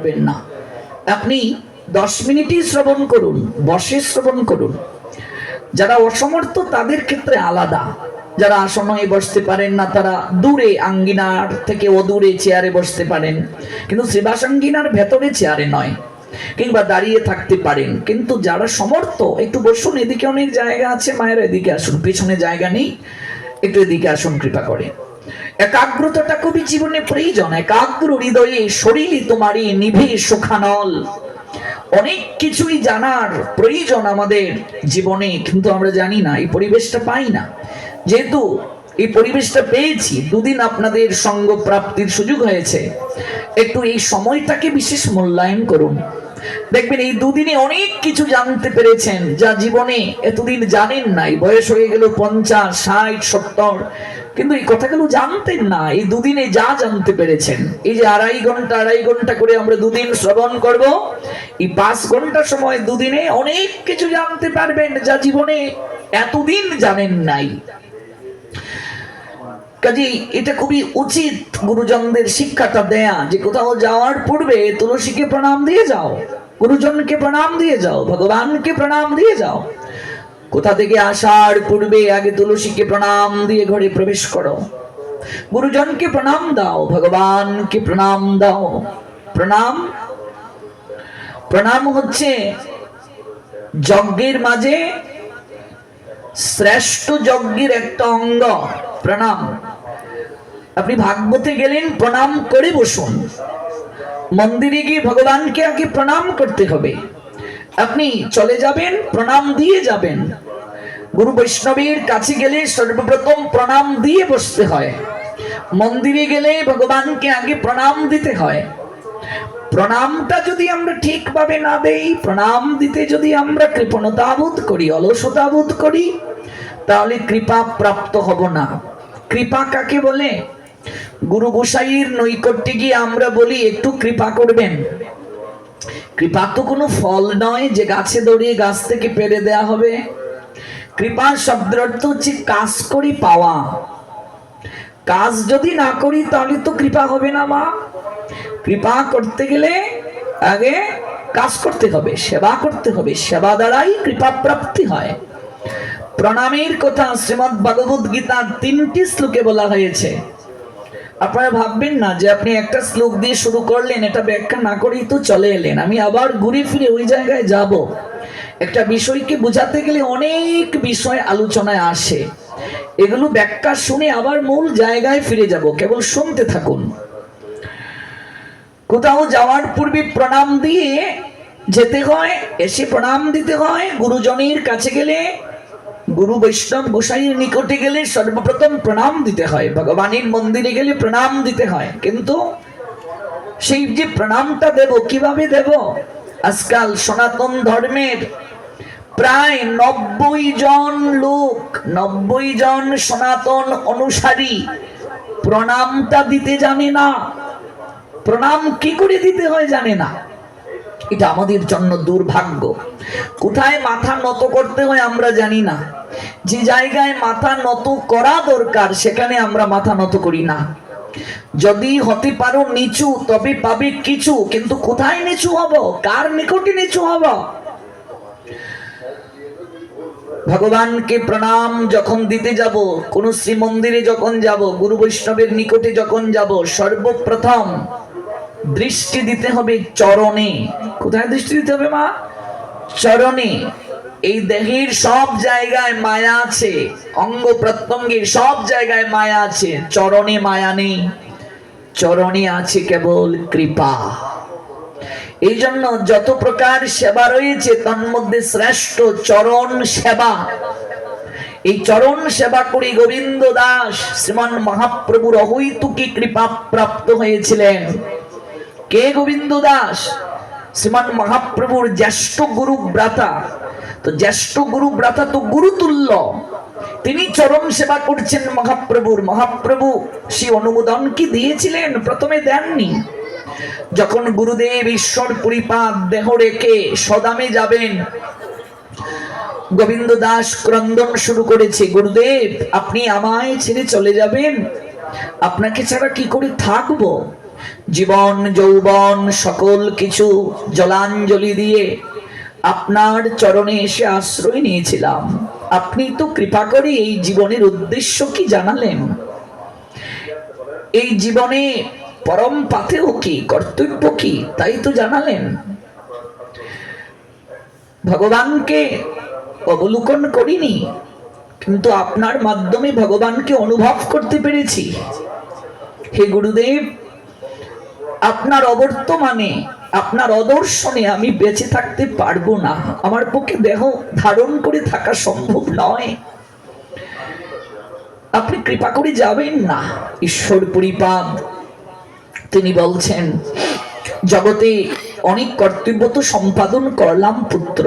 পারবেন না। আপনি 10 মিনিটই শ্রবণ করুন, বসে শ্রবণ করুন। যারা অসমর্থ তাদের ক্ষেত্রে আলাদা, যারা আসনে বসতে পারেন না তারা দূরে আঙ্গিনার থেকে অদূরে চেয়ারে বসতে পারেন, কিন্তু সেবাসাঙ্গিনার ভেতরে চেয়ারে নয়, কিংবা দাঁড়িয়ে থাকতে পারেন। কিন্তু যারা সমর্থ একটু বসুন, এদিকে অনেক জায়গা আছে, মায়ের এদিকে আসুন, পিছনে জায়গা নেই, একটু এদিকে আসুন কৃপা করে। একাগ্রতাটা খুবই জীবনে প্রয়োজন। একাগ্র হৃদয়ে শরীরই তোমারই নিভে সুখানল। অনেক কিছুই জানার প্রয়োজন আমাদের জীবনে, কিন্তু আমরা জানি না, এই পরিবেশটা পাই না। যেহেতু এই পরিবেশটা পেয়েছি, দুদিন আপনাদের সঙ্গ প্রাপ্তির সুযোগ হয়েছে, একটু এই সময়টাকে বিশেষ মূল্যায়ন করুন। দেখবেন এই দুদিনে অনেক কিছু জানতে পেরেছেন যা জীবনে এতদিন জানেন নাই। বয়স হয়ে গেল 50, 60, 70, কিন্তু এই কথাগুলো জানতেন না। এই দুদিনে যা জানতে পেরেছেন, এই যে আড়াই ঘন্টা করে আমরা দুদিন শ্রবণ করব, এই 5 ঘন্টা সময় দুদিনে অনেক কিছু জানতে পারবেন যা জীবনে এতদিন জানেন নাই। কাজে এটা খুবই উচিত গুরুজনদের শিক্ষাটা দেয়া, যে কোথাও যাওয়ার পূর্বে তুলসীকে প্রণাম দিয়ে যাও, গুরুজনকে প্রণাম দিয়ে যাও, ভগবানকে প্রণাম দিয়ে যাও। কোথা থেকে আসার পূর্বে আগে তুলসীকে প্রণাম দিয়ে ঘরে প্রবেশ করো, গুরুজনকে প্রণাম দাও, ভগবানকে প্রণাম দাও। প্রণাম প্রণাম হচ্ছে যজ্ঞের মাঝে শ্রেষ্ঠ যজ্ঞের একটা অঙ্গ প্রণাম। আপনি ভাগবতে গেলেন, প্রণাম করে বসুন। মন্দিরে গিয়ে ভগবানকে আগে প্রণাম করতে হবে। আপনি চলে যাবেন, প্রণাম দিয়ে যাবেন। গুরু বৈষ্ণবের কাছে গেলে সর্বপ্রথম প্রণাম দিয়ে বসতে হয়। মন্দিরে গেলে ভগবানকে আগে প্রণাম দিতে হয়। প্রণামটা যদি আমরা ঠিকভাবে না দেই, প্রণাম দিতে যদি আমরা কৃপণতা বোধ করি, অলসতা বোধ করি, তাহলে কৃপা প্রাপ্ত হব না। কৃপা কাকে বলে? গুরু গোসাইয়ের নৈকট্যে গিয়ে আমরা বলি একটু কৃপা করবেন। কৃপা তো কোনো ফল নয় যে গাছে দড়িয়ে গাছ থেকে পেরে দেয়া হবে। কৃপা শব্দের অর্থ হচ্ছে কাজ করি পাওয়া। কাজ যদি না করি তাহলে তো কৃপা হবে না মা। কৃপা করতে গেলে আগে কাজ করতে হবে, সেবা করতে হবে, সেবা দ্বারাই কৃপা প্রাপ্তি হয়। প্রণামের কথা শ্রীমদ্ ভগবদ গীতার 3টি শ্লোকে বলা হয়েছে। আপনারা ভাববেন না যে আপনি একটা শ্লোক দিয়ে শুরু করলেন, এটা ব্যাখ্যা না করেই তো চলে এলেন। আমি আবার ঘুরে ফিরে ওই জায়গায় যাব। একটা বিষয়কে বোঝাতে গেলে অনেক বিষয় আলোচনায় আসে, এগুলো ব্যাখ্যা শুনে আবার মূল জায়গায় ফিরে যাব, কেবল শুনতে থাকুন। কোথাও যাওয়ার পূর্বে প্রণাম দিয়ে যেতে হয়, এসে প্রণাম দিতে হয়। গুরুজনের কাছে গেলে, গুরু বৈষ্ণব গোসাইয়ের নিকটে গেলে সর্বপ্রথম প্রণাম দিতে হয়। ভগবানের মন্দিরে গেলে প্রণাম দিতে হয়। কিন্তু সেই যে প্রণামটা দেব, কিভাবে দেব? আজকাল সনাতন ধর্মের প্রায় 90 জন লোক, 90 জন সনাতন অনুসারী প্রণামটা দিতে জানে না। প্রণাম কি করে দিতে হয় জানে না। এটা আমাদের জন্য দুর্ভাগ্য। কোথায় মাথা নত করতে হয় আমরা জানি না। যে জায়গায় মাথা নত করা দরকার সেখানে আমরা মাথা নত করি না। যদি হতে পারো নিচু তবে পাবে কিছু, কিন্তু কোথায় নিচু হব, কার নিকটে নিচু হব? ভগবানকে প্রণাম যখন দিতে যাব, কোন শ্রীমন্দিরে যখন যাব, গুরু বৈষ্ণবের নিকটে যখন যাব, সর্বপ্রথম দৃষ্টি দিতে হবে চরণে। কোথায় দৃষ্টি দিতে হবে মা? চরণে। এই দেহের সব জায়গায় মায়া আছে, অঙ্গ প্রত্যঙ্গের সব জায়গায় মায়া আছে, চরণে মায়া নেই। চরণে আছে কেবল কৃপা। এই জন্য যত প্রকার সেবা রয়েছে তার মধ্যে শ্রেষ্ঠ চরণ সেবা। এই চরণ সেবা করে গোবিন্দ দাস শ্রীমান মহাপ্রভুর অহৈতুকী কৃপা প্রাপ্ত হয়েছিলেন। কে গোবিন্দ দাস? শ্রীমান মহাপ্রভুর জ্যেষ্ঠ গুরু ব্রাতা। তো জ্যেষ্ঠ গুরু ব্রাতা তো গুরুতুল্য, তিনি চরণ সেবা করছেন মহাপ্রভুর। মহাপ্রভু সেই অনুমোদন কি দিয়েছিলেন? প্রথমে দেননি। যখন গুরুদেব ঈশ্বর পরিপাদ দেহ রেখে সদামে যাবেন, গোবিন্দ দাস ক্রন্দন শুরু করেছে, গুরুদেব আপনি আমায় ছেড়ে চলে যাবেন, আপনাকে ছাড়া কি করে থাকবো? জীবন যৌবন সকল কিছু জলাঞ্জলি দিয়ে আপনার চরণে এসে আশ্রয় নিয়েছিলাম। আপনি তো কৃপা করে এই জীবনের উদ্দেশ্য কি জানালেন, এই জীবনে পরম পাথেয় কি, কর্তব্য কি, তাই তো জানালেন। ভগবানকে অবলোকন করিনি, কিন্তু আপনার মাধ্যমে ভগবানকে অনুভব করতে পেরেছি। হে গুরুদেব, আপনার অবর্তমানে, আপনার অদর্শনে আমি বেঁচে থাকতে পারবো না, আমার পক্ষে দেহ ধারণ করে থাকা সম্ভব নয়। আপনি কৃপা করে যাবেন না। ঈশ্বর পরিপাদ তিনি বলছেন, জগতে অনেক কর্তব্য তো সম্পাদন করলাম পুত্র,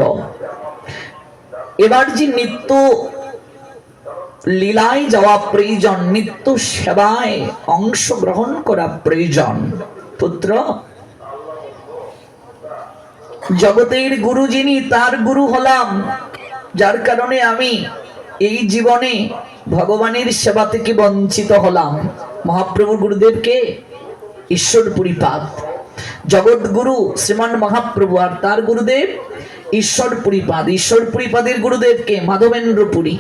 এবার যে নিত্য লীলায় যাওয়া প্রয়োজন, নিত্য সেবায় অংশগ্রহণ করা প্রয়োজন। পুত্র, জগতের গুরু যিনি, তার গুরু হলাম, যার কারণে আমি এই জীবনে ভগবানের সেবা থেকে বঞ্চিত হলাম। মহাপ্রভু গুরুদেবকে ঈশ্বর পরিপাদ, জগৎ গুরু শ্রীমান মহাপ্রভু, আর তার গুরুদেব ঈশ্বর পরিপাদ। ঈশ্বর পরিপাদের গুরুদেবকে মাধবেন্দ্র পুরী।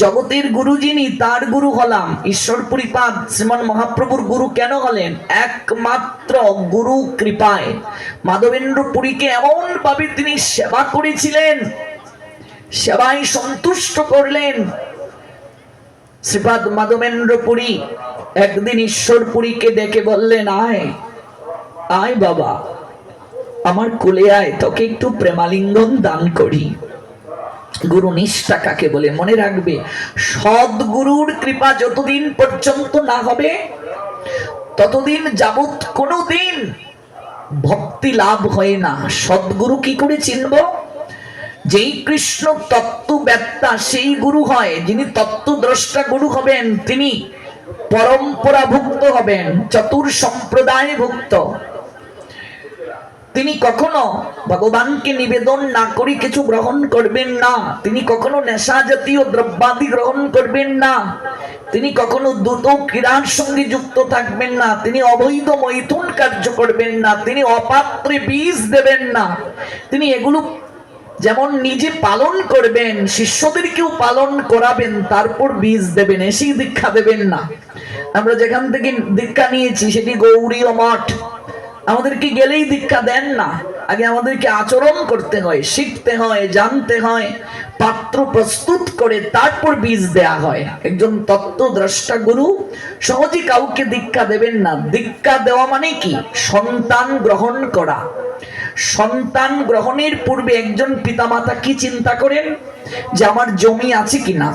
জগতের গুরু যিনি, তার গুরু হলাম। ঈশ্বর পরিপাদ শ্রীমান মহাপ্রভুর গুরু কেন হলেন? একমাত্র গুরু কৃপায় মাধবেন্দ্র পুরীকে এমন ভাবে তিনি সেবা করেছিলেন, সেবায় সন্তুষ্ট করলেন। শ্রীপাদ মাধবেন্দ্র পুরী একদিন ঈশ্বর পুরীকে ডেকে বললেন, আয় আয় বাবা, আমার কোলে আয়, তোকে একটু প্রেমালিঙ্গন দান করি। গুরু নিষ্ঠা কাকে বলে মনে রাখবে। সদ্গুরুর কৃপা যতদিন পর্যন্ত না হবে, ততদিন যাবৎ কোনোদিন ভক্তি লাভ হয় না। সদ্গুরু কি করে চিনব? যেই কৃষ্ণ তত্ত্ববেত্তা সেই গুরু হয়, যিনি তত্ত্বদ্রষ্টা গুরু হবেন, তিনি পরম্পরাভুক্ত হবেন, চতুর সম্প্রদায় ভুক্ত। তিনি কখনো ভগবানকে নিবেদন না করে কিছু গ্রহণ করবেন না। তিনি কখনো নেশা জাতীয় দ্রব্যাদি গ্রহণ করবেন না। তিনি কখনো দ্রুত ক্রীড়ার সঙ্গে যুক্ত থাকবেন না। তিনি অবৈধ মৈথুন কার্য করবেন না। তিনি অপাত্রে বীজ দেবেন না। তিনি এগুলো যেমন নিজে পালন করবেন, শিষ্যদেরকেও পালন করাবেন, তারপর বীজ দেবেন, এসেই দীক্ষা দেবেন না। আমরা যেখান থেকে দীক্ষা নিয়েছি সেটি গৌড়ীয় মঠ, আমাদেরকে গেলেই দীক্ষা দেন না। আগে আমাদেরকে আচরণ করতে হয়, শিখতে হয়, জানতে হয়, পাত্র প্রস্তুত করে তারপর বীজ দেয়া হয়। একজন তত্ত্বদ্রষ্টা গুরু সহজে কাউকে দীক্ষা দেবেন না। দীক্ষা দেওয়া মানে কি? সন্তান গ্রহণ করা। সন্তান গ্রহণের পূর্বে একজন পিতামাতা কি চিন্তা করেন? যে আমার জমি আছে কিনা,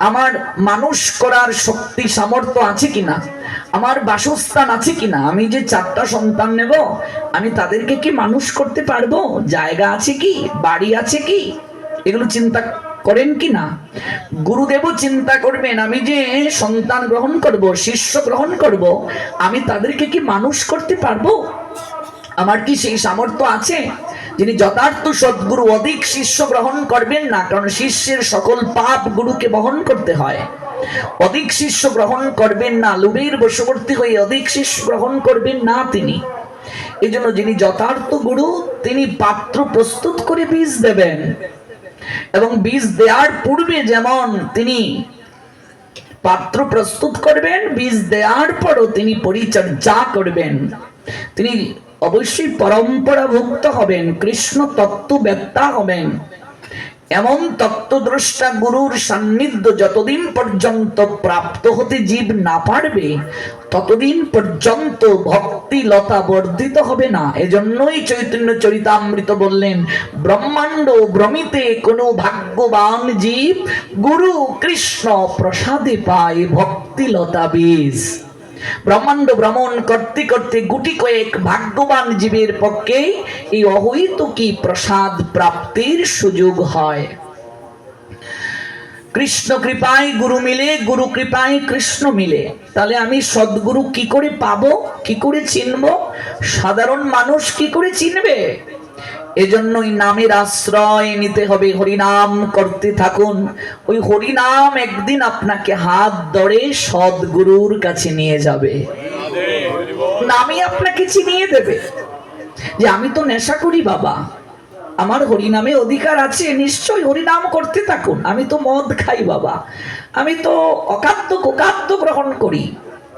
আমার মানুষ করার শক্তি সামর্থ্য আছে কিনা, আমার বাসস্থান আছে কিনা, আমি যে 4টা সন্তান নেব, আমি তাদেরকে কি মানুষ করতে পারবো, জায়গা আছে কি, বাড়ি আছে কি, এগুলো চিন্তা করেন কি না? গুরুদেবও চিন্তা করবেন, আমি যে সন্তান গ্রহণ করব, শিষ্য গ্রহণ করব, আমি তাদেরকে কি মানুষ করতে পারবো, আমার কি সেই সামর্থ্য আছে? যিনি যথার্থ সদ্গুরু অধিক শিষ্য গ্রহণ করবেন না, কারণ শিষ্যের সকল পাপ গুরুকে বহন করতে হয়। অধিক শিষ্য গ্রহণ করবেন না, লোভের বশবর্তী হয়ে অধিক শিষ্য গ্রহণ করবেন না তিনি। এই জন্য যিনি যথার্থ গুরু, তিনি পাত্র প্রস্তুত করে বীজ দেবেন, এবং বীজ দেওয়ার পূর্বে যেমন তিনি পাত্র প্রস্তুত করবেন, বীজ দেওয়ার পরও তিনি পরিচর্যা করবেন। তিনি অবশ্যই পরম্পরাভুক্ত হবেন, কৃষ্ণ তত্ত্ববেত্তা হবেন। এমন তত্ত্বদ্রষ্টা গুরুর সান্নিধ্য যতদিন পর্যন্ত প্রাপ্ত হতে জীব না পারবে, ততদিন পর্যন্ত ভক্তি লতা বর্ধিত হবে না। এজন্যই চৈতন্য চরিতামৃত বললেন, ব্রহ্মাণ্ড ভ্রমিতে কোনো ভাগ্যবান জীব গুরু কৃষ্ণ প্রসাদে পায় ভক্তি লতা বীজ। ব্রহ্মাণ্ড ভ্রমণ করতে করতে গুটি কয়েক ভাগ্যবান জীবের পক্ষে এই অহৈতুকী প্রসাদ প্রাপ্তির সুযোগ হয়। কৃষ্ণ কৃপায় গুরু মিলে, গুরু কৃপায় কৃষ্ণ মিলে। তাহলে আমি সদ্গুরু কি করে পাবো, কি করে চিনবো? সাধারণ মানুষ কি করে চিনবে? এজন্যই নামের আশ্রয় নিতে হবে। হরিনাম করতে থাকুন, ওই হরিনাম একদিন আপনাকে হাত ধরে সদ্গুরুর কাছে নিয়ে যাবে। নামই আপনাকে চিনিয়ে দেবে যে আমি তো নেশা করি বাবা, আমার হরিনামে অধিকার আছে, নিশ্চয়ই হরিনাম করতে থাকুন। আমি তো মদ খাই বাবা, আমি তো অখাদ্য কুখাদ্য গ্রহণ করি,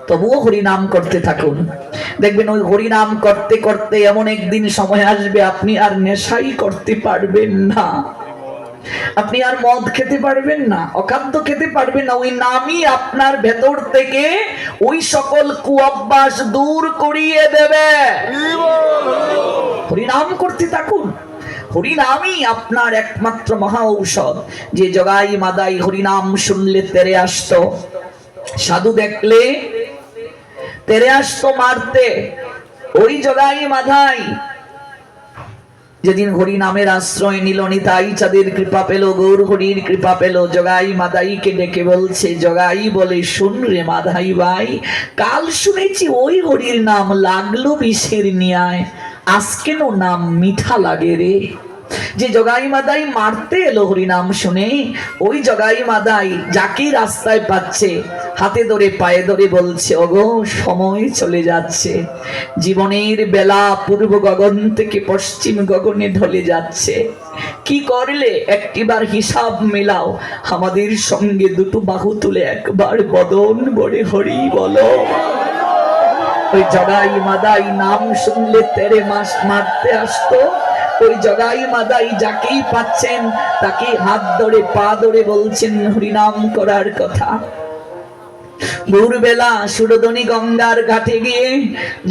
তবুও হরিনাম করতে থাকুন। দেখবেন ওই হরিনাম করতে করতে এমন একদিন সময় আসবে আপনি আর নেশাই করতে পারবেন না, আপনি আর মদ খেতে পারবেন না, অখাদ্য খেতে পারবেন না। ওই নামই আপনার ভেতর থেকে ওই সকল কুঅভ্যাস দূর করিয়ে দেবে। হরিনাম করতে থাকুন, হরিনামই আপনার একমাত্র মহা ঔষধ। যে জগাই মাদাই হরিনাম শুনলে তেরে আসতো, সাধু দেখলে তেরে আসতো মারতে, ওই জগাই মাদাই যেদিন হরি নামের আশ্রয় নিল, নিতাই চাঁদের কৃপা পেল, গৌর হরির কৃপা পেল, জগাই মাদাইকে ডেকে বলছে, জগাই বলে শুন রে মাধাই ভাই, কাল শুনেছি ওই হরির নাম লাগলো বিষের নিয়ায়, আজ কেন নাম মিঠা লাগে রে। যে জগাই মাদাই মারতে এলো হরি নাম শুনে, ওই জগাই মাদাই যাকে রাস্তায় পাচ্ছে হাতে ধরে পায়ে ধরে বলছে, ওগো সময় চলে যাচ্ছে, জীবনের বেলা পূর্ব গগন থেকে পশ্চিম গগনে ঢলে যাচ্ছে, কি করলে একটিবার হিসাব মেলাও, আমাদের সঙ্গে দুটো বাহু তুলে একবার বদন ভরে হরি বলো। ওই জগাই মাদাই নাম শুনলে তেরে মাস মারতে আসতো, ওই জগাই মাদাই যাকেই পাচ্ছেন তাকে হাত ধরে পা ধরে বলছেন হরিনাম করার কথা। ভোরবেলা সুরধনী গঙ্গার ঘাটে গিয়ে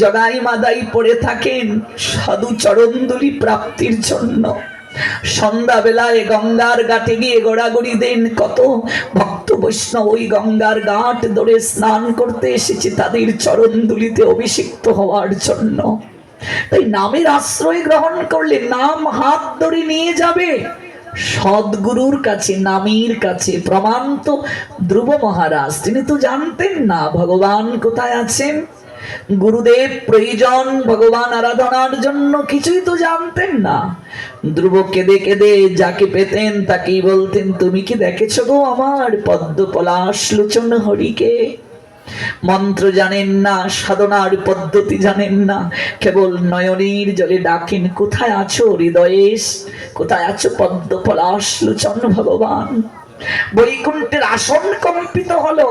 জগাই মাদাই পড়ে থাকেন সাধু চরণদুলি প্রাপ্তির জন্য। সন্ধ্যা বেলায় গঙ্গার ঘাটে গিয়ে গোড়াগড়ি দেন, কত ভক্ত বৈষ্ণব ওই গঙ্গার ঘাট ধরে স্নান করতে এসেছে তাদের চরণদুলিতে অভিষিক্ত হওয়ার জন্য। তাই নামের আশ্রয় গ্রহণ করলে নাম হাত ধরে নিয়ে যাবে সদ্গুরুর কাছে, নামের কাছে। প্রমাণ তো ধ্রুব মহারাজ, তিনি তো জানতেন না ভগবান কোথায় আছেন, গুরুদেব প্রয়োজন ভগবান আরাধনার জন্য, কিছুই তো জানতেন না। ধ্রুব কেঁদে কেঁদে যাকে পেতেন তাকেই বলতেন, তুমি কি দেখেছো গো আমার পদ্ম পলাশ লোচন হরিকে? মন্ত্র জানেন না, সাধনার পদ্ধতি জানেন না, কেবল নয়নের জলে ডাকেন, কোথায় আছো হৃদয়েশ, কোথায় আছো পদ্ম পলাশ লোচন ভগবান। বৈকুণ্ঠের আসন কম্পিত হলো,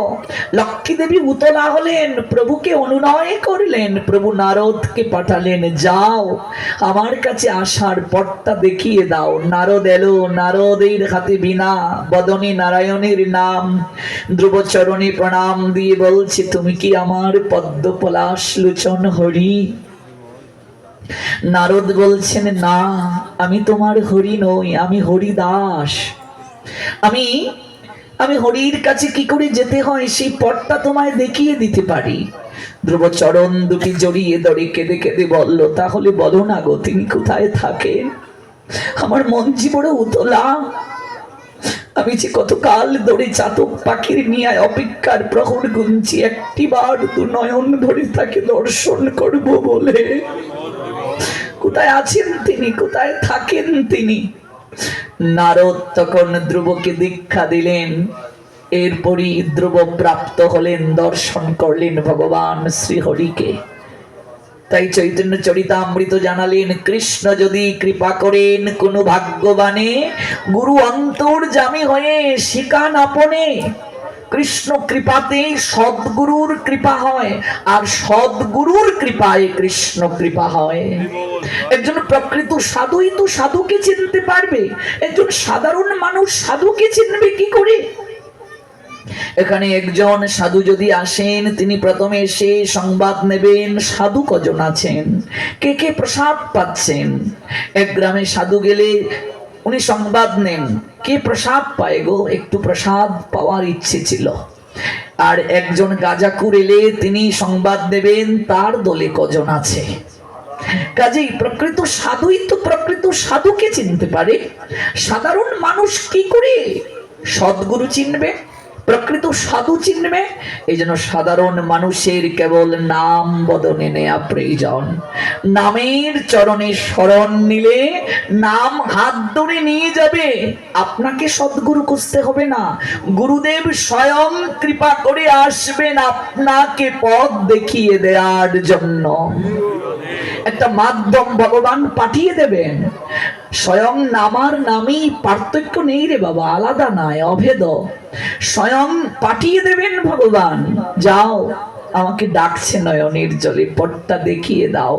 লক্ষ্মী দেবী উতলা হলেন, প্রভুকে অনুনয় করলেন, প্রভু নারদকে পাঠালেন, যাও আমার কাছে আসার পথটা দেখিয়ে দাও। নারদ এলো, নারদের হাতে বীণা, বদনে নারায়ণের নাম। ধ্রুব চরণে প্রণাম দিয়ে বলছে, তুমি কি আমার পদ্ম পলাশ লোচন হরি? নারদ বলছেন, না আমি তোমার হরি নই, আমি হরিদাস। আমি আমি হরির কাছে কি করে যেতে হয় সেই পথটা তোমায় দেখিয়ে দিতে পারি। ধ্রুব চরণ দুটি জড়িয়ে ধরে কেঁদে কেঁদে বলল, তাহলে বলো না গো তিনি কোথায় থাকেন? আমার মন জীবন উতলা, আমি যে কতকাল ধরে চাতক পাখির নিয়ে অপেক্ষার প্রহর গুনছি, একটিবার দু নয়ন ধরে তাকে দর্শন করব বলে। কোথায় আছেন তিনি, কোথায় থাকেন তিনি? নারদ তখন ধ্রুবকে দীক্ষা দিলেন, এরপরই ধ্রুব প্রাপ্ত হলেন, দর্শন করলেন ভগবান শ্রীহরিকে। তাই চৈতন্য চরিতামৃত জানালেন, কৃষ্ণ যদি কৃপা করেন কোন ভাগ্যবানে, গুরু অন্তর্যামী হয়ে শিকান আপনে। কৃষ্ণ কৃপাতে সদ্গুরুর কৃপা হয়, আর সদ্গুরুর কৃপায় কৃষ্ণ কৃপা হয়। একজন প্রকৃত সাধুই তো সাধুকে চিনতে পারবে, একজন সাধারণ মানুষ সাধুকে চিনবে কি করে? এখানে একজন সাধু যদি আসেন, তিনি প্রথমে এসে সংবাদ নেবেন সাধু কজন আছেন, কে কে প্রসাদ পাচ্ছেন। এক গ্রামে সাধু গেলে উনি সংবাদ নেন, কে প্রসাদ পায় গো, একটু প্রসাদ পাওয়ার ইচ্ছে ছিল। আর একজন গাজাকুর এলে তিনি সংবাদ দেবেন তার দলে কজন আছে। কাজেই প্রকৃত সাধুই তো প্রকৃত সাধুকে চিনতে পারে, সাধারণ মানুষ কি করে সদ্গুরু চিনবে? প্রকৃত সাধু চিনবে, এই জন্য সাধারণ মানুষের কেবল নাম বদনে নেয়া প্রয়োজন। নামের চরণে শরণ নিলে নাম হাত ধরে নিয়ে যাবে, আপনাকে সদ্গুরু খুঁজতে হবে না, গুরুদেব স্বয়ং কৃপা করে আসবেন আপনাকে পথ দেখিয়ে দেওয়ার জন্য। একটা মাধ্যম ভগবান পাঠিয়ে দেবেন। স্বয়ং নামার নামই পার্থক্য নেই রে বাবা, আলাদা নয়, অভেদ। স্বয়ং পাঠিয়ে দেবেন ভগবান, যাও আমাকে ডাকছে নয়নের জলে, পথটা দেখিয়ে দাও।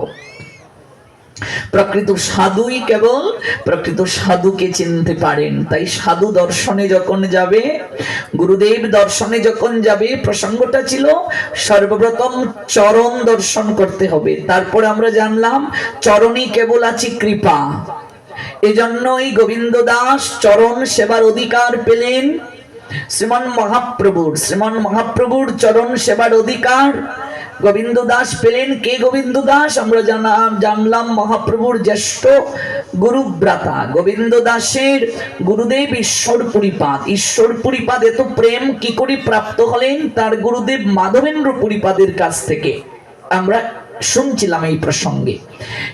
প্রকৃত সাধুই কেবল প্রকৃত সাধুকে চিনতে পারেন। তাই সাধু দর্শনে যখন যাবে, গুরুদেব দর্শনে যখন যাবে, প্রসঙ্গটা ছিল সর্বপ্রথম চরণ দর্শন করতে হবে। তারপরে আমরা জানলাম চরণই কেবল আছে কৃপা। এজন্যই গোবিন্দ দাস চরণ সেবার অধিকার পেলেন শ্রীমান মহাপ্রভুর চরণ সেবার অধিকার গোবিন্দ দাস পেলেন। কে গোবিন্দ দাস? আমরা জানলাম মহাপ্রভুর জ্যেষ্ঠ গুরুব্রাতা। গোবিন্দ দাসের গুরুদেব ঈশ্বরপুরীপাদ এত প্রেম কি করে প্রাপ্ত হলেন? তার গুরুদেব মাধবেন্দ্র পুরীপাদের কাছ থেকে আমরা শুনছিলাম এই প্রসঙ্গে।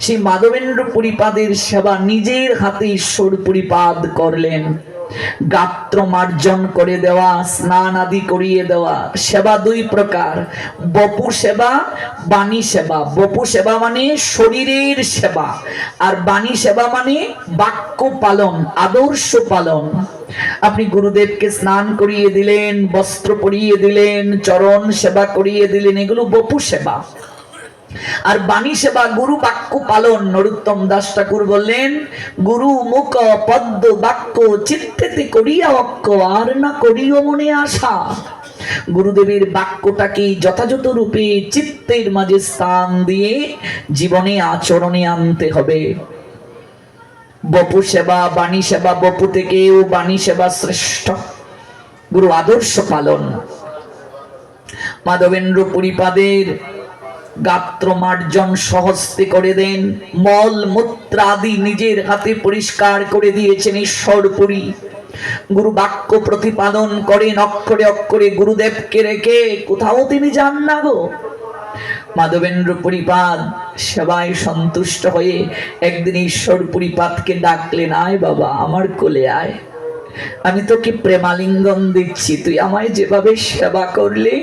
সেই মাধবেন্দ্র পুরীপাদের সেবা নিজের হাতে ঈশ্বরপুরীপাদ করলেন। গাত্র মার্জন করে দেওয়া, স্নান আদি করিয়ে দেওয়া। সেবা দুই প্রকার, বপু সেবা, বাণী সেবা। বপু সেবা মানে শরীরের সেবা, আর বাণী সেবা মানে বাক্য পালন, আদর্শ পালন। আপনি গুরুদেবকে স্নান করিয়ে দিলেন, বস্ত্র পরিয়ে দিলেন, চরণ সেবা করিয়ে দিলেন, এগুলো বপু সেবা। আর বাণী সেবা গুরু বাক্য পালন। নরোত্তম দাস ঠাকুর বললেন, গুরু মুখ পদ্ম বাক্য চিত্তেতে করিয়া অক্ষ, আর না করিও মনে আশা। গুরুদেবের বাক্যটাকে যথাযথ রূপে চিত্তের মাঝে স্থান দিয়ে জীবনে আচরণে আনতে হবে। বপু সেবা, বাণী সেবা, বপু থেকেও বাণী সেবা শ্রেষ্ঠ। গুরু আদর্শ পালন। মাধবেন্দ্র পুরীপাদের গাত্র মার্জন সহস্তে করে দেন, মল মূত্র আদি নিজের হাতে পরিষ্কার করে দিয়েছেন ঈশ্বরপুরী। গুরু বাক্য প্রতিপালন করেন অক্ষরে অক্ষরে, গুরুদেবকে রেখে কোথাও তিনি যান না গো। মাধবেন্দ্র পুরীপাদ সেবায় সন্তুষ্ট হয়ে একদিন ঈশ্বরপুরীপাদকে ডাকলেন, আয় বাবা আমার কোলে আয়, আমি তোকে প্রেমালিঙ্গন দিচ্ছি। তুই আমায় যেভাবে সেবা করলে,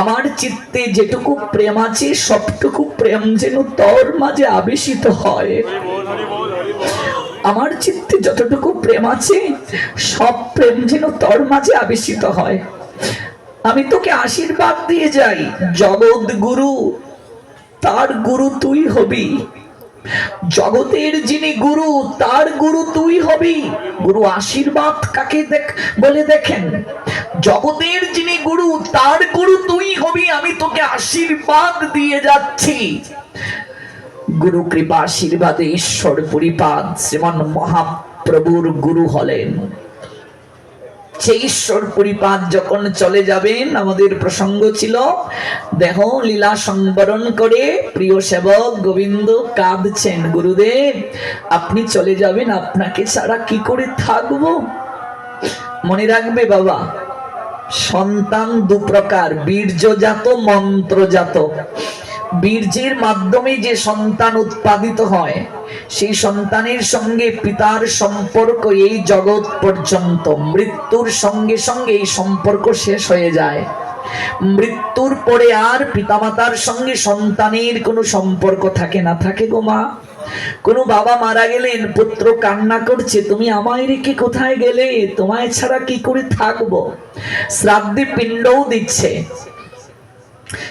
আমার চিত্তে যেটুকু প্রেম আছে সবটুকু প্রেম যেন তোর মাঝে আবেশিত হয়। আমার চিত্তে যতটুকু প্রেম আছে সব প্রেম যেন তোর মাঝে আবেশিত হয়। আমি তোকে আশীর্বাদ দিয়ে যাই, জগৎ গুরু, তার গুরু তুই হবি। জগতের যিনি গুরু, তার গুরু তুই হবি। গুরু আশীর্বাদ কাকে বলে দেখেন, জগতের যিনি গুরু তার গুরু তুই হবি, আমি তোকে আশীর্বাদ দিয়ে যাচ্ছি। গুরু কৃপা আশীর্বাদে ঈশ্বরপুরীপাদ শ্রীমান মহাপ্রভুর গুরু হলেন। সেই ঈশ্বরপুরীপাদ যখন চলে যাবেন, আমাদের প্রসঙ্গ ছিল দেহ লীলা সংবরণ করে প্রিয় সেবক গোবিন্দ কাঁদছেন, গুরুদেব আপনি চলে যাবেন, আপনাকে ছাড়া কি করে থাকবো। মনে রাখবে বাবা, সন্তান দু প্রকার, বীর্যজাত মন্ত্রজাত। বীর্যের মাধ্যমে যে সন্তান উৎপাদিত হয়, সেই সন্তানের সঙ্গে পিতার সম্পর্ক এই জগৎ পর্যন্ত। মৃত্যুর সঙ্গে সঙ্গে এই সম্পর্ক শেষ হয়ে যায়। মৃত্যুর পরে আর পিতামাতার সঙ্গে সন্তানের কোনো সম্পর্ক থাকে না। থাকে গো মা? কোনো বাবা মারা গেলেন, পুত্র কান্না করছে, তুমি আমায় রেখে কোথায় গেলে, তোমায় ছাড়া কি করে থাকবো। শ্রাদ্ধে পিণ্ডও দিচ্ছে,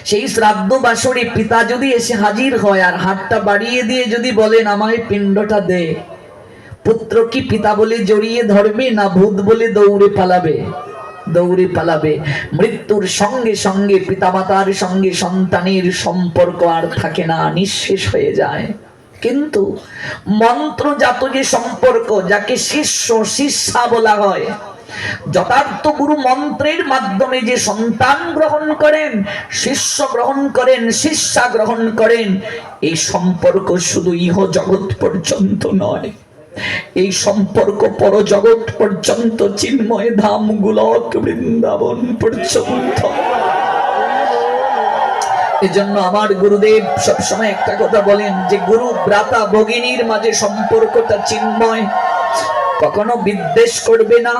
সেই শ্রাদ্ধ বাসরে পিতা যদি এসে হাজির হয় আর হাতটা বাড়িয়ে দিয়ে যদি বলেন আমায় পিণ্ডটা দে, পুত্র কি পিতা বলে জড়িয়ে ধরবে, না ভূত বলে দৌড়ে পালাবে? দৌড়ে পালাবে। মৃত্যুর সঙ্গে সঙ্গে পিতামাতার সঙ্গে সন্তানের সম্পর্ক আর থাকে না, নিঃশেষ হয়ে যায়। কিন্তু মন্ত্রজাত যে সম্পর্ক, যাকে শিষ্য শিষ্যা বলা হয়, যথার্থ গুরু মন্ত্রের মাধ্যমে যে সন্তান গ্রহণ করেন, শিষ্য গ্রহণ করেন, শিষ্যা গ্রহণ করেন, এই সম্পর্ক শুধু ইহ জগৎ পর্যন্ত নয়, এই সম্পর্ক পরজগৎ পর্যন্ত, চিন্ময় ধাম গোলক বৃন্দাবন পর্যন্ত। এজন্য আমার গুরুদেব সবসময় একটা কথা বলেন যে গুরু ভ্রাতা ভগিনীর মাঝে সম্পর্কটা চিন্ময়, কখনো বিদ্বেষ করবে না,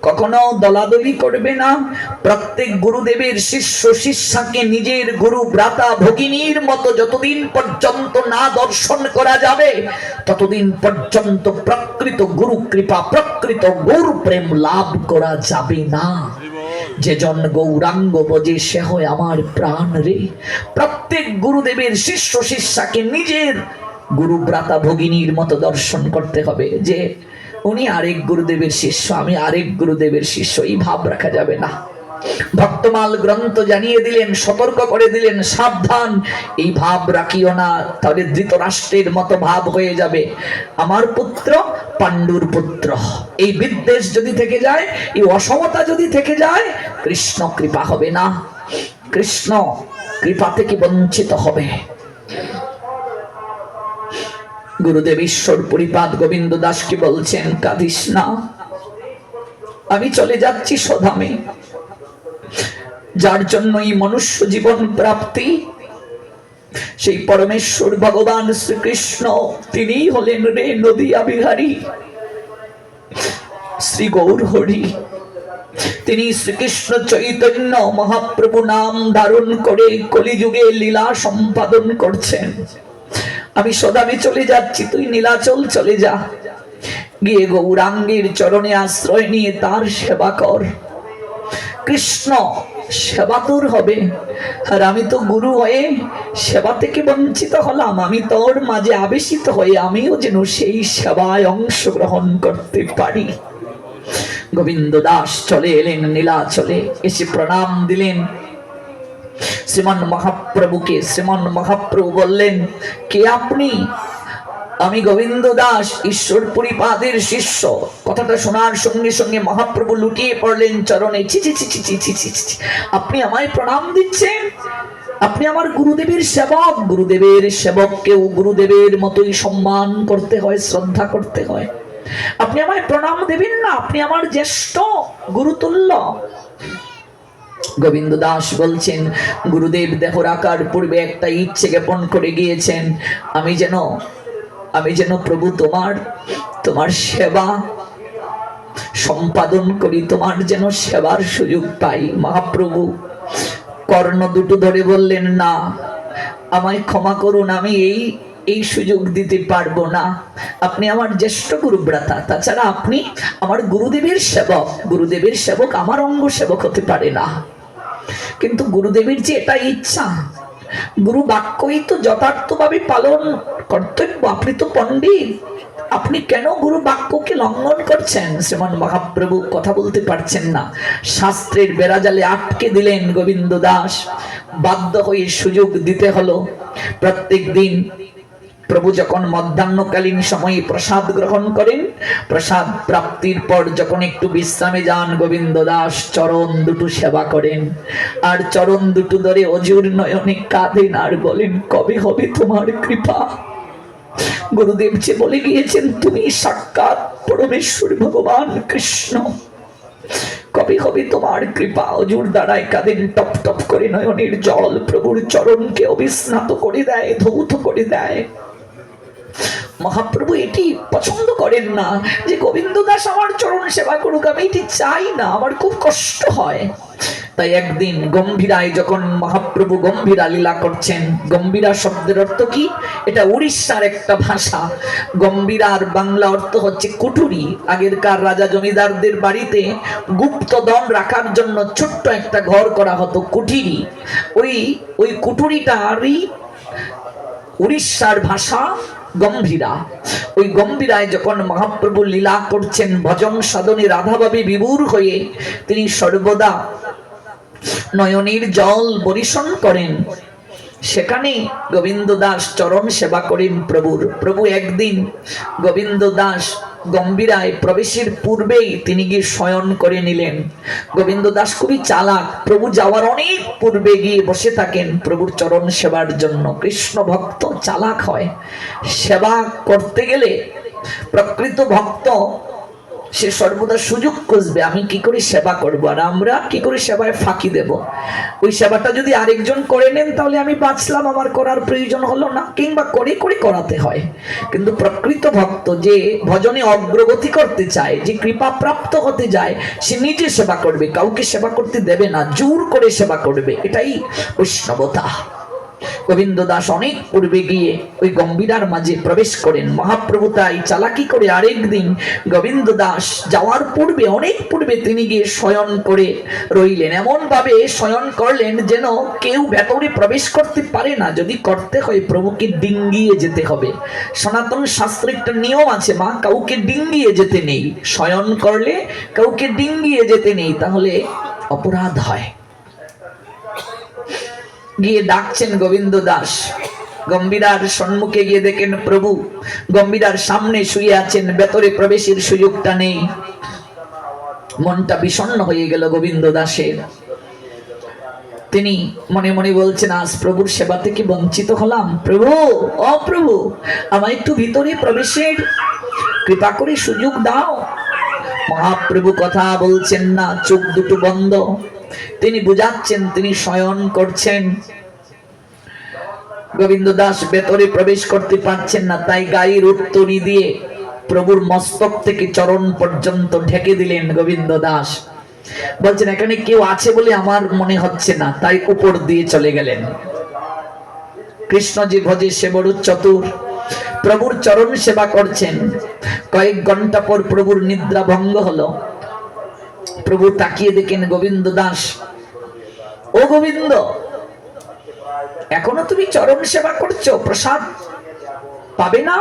কখনো দলাদলি করবে না। প্রত্যেক গুরুদেবের শিষ্য শিষ্যাকে নিজের গুরু ভ্রাতা ভগিনীর মতো যতদিন পর্যন্ত না দর্শন করা যাবে ততদিন পর্যন্ত প্রকৃত গুরু কৃপা, প্রকৃত গৌর প্রেম লাভ করা যাবে না। যেজন গৌরাঙ্গ বোঝে সে হয় আমার প্রাণ রে। প্রত্যেক গুরুদেবের শিষ্য শিষ্যাকে নিজের গুরু ভ্রাতা ভগিনীর মতো দর্শন করতে হবে, যে উনি আরেক গুরুদেবের শিষ্য, আমি আরেক গুরুদেবের শিষ্য, এই ভাব রাখা যাবে না। ভক্তমাল গ্রন্থ জানিয়ে দিলেন, সতর্ক করে দিলেন, সাবধান, এই ভাব রাখিও না, তাহলে ধৃতরাষ্ট্রের মতো ভাব হয়ে যাবে, আমার পুত্র পাণ্ডুর পুত্র। এই বিদ্বেষ যদি থেকে যায়, এই অসমতা যদি থেকে যায়, কৃষ্ণ কৃপা হবে না, কৃষ্ণ কৃপা থেকে বঞ্চিত হবে। গুরুদেব ঈশ্বর পরিপাদ গোবিন্দ দাসকে বলছেন, কাঁদিস না, আমি চলে যাচ্ছি স্বধামে। যার জন্য এই মনুষ্য জীবন প্রাপ্তি, সেই পরমেশ্বর ভগবান শ্রীকৃষ্ণ তিনিই হলেন রে নদিয়া বিহারী শ্রী গৌর হরি। তিনি শ্রীকৃষ্ণ চৈতন্য মহাপ্রভু নাম ধারণ করে কলিযুগে লীলা সম্পাদন করছেন। আমি সদামে চলে যাচ্ছি, তুই নীলাচল চলে যা, গিয়ে গৌরাঙ্গের চরণে আশ্রয় নিয়ে তার সেবা কর। কৃষ্ণ সেবা তোর হবে, আর আমি তো গুরু হয়ে সেবা থেকে বঞ্চিত হলাম, আমি তোর মাঝে আবেশিত হয়ে আমিও যেন সেই সেবায় অংশগ্রহণ করতে পারি। গোবিন্দ দাস চলে এলেন নীলাচলে, এসে প্রণাম দিলেন শ্রীমান মহাপ্রভুকে। শ্রীমান মহাপ্রভু বললেন, কে আপনি? আমি গোবিন্দ দাস, ঈশ্বর পরিপাদের শিষ্য। কথাটা শোনার সঙ্গে সঙ্গে মহাপ্রভু লুটিয়ে পড়লেন চরণে। ছি ছি ছি ছি ছি ছি ছি ছি, আপনি আমায় প্রণাম দিচ্ছেন? আপনি আমার গুরুদেবের সেবক। গুরুদেবের সেবককেও গুরুদেবের মতোই সম্মান করতে হয়, শ্রদ্ধা করতে হয়। আপনি আমায় প্রণাম দেবেন না? আপনি আমার জ্যেষ্ঠ গুরুতুল্য। গোবিন্দ দাস বলছেন, গুরুদেব দেহ রাখার পূর্বে একটা ইচ্ছে জ্ঞাপন করে গিয়েছেন, আমি যেন প্রভু তোমার সেবা সম্পাদন করি, তোমার যেন সেবার সুযোগ পাই। মহাপ্রভু কর্ণ দুটো ধরে বললেন, না, আমায় ক্ষমা করুন, আমি এই সুযোগ দিতে পারবো না। আপনি আমার জ্যেষ্ঠ গুরুভ্রাতা, তাছাড়া আপনি আমার গুরুদেবের সেবক। গুরুদেবের সেবক আমার অঙ্গ সেবক হতে পারে না। কিন্তু গুরুদেবের যে এটা ইচ্ছা, গুরু বাক্যই তো যথার্থভাবে পালন কর্তব্য। আপনি তো পণ্ডিত, আপনি কেন গুরু বাক্যকে লঙ্ঘন করছেন? শ্রীমান মহাপ্রভু কথা বলতে পারছেন না, শাস্ত্রের বেড়াজালে আটকে দিলেন গোবিন্দ দাস। বাধ্য হয়ে সুযোগ দিতে হলো। প্রত্যেক দিন প্রভু যখন মধ্যাহ্নকালীন সময়ে প্রসাদ গ্রহণ করেন, প্রসাদ প্রাপ্তির পর যখন একটু বিশ্রামে যান, গোবিন্দ দাস চরণ দুটো সেবা করেন, আর চরণ দুটো ধরে অজুর নয়নে কাঁদেন আর বলেন, কবে হবে তোমার কৃপা? গুরুদেব যে বলে গিয়েছেন, তুমি সাক্ষাৎ পরমেশ্বর ভগবান কৃষ্ণ, কবে হবে তোমার কৃপা? অজুর দ্বারায় কাঁদেন, টপ টপ করে নয়নের জল প্রভুর চরণকে অবিস্নাত করে দেয়, ধৌত করে দেয়। মহাপ্রভু এটি পছন্দ করেন না যে গোবিন্দ দাস আমার চরণ সেবা করুক, আমি এটি চাই না, আমার খুব কষ্ট হয়। তাই একদিন গম্ভীরায় যখন মহাপ্রভু গম্ভীরা লীলা করছেন, গম্ভীরা শব্দের অর্থ কি? এটা উড়িষ্যার একটা ভাষা। গম্ভীরার বাংলা অর্থ হচ্ছে কুঠুরি। আগেরকার রাজা জমিদারদের বাড়িতে গুপ্তধন রাখার জন্য ছোট্ট একটা ঘর করা হতো, কুঠিরি। ওই কুঠুরিটারই উড়িষ্যার ভাষা গম্ভীরা। ওই গম্ভীরায় যখন মহাপ্রভু লীলা করছেন, ভজন সাধনে রাধাভাবে বিভোর হয়ে তিনি সর্বদা নয়নের জল বরিশন করেন, সেখানে গোবিন্দ দাস চরণ সেবা করেন প্রভুর। প্রভু একদিন গোবিন্দ দাস গম্ভীরায় প্রবেশের পূর্বেই তিনি গিয়ে শয়ন করে নিলেন। গোবিন্দ দাস খুবই চালাক, প্রভু যাওয়ার অনেক পূর্বে গিয়ে বসে থাকেন প্রভুর চরণ সেবার জন্য। কৃষ্ণ ভক্ত চালাক হয়, সেবা করতে গেলে প্রকৃত ভক্ত সে সর্বদা সুযোগ খুঁজবে, আমি কি করে সেবা করবো, আর আমরা কি করে সেবায় ফাঁকি দেব। ওই সেবাটা যদি আরেকজন করে নেন তাহলে আমি বাঁচলাম, আমার করার প্রয়োজন হলো না, কিংবা করে করে করাতে হয়। কিন্তু প্রকৃত ভক্ত যে ভজনে অগ্রগতি করতে চায়, যে কৃপা প্রাপ্ত হতে যায়, সে নিজে সেবা করবে, কাউকে সেবা করতে দেবে না, জোর করে সেবা করবে। এটাই বৈষ্ণবতা। গোবিন্দ দাস অনেক পূর্বে গিয়ে ওই গম্ভীরার মাঝে প্রবেশ করেন। মহাপ্রভু তাই চালাকি করে আরেকদিন গোবিন্দ দাস যাওয়ার পূর্বে, অনেক পূর্বে তিনি গিয়ে শয়ন করে রইলেন। এমন ভাবে শয়ন করলেন যেন কেউ ভেতরে প্রবেশ করতে পারে না। যদি করতে হয় প্রভুকে ডিঙ্গিয়ে যেতে হবে। সনাতন শাস্ত্রে একটা নিয়ম আছে, মা, কাউকে ডিঙ্গিয়ে যেতে নেই। শয়ন করলে কাউকে ডিঙ্গিয়ে যেতে নেই, তাহলে অপরাধ হয়। গিয়ে ডাকছেন গোবিন্দ দাস। গম্ভীরার সম্মুখে গিয়ে দেখেন প্রভু গম্ভীরার সামনে শুয়ে আছেন, ভেতরে প্রবেশের সুযোগটা নেই। মনটা বিষণ্ণ হয়ে গেল গোবিন্দ দাসের। তিনি মনে মনে বলছেন, আজ প্রভুর সেবা থেকে বঞ্চিত হলাম। প্রভু, ও প্রভু, আমায় একটু ভিতরে প্রবেশের কৃপা করে সুযোগ দাও। মহাপ্রভু কথা বলছেন না, চোখ দুটো বন্ধ। তিনি বুঝাচ্ছেন তিনি শয়ন করছেন। গোবিন্দ দাস ভেতরে প্রবেশ করতে পারছেন না, তাই গায়ের উত্তরি দিয়ে প্রভুর মস্তক থেকে চরণ পর্যন্ত ঢেকে দিলেন গোবিন্দ দাস। বলছেন, এখানে কেউ আছে বলে আমার মনে হচ্ছে না, তাই উপর দিয়ে চলে গেলেন। কৃষ্ণ যে ভজে সে বড় চতুর। প্রভুর চরণ সেবা করছেন। কয়েক ঘন্টা পর প্রভুর নিদ্রা ভঙ্গ হলো। প্রভু তাকিয়ে দেখেন গোবিন্দ দাস। ও গোবিন্দ, এখনো তুমি চরণ সেবা করছো, প্রসাদ পাবে না?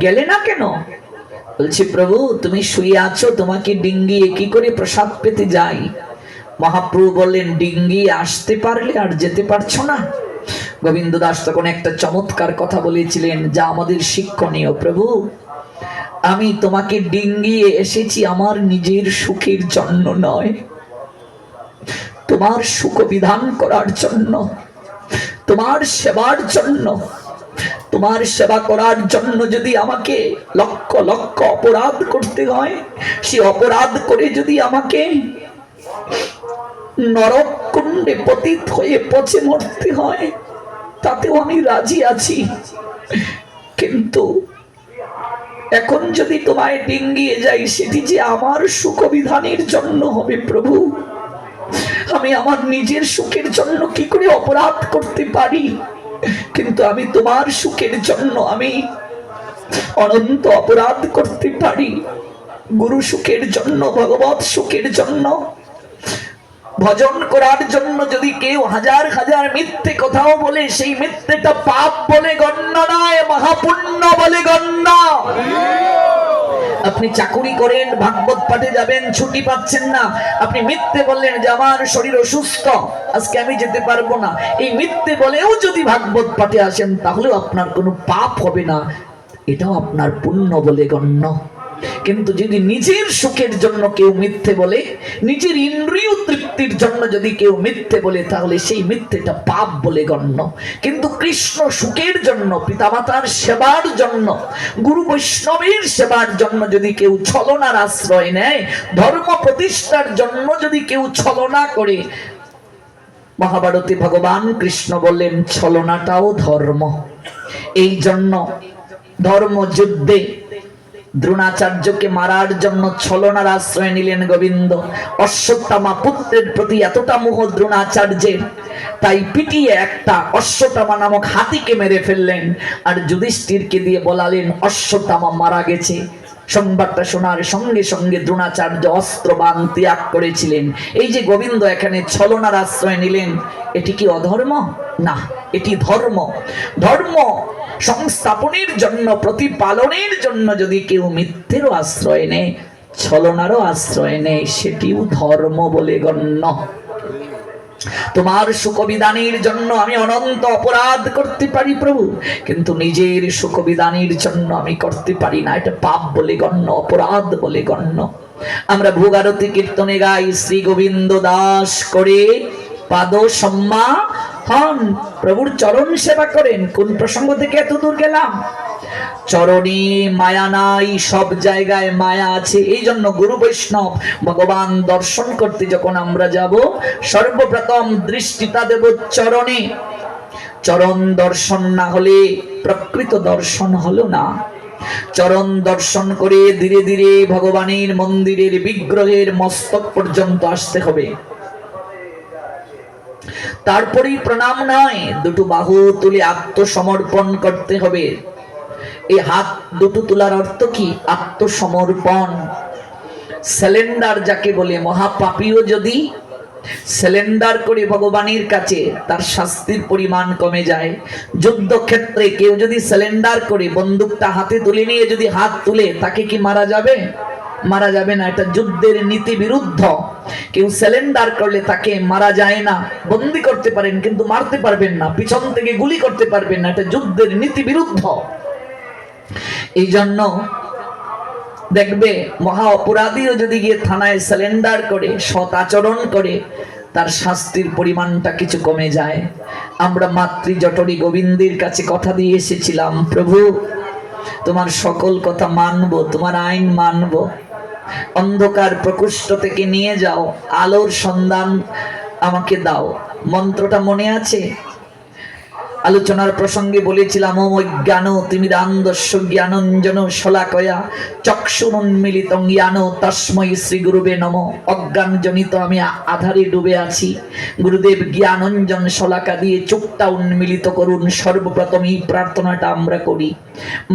গেলে না কেন? বলছি, প্রভু তুমি শুয়ে আছো, তোমাকে ডিঙ্গিয়ে কি করে প্রসাদ পেতে যাই? মহাপ্রভু বললেন, ডিঙ্গিয়ে আসতে পারলে আর যেতে পারছো না? গোবিন্দ দাস তখন একটা চমৎকার কথা বলেছিলেন, যা আমাদের শিক্ষণীয়। প্রভু, আমি তোমাকে ডিঙ্গিয়ে এসেছি আমার নিজের সুখের জন্য নয়, তোমার সুখ বিধান করার জন্য, তোমার সেবার জন্য। তোমার সেবা করার জন্য যদি আমাকে লক্ষ লক্ষ অপরাধ করতে হয়, সে অপরাধ করে যদি আমাকে নরক কুণ্ডে পতিত হয়ে পচে মরতে হয়, তাতেও আমি রাজি আছি। কিন্তু এখন যদি তোমায় ডিঙ্গিয়ে যাই, সেটি যে আমার সুখ বিধানের জন্য হবে। প্রভু, আমি আমার নিজের সুখের জন্য কি করে অপরাধ করতে পারি? কিন্তু আমি তোমার সুখের জন্য আমি অনন্ত অপরাধ করতে পারি। গুরু সুখের জন্য, ভগবত সুখের জন্য, ভজন করার জন্য যদি কেউ হাজার হাজার মিথ্যে কথাও বলে, সেই মিথ্যেটা পাপ বলে গণ্য নয়, মহাপুণ্য বলে গণ্য। আপনি চাকুরি করেন, ভাগবত পাঠে যাবেন, ছুটি পাচ্ছেন না, আপনি মিথ্যে বললেন যে আমার শরীর অসুস্থ, আজকে আমি যেতে পারবো না। এই মিথ্যে বলেও যদি ভাগবত পাঠে আসেন, তাহলেও আপনার কোনো পাপ হবে না, এটাও আপনার পুণ্য বলে গণ্য। কিন্তু যদি নিজের সুখের জন্য কেউ মিথ্যে বলে, নিজের ইন্দ্রিয় তৃপ্তির জন্য যদি কেউ মিথ্যে বলে, তাহলে সেই মিথ্যেটা পাপ বলে গণ্য। কিন্তু কৃষ্ণ সুখের জন্য, পিতামাতার সেবার জন্য, গুরু বৈষ্ণবের সেবার জন্য যদি কেউ ছলনার আশ্রয় নেয়, ধর্ম প্রতিষ্ঠার জন্য যদি কেউ ছলনা করে, মহাভারতে ভগবান কৃষ্ণ বললেন ছলনাটাও ধর্ম। এই জন্য ধর্মযুদ্ধে দ্রোণাচার্যকে মারার জন্য ছলনার আশ্রয় নিলেন গোবিন্দ। অশ্বত্থামা পুত্রের প্রতি এতটা মোহ দ্রোণাচার্যের, তাই পিটিয়ে একটা অশ্বত্থামা নামক হাতিকে মেরে ফেললেন, আর যুধিষ্ঠিরকে দিয়ে বলালেন অশ্বত্থামা মারা গেছে। সংবাদটা শোনার সঙ্গে সঙ্গে দ্রোণাচার্য অস্ত্রবাণ ত্যাগ করেছিলেন। এই যে গোবিন্দ এখানে ছলনার আশ্রয় নিলেন, এটি কি অধর্ম? না, এটি ধর্ম। ধর্ম সংস্থাপনের জন্য, প্রতিপালনের জন্য যদি কেউ মিথ্যেরও আশ্রয় নেয়, ছলনারও আশ্রয় নেয়, সেটিও ধর্ম বলে গণ্য। তোমার সুখবিধানের জন্য আমি অনন্ত অপরাধ করতে পারি প্রভু, কিন্তু নিজের সুখবিধানের জন্য আমি করতে পারি না, এটা পাপ বলে গণ্য, অপরাধ বলে গণ্য। আমরা ভোগারতি কীর্তনে গাই, শ্রী গোবিন্দ দাস করে পাদ সম্মা হন, প্রভুর চরণ সেবা করেন। কোন প্রসঙ্গ থেকে এত দূর গেলাম? চরণে মায়া নাই, সব জায়গায় মায়া আছে। এই জন্য গুরু বৈষ্ণব ভগবান দর্শন করতে যখন আমরা যাব, সর্বপ্রথম দৃষ্টিটা দেব চরণে। চরণ দর্শন না হলে প্রকৃত দর্শন হলো না। চরণ দর্শন করে ধীরে ধীরে ভগবানের মন্দিরের বিগ্রহের মস্তক পর্যন্ত আসতে হবে। তারপরেই প্রণাম নয়, দুটো বাহু তুলে আত্মসমর্পণ করতে হবে। এই হাত দুটো তোলার অর্থ কি? আত্মসমর্পণ, সারেন্ডার যাকে বলে। মহাপাপীও যদি সারেন্ডার করে ভগবানের কাছে, তার শাস্তির পরিমাণ কমে যায়। যুদ্ধক্ষেত্রে কেউ যদি সারেন্ডার করে বন্দুকটা হাতে তুলে নিয়ে যদি হাত তুলে, তাকে কি মারা যাবে? মারা যাবে না। এটা যুদ্ধের নীতি বিরুদ্ধ। কেউ সারেন্ডার করলে তাকে মারা যায় না। বন্দী করতে পারেন কিন্তু মারতে পারবেন না, পিছন থেকে গুলি করতে পারবেন না। এটা যুদ্ধের নীতি বিরুদ্ধ। এই জন্য দেখবে মহা অপরাধীও যদি গিয়ে থানায় সারেন্ডার করে, সৎ আচরণ করে, তার শাস্তির পরিমাণটা কিছু কমে যায়। আমরা মাতৃ জটরি গোবিন্দের কাছে কথা দিয়ে এসেছিলাম, প্রভু তোমার সকল কথা মানব, তোমার আইন মানব। অন্ধকার প্রকোষ্ঠ থেকে নিয়ে যাও, আলোর সন্ধান আমাকে দাও। মন্ত্রটা মনে আছে? আলোচনার প্রসঙ্গে বলেছিলাম, ওম জ্ঞান তিমিরান্ধস্য জ্ঞানঞ্জন শলাকয়া চক্ষুরুন্মিলিতং জ্ঞান তস্मै শ্রী গুরুবে নমঃ। অজ্ঞানজনিত আমি আধারে ডুবে আছি, গুরুদেব জ্ঞানঞ্জন শলাকা দিয়ে চোখটা উন্মিলিত করুন। সর্বপ্রথম এই প্রার্থনাটা আমরা করি।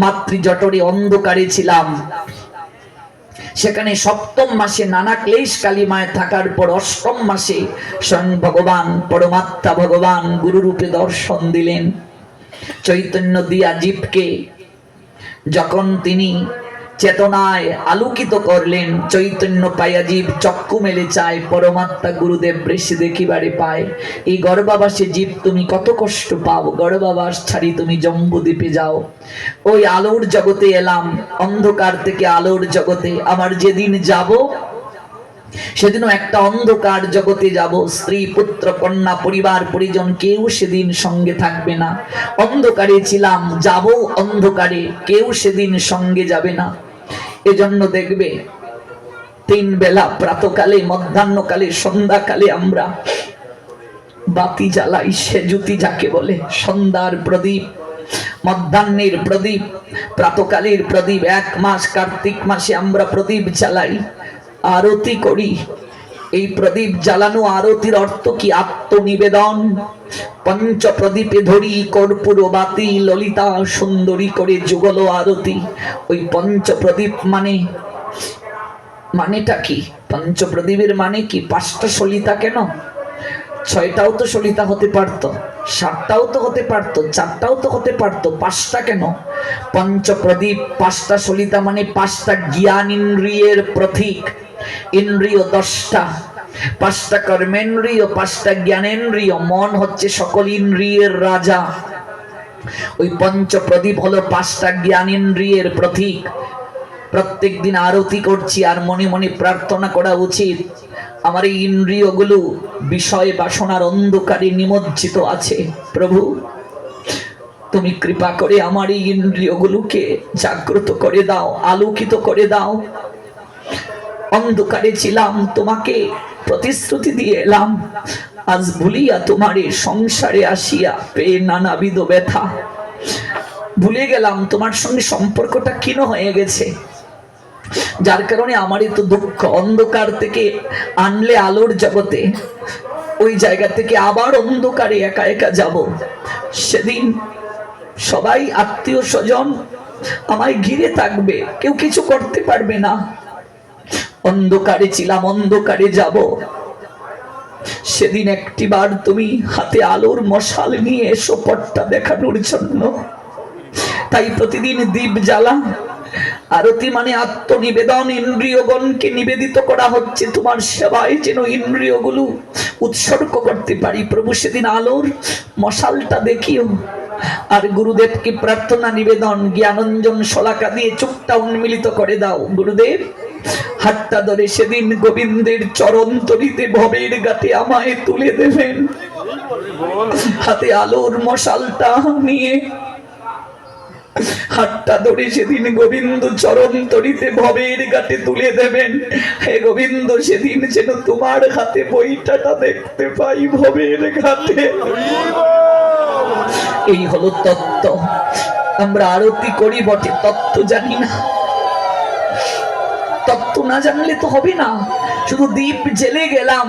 মাতৃজঠরে অন্ধকারে ছিলাম, সেখানে সপ্তম মাসে নানা ক্লেশ কালিমায় থাকার পর অষ্টম মাসে স্বয়ং ভগবান পরমাত্মা ভগবান গুরুরূপে দর্শন দিলেন। চৈতন্য দিয়া জীবকে যখন তিনি চেতনায় আলোকিত করলেন, চৈতন্য পাইয়া জীব চক্ষু মেলে চায়, পরমাত্মা গুরুদেব বৃষি দেখিবারে পায়। এই গর্ভাবাসে জীব তুমি কত কষ্ট পাও, গর্ভাবাস ছাড়ি তুমি জম্বুদ্বীপে যাও। ওই আলোর জগতে এলাম, অন্ধকার থেকে আলোর জগতে। আবার যেদিন যাব, সেদিনও একটা অন্ধকার জগতে যাব। স্ত্রী পুত্র কন্যা পরিবার পরিজন কেউ সেদিন সঙ্গে থাকবে না। অন্ধকারে ছিলাম, যাব অন্ধকারে, কেউ সেদিন সঙ্গে যাবে না। এজন্য দেখবে তিন বেলা, প্রাতকালে, মধ্যাহ্নকালে, সন্ধ্যাকালে আমরা বাতি জ্বালাই। সেজুতি যাকে বলে, সন্ধ্যার প্রদীপ, মধ্যাহ্নের প্রদীপ, প্রাতকালের প্রদীপ। 1 মাস কার্তিক মাসে আমরা প্রদীপ জ্বালাই, আরতি করি। এই প্রদীপ জ্বালানো আরতির অর্থ কি? আত্মনিবেদন। পঞ্চ প্রদীপে ধরি কর্পূর বাতি, ললিতা সুন্দরী করে যুগল আরতি। ওই পঞ্চ প্রদীপ মানেটা কি? পঞ্চ প্রদীপের মানে কি? 5টা সলিতা কেন? 6টাও তো সলিতা হতে পারত, 7টাও তো হতে পারত, 4টাও তো হতে পারত, 5টা কেন? পঞ্চ প্রদীপ, 5টা সলিতা মানে 5টা জ্ঞান ইন্দ্রিয়ের প্রতীক। ইন্দ্রিয় 10টা, 5টা কর্মেন্দ্রিয়, 5টা জ্ঞানেন্দ্রিয়। মন হচ্ছে সকল ইন্দ্রিয়ের রাজা। ওই পঞ্চ প্রদীপ হলো 5টা জ্ঞানেন্দ্রিয়ের প্রতীক। প্রত্যেক দিন আরতি করছি আর মনে মনে প্রার্থনা করা উচিত, আমার এই ইন্দ্রিয়গুলো বিষয় বাসনার অন্ধকারে নিমজ্জিত আছে। প্রভু তুমি কৃপা করে আমার এই ইন্দ্রিয়গুলোকে জাগ্রত করে দাও, আলোকিত করে দাও। অন্ধকারে ছিলাম, তোমাকে প্রতিশ্রুতি দিয়ে এলাম, আজ ভুলিয়া তোমার সংসারে আসিয়া পেয়ে নানাবিধ ব্যথা। ভুলে গেলাম তোমার সঙ্গে সম্পর্কটা ক্ষীণ হয়ে গেছে, যার কারণে আমার এত দুঃখ। অন্ধকার থেকে আনলে আলোর জগতে, ওই জায়গা থেকে আবার অন্ধকারে একা একা যাব। সেদিন সবাই আত্মীয় স্বজন আমায় ঘিরে থাকবে, কেউ কিছু করতে পারবে না। অন্ধকারে ছিলাম, অন্ধকারে যাব। সেদিন একটিবার তুমি হাতে আলোর মশাল নিয়ে এসো পথটা দেখানোর জন্য। তাই প্রতিদিন দীপ জ্বালা। আরতি মানে আত্মনিবেদন, ইন্দ্রিয়গণকে নিবেদিত করা হচ্ছে তোমার সেবায়, যেন ইন্দ্রিয়গুলো উৎসর্গ করতে পারি। প্রভু সেদিন আলোর মশালটা দেখিও। আর গুরুদেবকে প্রার্থনা নিবেদন, জ্ঞানঞ্জন শলাকা দিয়ে চোখটা উন্মিলিত করে দাও। গুরুদেব হাতটা ধরে সেদিন গোবিন্দের চরণ তলিতে ভবের গাতে আমায় তুলে দেবেন। হাতে আলোর মশালটা নিয়ে হাতটা ধরে সেদিন গোবিন্দ চরণ তরিতে ভবের ঘাটে তুলে দেবেন। হে গোবিন্দ, সেদিন যেন তোমার হাতে বইটাটা দেখতে পাই ভবের ঘাটে। এই হলো তত্ত্ব। আমরা আরতি করি বটে, তত্ত্ব জানি না। তত্ত্ব না জানলে তো হবে না। শুধু দীপ জেলে গেলাম।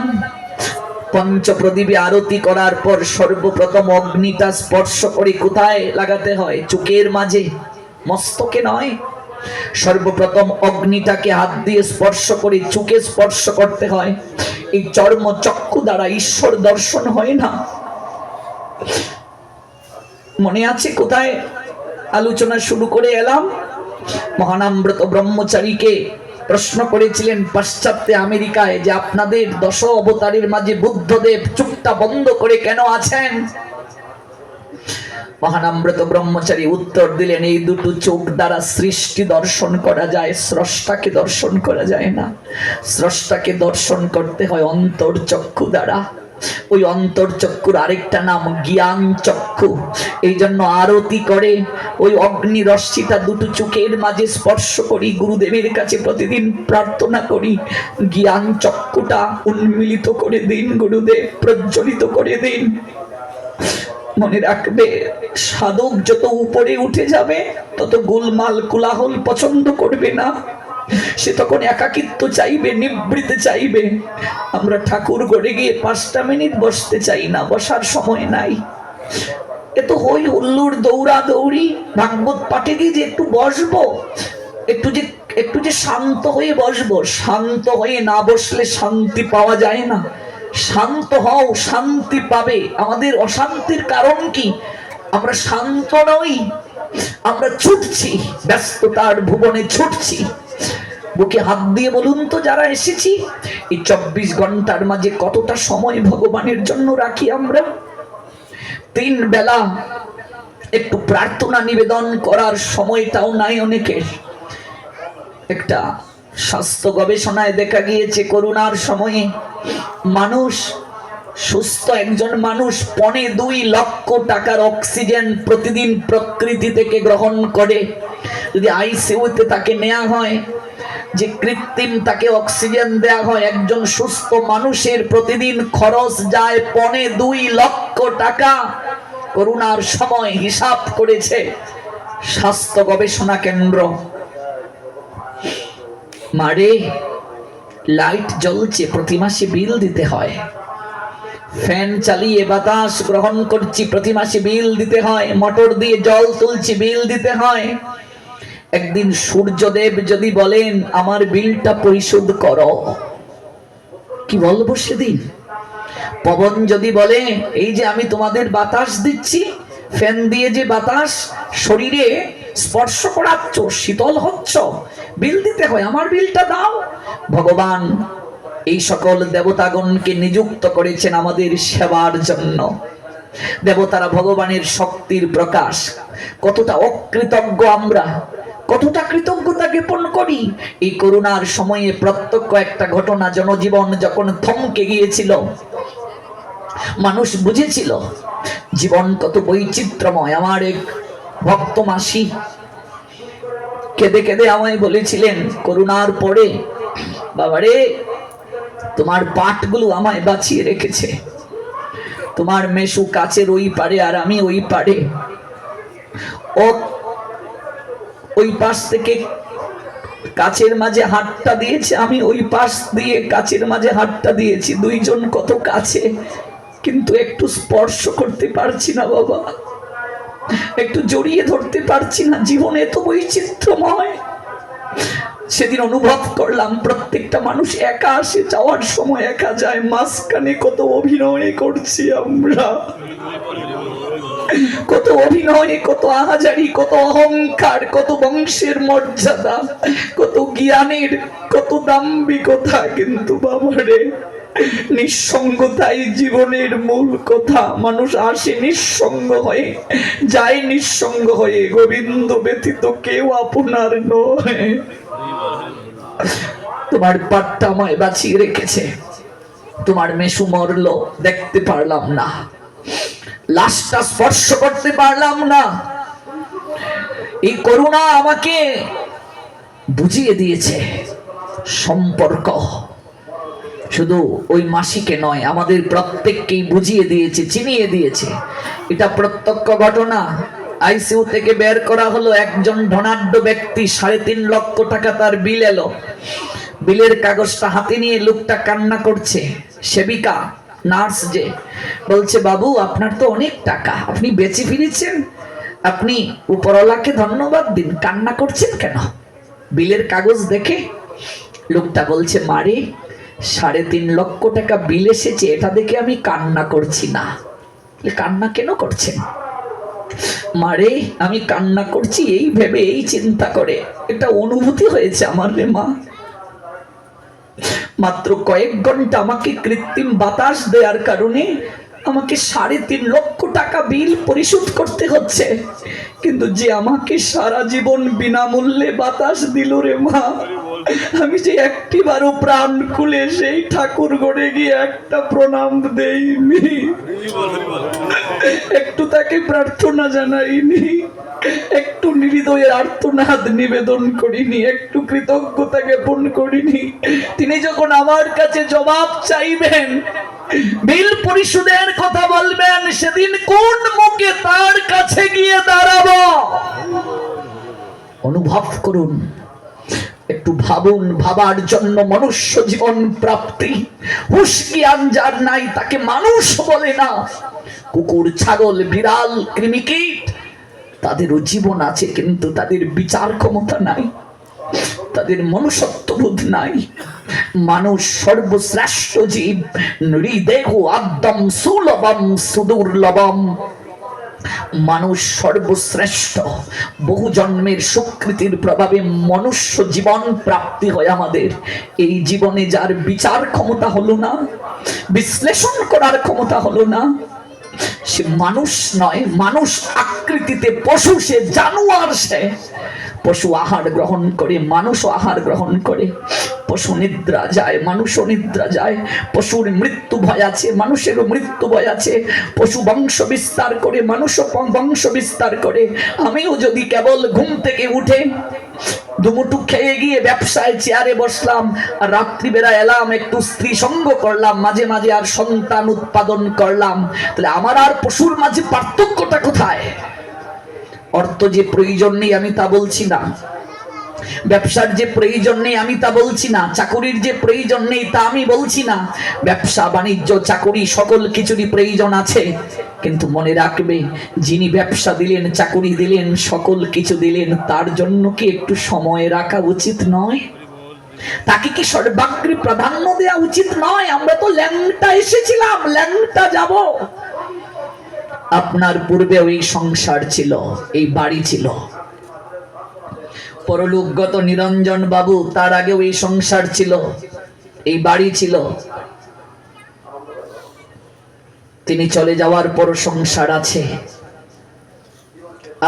পঞ্চপ্রদীপে আরতি করার পর সর্বপ্রথম অগ্নিটা স্পর্শ করে কোথায় লাগাতে হয়? চোখের মাঝে, মস্তকে নয়। সর্বপ্রথম অগ্নিটাকে হাত দিয়ে স্পর্শ করে চোখে স্পর্শ করতে হয়। এই চর্ম চক্ষু দ্বারা ঈশ্বর দর্শন হয় না। মনে আছে কোথায় আলোচনা শুরু করে এলাম? মহানামব্রত ব্রহ্মচারীকে প্রশ্ন করেছিলেন পাশ্চাত্যে আমেরিকায় যে আপনাদের 10 অবতারের মাঝে বুদ্ধদেব চোখটা বন্ধ করে কেন আছেন? মহানামব্রত ব্রহ্মচারী উত্তর দিলেন, এই দুটো চোখ দ্বারা সৃষ্টি দর্শন করা যায়, স্রষ্টাকে দর্শন করা যায় না। স্রষ্টাকে দর্শন করতে হয় অন্তর্চক্ষু দ্বারা। ওই অন্তর্চক্ষুর আরেকটা নাম জ্ঞান চক্ষু। এই জন্য আরতি করে ওই অগ্নি রশ্মিটা দুটো চোখের মাঝে স্পর্শ করি, গুরুদেবের কাছে প্রতিদিন প্রার্থনা করি, জ্ঞান চক্ষুটা উন্মিলিত করে দিন গুরুদেব, প্রজ্বলিত করে দিন। মনে রাখবে, সাধক যত উপরে উঠে যাবে তত গোলমাল কোলাহল পছন্দ করবে না। সে তখন একাকিত্ব চাইবে, নিবৃত্তি চাইবে। আমরা ঠাকুর ঘরে গিয়ে 5টা মিনিট বসতে চাই না, বসার সময় নাই। এত হই হুল্লোড়, দৌড়া দৌড়ি। ভাগবত পাঠে গিয়ে যে একটু বসবো, একটু যে শান্ত হয়ে বসবো। শান্ত হয়ে না বসলে শান্তি পাওয়া যায় না। শান্ত হও, শান্তি পাবে। আমাদের অশান্তির কারণ কি? আমরা শান্ত নই, আমরা ছুটছি, ব্যস্ততার ভুবনে ছুটছি। বুকে হাত দিয়ে বলুন তো, যারা এসেছি এই 24 ঘন্টার মাঝে কতটা সময় ভগবানের জন্য রাখি আমরা? 3 বেলা একটু প্রার্থনা নিবেদন করার সময়টাও নাই অনেকের। একটা স্বাস্থ্য গবেষণায় দেখা গিয়েছে, করোনার সময়ে মানুষ, সুস্থ একজন মানুষ 2.25 লক্ষ টাকার অক্সিজেন প্রতিদিন প্রকৃতি থেকে গ্রহণ করে। যদি আইসিইউতে তাকে নেওয়া হয়, যে কৃত্রিম তাকে অক্সিজেন দেয়া হয়, একজন সুস্থ মানুষের প্রতিদিন খরচ যায় 2.25 লক্ষ টাকা। করোনার সময় হিসাব করেছে স্বাস্থ্য গবেষণা কেন্দ্র। মারে, লাইট জ্বলছে, প্রতি মাসে বিল দিতে হয়। ফ্যান চালিয়ে বাতাস গ্রহণ করছি, প্রতি মাসে বিল দিতে হয়। মোটর দিয়ে জল তুলছি, বিল দিতে হয়। একদিন সূর্যদেব যদি বলেন আমার বিলটা পরিশোধ করো, কি বলবো সেদিন? পবন যদি বলে এই যে আমি তোমাদের বাতাস দিচ্ছি, ফ্যান দিয়ে যে বাতাস শরীরে স্পর্শ করাচ্ছ, শীতল হচ্ছ, বিল দিতে হয়, আমার বিলটা দাও। ভগবান এই সকল দেবতাগণকে নিযুক্ত করেছেন আমাদের সেবার জন্য। দেবতারা ভগবানের শক্তির প্রকাশ। কতটা অকৃতজ্ঞ আমরা, কতটা কৃতজ্ঞতা জ্ঞাপন করি। এই করোনার সময়ে প্রত্যক্ষ একটা ঘটনা, জনজীবন যখন থমকে গিয়েছিল, মানুষ বুঝেছিল জীবন কত বৈচিত্র্যময়। আমার এক ভক্ত মাসি কেঁদে কেঁদে আমায় বলেছিলেন করোনার পরে, বাবারে তোমার পাঠগুলো আমায় বাঁচিয়ে রেখেছে। তোমার মেশু কাছের ওই পারে আর আমি ওই পারে। ও ওই পাশ থেকে কাছের মাঝে হাতটা দিয়েছে, আমি ওই পাশ দিয়ে কাছের মাঝে হাতটা দিয়েছি। দুইজন কত কাছে, কিন্তু একটু স্পর্শ করতে পারছি না বাবা, একটু জড়িয়ে ধরতে পারছি না। জীবনে এত বৈচিত্র্যময়। সেদিন অনুভব করলাম প্রত্যেকটা মানুষ একা আসে, যাওয়ার সময় একা যায়। মাঝখানে কত অভিনয় করছি আমরা, কত অভিনয়, কত আহাজারি, কত অহংকার, কত বংশের মর্যাদা, কত জ্ঞানের, কত দাম্ভিকতা। কিন্তু বাবারে, নিঃসঙ্গতাই জীবনের মূল কথা। মানুষ আসে নিঃসঙ্গ হয়ে, যায় নিঃসঙ্গ হয়ে। গোবিন্দ ব্যতীত কেউ আপনার নয়। তোমার পাঠটা আমায় বাঁচিয়ে রেখেছে। তোমার মেসু মরলো, দেখতে পারলাম না, লাশটা স্পর্শ করতে পারলাম না। এই করুণা আমাকে বুঝিয়ে দিয়েছে সম্পর্ক শুধু ওই মাসিকে নয়, আমাদের প্রত্যেককেই বুঝিয়ে দিয়েছে, চিনিয়ে দিয়েছে। এটা প্রত্যক্ষ ঘটনা। আইসিইউ থেকে বের করা হলো একজন ধনাঢ্য ব্যক্তি, 3.5 লক্ষ টাকা তার বিল এলো। বিলের কাগজটা হাতে নিয়ে লোকটা কান্না করছে। সেবিকা, নার্স যে বলছে, বাবু আপনার তো অনেক টাকা, আপনি বেঁচে ফিরেছেন, আপনি উপরওয়ালাকে ধন্যবাদ দিন, কান্না করছেন কেন? বিলের কাগজ দেখে লোকটা বলছে, মারে 3.5 লক্ষ টাকা বিল এসেছে, এটা দেখে আমি কান্না করছি না। কান্না কেন করছেন? মারে আমি কান্না করছি এই ভেবে, এই চিন্তা করে, এটা অনুভূতি হয়েছে আমার রে মা। মাত্র কয়েক ঘন্টা আমাকে কৃত্রিম বাতাস দেওয়ার কারণে আমাকে 3.5 লক্ষ টাকা বিল পরিশোধ করতে হচ্ছে, কিন্তু যে আমাকে সারা জীবন বিনামূল্যে বাতাস দিল রে মা, আমি যে একটিবারও প্রাণ খুলে সেই ঠাকুর গড়ে গিয়ে একটা প্রণাম দেইনি, একটু তাকে প্রার্থনা জানাইনি, একটু হৃদয়ের আর্তনাদ নিবেদন করিনি, একটু কৃতজ্ঞতা জ্ঞাপন করিনি। তিনি যখন আমার কাছে জবাব চাইবেন, বিল পরিশোধের কথা বলবেন, সেদিন কোন মুখে তার কাছে গিয়ে দাঁড়াবো? অনুভব করুন, একটু ভাবুন। ভাবার জন্য মনুষ্য জীবন প্রাপ্তি। হুঁশ জ্ঞান যার নাই তাকে মানুষ বলে না। কুকুর, ছাগল, বিড়াল, কৃমিকীট, তাদেরও জীবন আছে, কিন্তু তাদের বিচার ক্ষমতা নাই, তাদের মনুষ্যত্ববোধ নাই। মানুষ সর্বশ্রেষ্ঠ জীব, নৃদেহ আদ্যম সুলভম সুদুর্লভম। মানুষ সর্বশ্রেষ্ঠ। বহু জন্মের সুকৃতির প্রভাবে মনুষ্য জীবন প্রাপ্তি হয় আমাদের। এই জীবনে যার বিচার ক্ষমতা হলো না, বিশ্লেষণ করার ক্ষমতা হলো না, সে মানুষ নয়। মানুষ আকৃতিতে পশু, সে জানোয়ার। সে পশু আহার গ্রহণ করে, মানুষও আহার গ্রহণ করে। পশু নিদ্রা যায়, মানুষও নিদ্রা যায়। পশুর মৃত্যু ভয় আছে, মানুষেরও মৃত্যু ভয় আছে। পশু বংশ বিস্তার করে, মানুষও বংশ বিস্তার করে। আমিও যদি কেবল ঘুম থেকে উঠে দুমুঠু খেয়ে গিয়ে ব্যবসায় চেয়ারে বসলাম, আর রাত্রিবেলা এলাম, একটু স্ত্রী সঙ্গ করলাম, মাঝে মাঝে আর সন্তান উৎপাদন করলাম, তাহলে আমার আর পশুর মাঝে পার্থক্যটা কোথায়? অর্থ যে প্রয়োজন নেই আমি তা বলছি না, ব্যবসার যে প্রয়োজন নেই আমি তা বলছি না, চাকুরির যে প্রয়োজন নেই তা আমি বলছি না। ব্যবসা, বাণিজ্য, চাকুরি সকল কিছুরই প্রয়োজন আছে, কিন্তু মনে রাখবে, যিনি ব্যবসা দিলেন, চাকুরি দিলেন, সকল কিছু দিলেন, তার জন্য কি একটু সময় রাখা উচিত নয়? তাকে কি সর্বাগ্রে প্রাধান্য দেওয়া উচিত নয়? আমরা তো ল্যাংটা এসেছিলাম, ল্যাংটা যাব। আপনার পূর্বে ওই সংসার ছিল, এই বাড়ি ছিল। পরলোকগত নিরঞ্জন বাবু, তার আগে ওই সংসার ছিল, এই বাড়ি ছিল। তিনি চলে যাওয়ার পর সংসার আছে।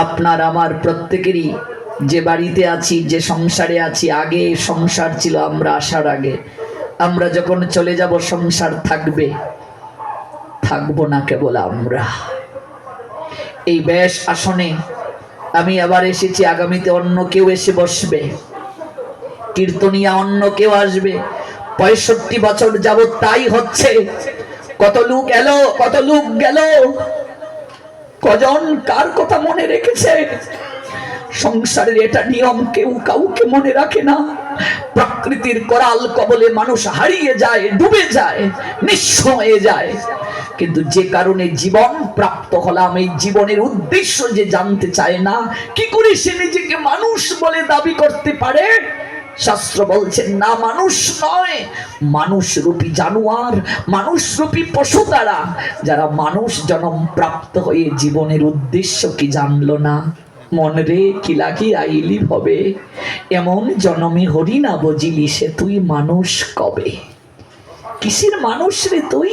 আপনার আমার প্রত্যেকেরই যে বাড়িতে আছি, যে সংসারে আছি, আগে সংসার ছিল আমরা আসার আগে। আমরা যখন চলে যাব সংসার থাকবে, থাকবো না কেবল আমরা। এই বেশ আসনে আমি আবার এসেছি, আগামীতে অন্য কেউ এসে বসবে, কীর্তনিয়া অন্য কেউ আসবে। 65 বছর যাবত তাই হচ্ছে। কত লোক এলো, কত লোক গেল, কজন কার কথা মনে রেখেছে? সংসারের এটা নিয়ম, কেউ কাউকে মনে রাখে না। প্রকৃতির করাল কবলে মানুষ হারিয়ে যায়, ডুবে যায়, নিঃস্ব হয়ে যায়। কিন্তু যে কারণে জীবন প্রাপ্ত হলাম, এই জীবনের উদ্দেশ্য যে জানতে চায় না, কি করে সে নিজেকে মানুষ বলে দাবি করতে পারে? শাস্ত্র বলছেন না, মানুষ নয়, মানুষ রূপী জানোয়ার, মানুষ রূপী পশু তারা, যারা মানুষ জন্ম প্রাপ্ত হয়ে জীবনের উদ্দেশ্য কি জানলো না। মন রে কি লাগি আইলি হবে, এমন জনমে হরি না বজিলি, সে তুই মানুষ কবে? কিসের মানুষ রে তুই?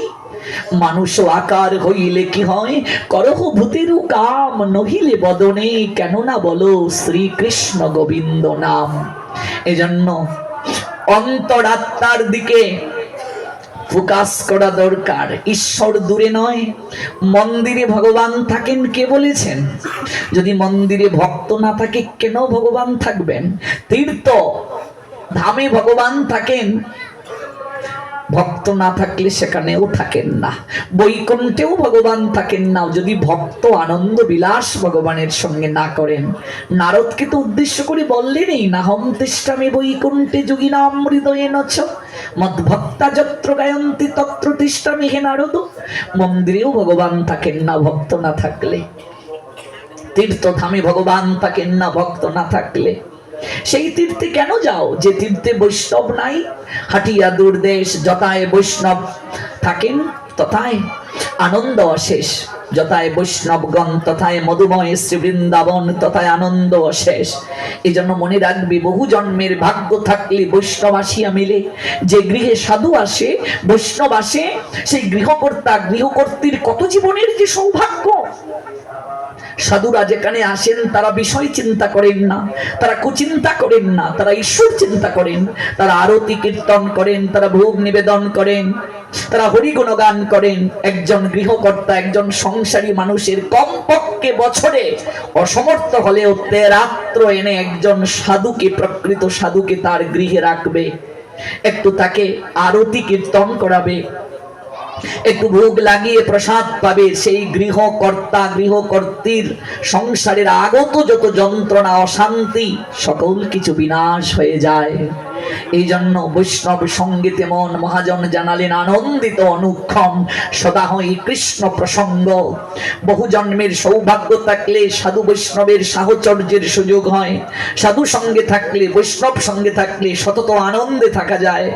মানুষ আকার হইলে কি হয়, করহ ভূতেরও কাম, নহিলে বদনে কেন না বলো শ্রীকৃষ্ণ গোবিন্দ নাম। এজন্য অন্তরাত্মার দিকে ফোকাস করা দরকার। ঈশ্বর দূরে নয়, মন্দিরে ভগবান থাকেন। কে বলেছেন? যদি মন্দিরে ভক্ত না থাকে কেন ভগবান থাকবেন? তীর্থ ধামে ভগবান থাকেন, ভক্ত না থাকলে সেখানেও থাকেন না। বৈকুণ্ঠেও ভগবান থাকেন না যদি ভক্ত আনন্দ বিলাস ভগবানের সঙ্গে না করেন। নারদকে তো উদ্দেশ্য করে বললেনই, নাহম তিষ্ঠামি বৈকুণ্ঠে যোগিনাম হৃদয়ে নচ মদ্ভক্তা যত্র গায়ন্তি তত্র তিষ্ঠামি হে নারদ। মন্দিরেও ভগবান থাকেন না ভক্ত না থাকলে, তীর্থধামে ভগবান থাকেন না ভক্ত না থাকলে। সেই তীর্থে কেন যাও যে তীর্থে বৈষ্ণব নাই? হাটিয়া দূরদেশ যথায় বৈষ্ণব থাকেন তথায় আনন্দ অশেষ। যথায় বৈষ্ণবগণ তথায় মধুময় শ্রী বৃন্দাবন, তথায় আনন্দ অশেষ। এই জন্য মনে রাখবি, বহু জন্মের ভাগ্য থাকলে বৈষ্ণব আসিয়া মিলে। যে গৃহে সাধু আসে, বৈষ্ণব আসে, সেই গৃহকর্তা গৃহকর্তীর কত জীবনের যে সৌভাগ্য। সাধুরা যেখানে আসেন তারা বিষয় চিন্তা করেন না, তারা কুচিন্তা করেন না, তারা ঈশ্বর চিন্তা করেন। তারা আরতি কীর্তন করেন, তারা ভোগ নিবেদন করেন, তারা হরিগুণগান করেন। একজন গৃহকর্তা, একজন সংসারী মানুষের কমপক্ষে বছরে অসমর্থ হলেও রাত্র এনে একজন সাধুকে, প্রকৃত সাধুকে তার গৃহে রাখবে, একটু তাকে আরতি কীর্তন করাবে, একটু ভোগ লাগিয়ে প্রসাদ পাবে। সেই গৃহকর্তা গৃহকর্তীর সংসারের আগত যত যন্ত্রণা অশান্তি সকল কিছু বিনাশ হয়ে যায়। এই জন্য বৈষ্ণব সঙ্গীতে মন মহাজন জানালেন, আনন্দিত অনুক্ষম সদা হই কৃষ্ণ প্রসঙ্গ। বহু জন্মের সৌভাগ্য থাকলে সাধু বৈষ্ণবের সাহচর্যের সুযোগ হয়। সাধু সঙ্গে থাকলে, বৈষ্ণব সঙ্গে থাকলে সতত আনন্দে থাকা যায়,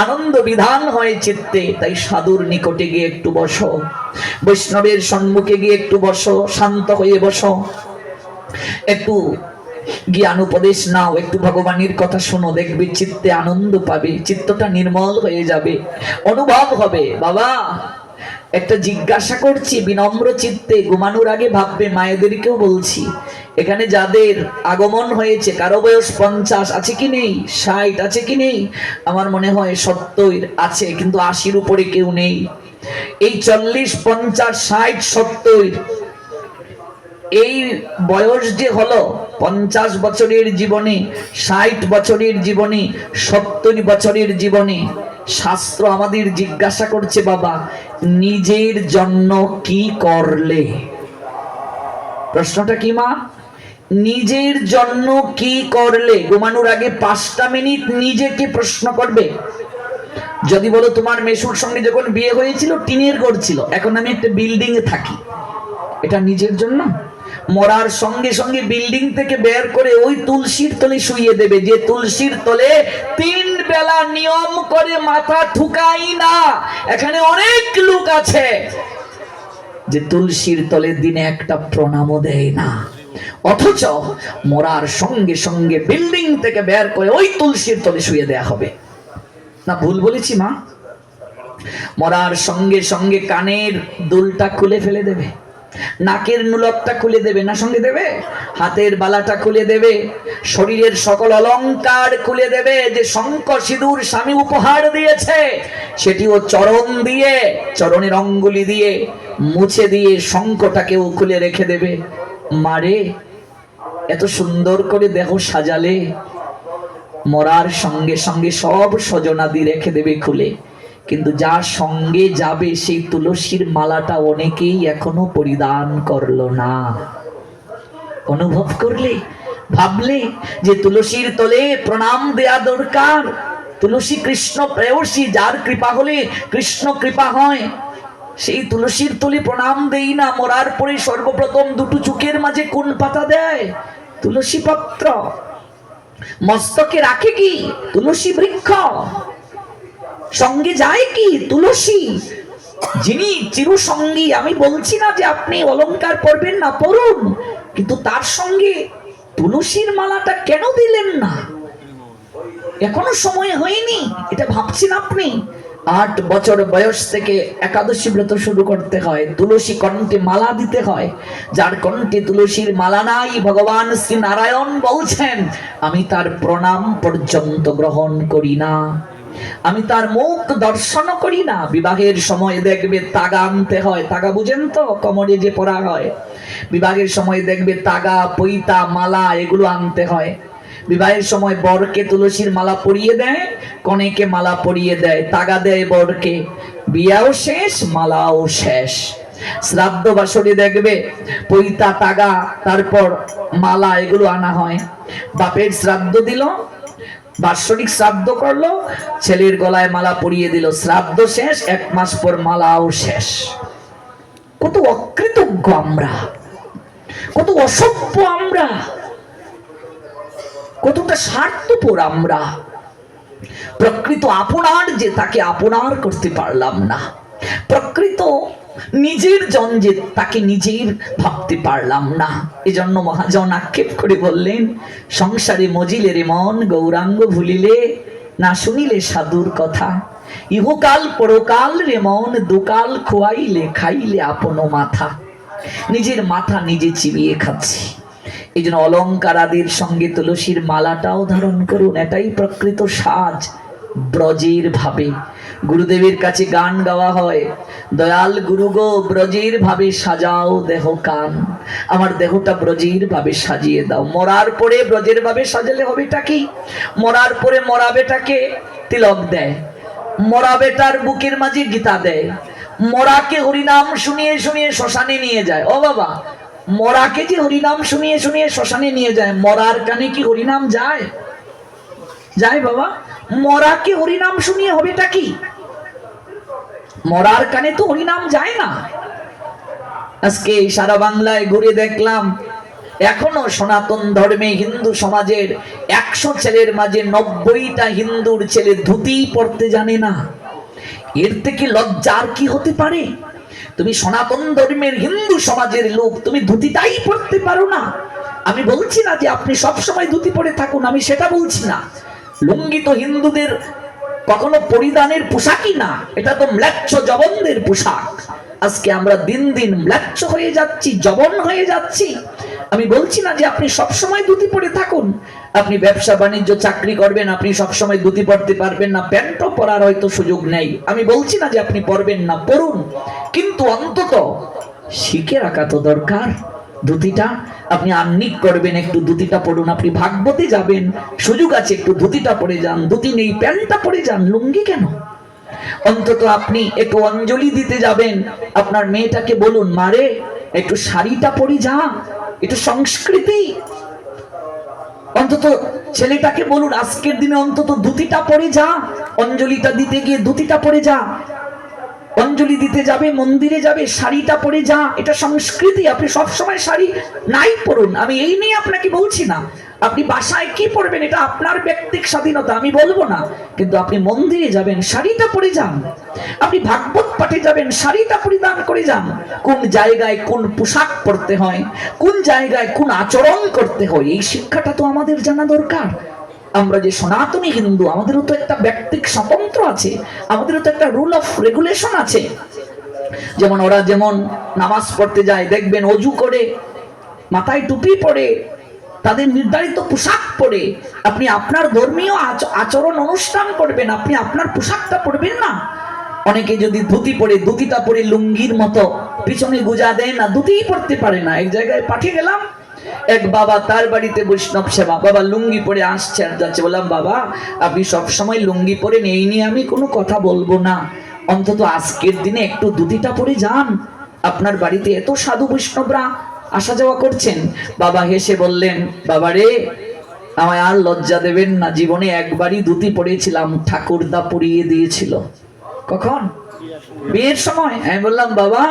আনন্দ বিধান হয় চিত্তে। তাই সাধুর নিকটে গিয়ে একটু বসো, বৈষ্ণবের সম্মুখে গিয়ে একটু বসো, শান্ত হয়ে বসো, একটু জ্ঞান উপদেশ নাও, একটু ভগবানের কথা শোনো, দেখবে চিত্তে আনন্দ পাবে, চিত্তটা নির্মল হয়ে যাবে, অনুভব হবে। বাবা একটা জিজ্ঞাসা করছি বিনম্র চিত্তে, ঘুমানোর আগে ভাববে। মায়েদেরকেও বলছি, এখানে যাদের আগমন হয়েছে কারো বয়স 50 আছে কি নেই, 60 আছে কি নেই? আমার মনে হয় 70 আছে, কিন্তু 80-র উপরে কেউ নেই। এই 40, 50, 60, 70 এই বয়স যে হলো, 50 বছরের জীবনে, 60 বছরের জীবনে, 70 বছরের জীবনে, শাস্ত্র আমাদের জিজ্ঞাসা করছে, বাবা নিজের জন্য কি করলে? প্রশ্নটা কি মা? নিজের জন্য কি করলে? ঘুমানোর আগে 5টা মিনিট নিজেকে প্রশ্ন করবে। যদি বলো তোমার মেসুর সঙ্গে যখন বিয়ে হয়েছিল টিনের ঘর ছিল, এখন আমি একটা বিল্ডিং এ থাকি, এটা নিজের জন্য? মরার সঙ্গে সঙ্গে বিল্ডিং থেকে বের করে ওই তুলসীর তলে শুইয়ে দেবে, যে তুলসীর তলে 3 বেলা নিয়ম করে মাথা ঠুকাই না। এখানে অনেক লোক আছে যে তুলসীর তলে দিনে একটা প্রণামও দেয় না, অথচ মরার সঙ্গে সঙ্গে বিল্ডিং থেকে বের করে ওই তুলসীর তলে শুয়ে দেয়া হবে না? ভুল বলেছি মা? মরার সঙ্গে সঙ্গে কানের দুলটা খুলে ফেলে দেবে, নাকের নুলকটা খুলে দেবে, না সঙ্গে দেবে, হাতের বালাটা খুলে দেবে, শরীরের সকল অলংকার খুলে দেবে। যে শঙ্খ সিঁদুর স্বামী উপহার দিয়েছে সেটিও চরণ দিয়ে, চরণের অঙ্গুলি দিয়ে মুছে দিয়ে শঙ্খটাকেও খুলে রেখে দেবে। মারে এত সুন্দর করে দেহ সাজালে, মরার সঙ্গে সঙ্গে সব স্বজনাদি রেখে দেবে খুলে, কিন্তু যার সঙ্গে যাবে সেই তুলসীর মালাটা অনেকেই এখনো পরিধান করলো না। অনুভব করলে, ভাবলে যে তুলসীর তলে প্রণাম দেয়া দরকার। তুলসী কৃষ্ণ প্রেয়সী, যার কৃপা হলে কৃষ্ণ কৃপা হয়। সেই তুলসীর তলে প্রণাম দেই না, মরার পরে সর্বপ্রথম দুটো চোখের মাঝে কোন পাতা দেয়? তুলসী পত্র। মস্তকে রাখে কি? তুলসী বৃক্ষ। সঙ্গে যায় কি? তুলসী। যিনি চিরসঙ্গী, আমি বলছি না যে আপনি অলংকার পরবেন না, পরুন, কিন্তু তার সঙ্গে তুলসীর মালাটা কেন দিলেন না? এখনো সময় হয়নি, এটা ভাবছেন আপনি? 8 বছর বয়স থেকে একাদশী ব্রত শুরু করতে হয়, তুলসী কণ্ঠে মালা দিতে হয়। যার কণ্ঠে তুলসীর মালা নাই, ভগবান শ্রী নারায়ণ বলছেন আমি তার প্রণাম পর্যন্ত গ্রহণ করি না। আমি তার মুখ দর্শন করি না। বিবাহের সময় দেখবে তাগা আনতে হয়, তাগা বুঝেন তো, কোমরে যে পরা হয়। বিবাহের সময় দেখবে তাগা, পৈতা, মালা এগুলো আনতে হয়। বিবাহের সময় বরকে তুলসীর মালা পরিয়ে দেয়, কনেকে মালা পরিয়ে দেয়, তাগা দেয় বরকে। বিয়াও শেষ, মালাও শেষ। শ্রাদ্ধ বাসরে দেখবে পৈতা, তাগা, তারপর মালা এগুলো আনা হয়। বাপের শ্রাদ্ধ দিল, বাৎসরিক শ্রাদ্ধ করলো, ছেলের গলায় মালা পরিয়ে দিল, শ্রাদ্ধ শেষ, 1 মাস পর মালাও শেষ। কত অকৃতজ্ঞ আমরা, কত অসভ্য আমরা, কতটা স্বার্থপর আমরা। প্রকৃত আপনার যে, তাকে আপনার করতে পারলাম না। প্রকৃত নিজের জন যে, তাকে নিজের ভাবতে পারলাম না। এজন্য মহাজন আক্ষেপ করে বললেন, সংসারে মজিলে রে মন, গৌরাঙ্গ ভুলিলে, না শুনিলে সাধুর কথা। ইহকাল পরকাল রে মন, দুকাল খোয়াইলে খাইলে আপন মাথা। নিজের মাথা নিজে চিবিয়ে খাচ্ছি। এই জন্য অলঙ্কার আদির সঙ্গে তুলসীর মালাটাও ধারণ করুন, এটাই প্রকৃত সাজ। ব্রজের ভাবে গুরুদেবের কাছে গান গাওয়া হয়, দয়াল গুরু গো ব্রজের ভাবে সাজাও দেহ কান। আমার দেহটা ব্রজের ভাবে সাজিয়ে দাও। মরার পরে ব্রজের ভাবে সাজালে হবেটা কি? মরার পরে মরা বেটাকে তিলক দেয়, মরা বেটার বুকের মাঝে গীতা দেয়, মরাকে হরিনাম শুনিয়ে শুনিয়ে শ্মশানে নিয়ে যায়। ও বাবা, মরাকে যে হরিনাম শুনিয়ে শুনিয়ে শ্মশানে নিয়ে যায়, মরার কানে কি হরিনাম যায়? যায় বাবা? মরাকে হরিনাম শুনিয়ে হবেটা কি? মরার কানে তো হরিনাম যায় না। আজকে সারা বাংলায় ঘুরে দেখলাম, এখনো সনাতন ধর্মে হিন্দু সমাজের 100 ছেলের মাঝে 90টা হিন্দুর ছেলে ধুতি পরতে জানে না। এর থেকে লজ্জার কি হতে পারে? তুমি সনাতন ধর্মের হিন্দু সমাজের লোক, তুমি ধুতিটাই পরতে পারো না। আমি বলছি না যে আপনি সব সময় ধুতি পরে থাকুন, আমি সেটা বলছি না। লুঙ্গি তো হিন্দুদের কখনো পরিধানের পোশাকই না, এটা তো ম্লেচ্ছ জবনদের পোশাক। আজকে আমরা দিন দিন ম্লেচ্ছ হয়ে যাচ্ছি, জবন হয়ে যাচ্ছি। আমি বলছি না যে আপনি সব সময় ধুতি পরে থাকুন। আপনি ব্যবসা বাণিজ্য চাকরি করবেন, আপনি সব সময় ধুতি পরতে পারবেন না, প্যান্টও পরার হয়তো সুযোগ নেই। আমি বলছি না যে আপনি পরবেন না, পরুন, কিন্তু অন্তত শিখে রাখা তো দরকার। ধুতিটা আপনি আহ্নিক করবেন, একটু ধুতিটা পড়ুন। আপনি ভাগবতে যাবেন, সুযোগ আছে, একটু ধুতিটা পরে যান। ধুতি নেই, প্যান্টটা পরে যান, লুঙ্গি কেন? অন্তত আপনি একটু অঞ্জলি দিতে যাবেন, আপনার মেয়েটাকে বলুন, মারে একটু শাড়িটা পরে যা, একটু সংস্কৃতি। অন্তত ছেলেটাকে বলুন, আজকের দিনে অন্তত ধুতিটা পরে যা, অঞ্জলিটা দিতে গিয়ে ধুতিটা পরে যা। অঞ্জলি দিতে যাবে, মন্দিরে যাবে, শাড়িটা পরে যা, এটা সংস্কৃতি। আপনি সব সময় শাড়ি নাই পরুন, আমি এই নিয়ে আপনাকে বলছি না। আপনি বাসায় কি পরবেন এটা আপনার ব্যক্তিগত স্বাধীনতা, আমি বলবো না, কিন্তু আপনি মন্দিরে যাবেন, শাড়িটা পরে যান। আপনি ভাগবত পাঠে যাবেন, শাড়িটা পরিধান করে যান। কোন জায়গায় কোন পোশাক পরতে হয়, কোন জায়গায় কোন আচরণ করতে হয়, এই শিক্ষাটা তো আমাদের জানা দরকার। আমরা যে সনাতনী হিন্দু, আমাদেরও তো একটা ব্যক্তিগত স্বাতন্ত্র্য আছে, আমাদেরও তো একটা রুল অফ রেগুলেশন আছে। যেমন ওরা যেমন নামাজ পড়তে যায়, দেখবেন অজু করে, মাথায় টুপি পরে, তাদের নির্ধারিত পোশাক পরে। আপনি আপনার ধর্মীয় আচরণ অনুষ্ঠান করবেন, আপনি আপনার পোশাকটা পরবেন না। অনেকে যদি ধুতি পরে, ধুতিটা পরে লুঙ্গির মতো পিছনে গুজা দেয় না, ধুতিই পরতে পারে না। এক জায়গায় পাঠিয়ে গেলাম, এক বাবা, তার বাড়িতে বৈষ্ণব সেবা, বাবা লুঙ্গি পরে আসছে আর যাচ্ছে। বললাম, বাবা আপনি সব সময় লুঙ্গি পরে, এই নিয়ে আমি কোনো কথা বলবো না, অন্তত আজকের দিনে একটু ধুতিটা পরে যান। আপনার বাড়িতে এত সাধু বৈষ্ণবরা আসা যাওয়া করছেন। বাবা হেসে বললেন, বাবা রে, আমায় আর লজ্জা দেবেন না, জীবনে একবারই ধুতি পরেছিলাম, ঠাকুরদা পরিয়ে দিয়েছিল। কখন? বিয়ের সময়। আমি বললাম, বাবা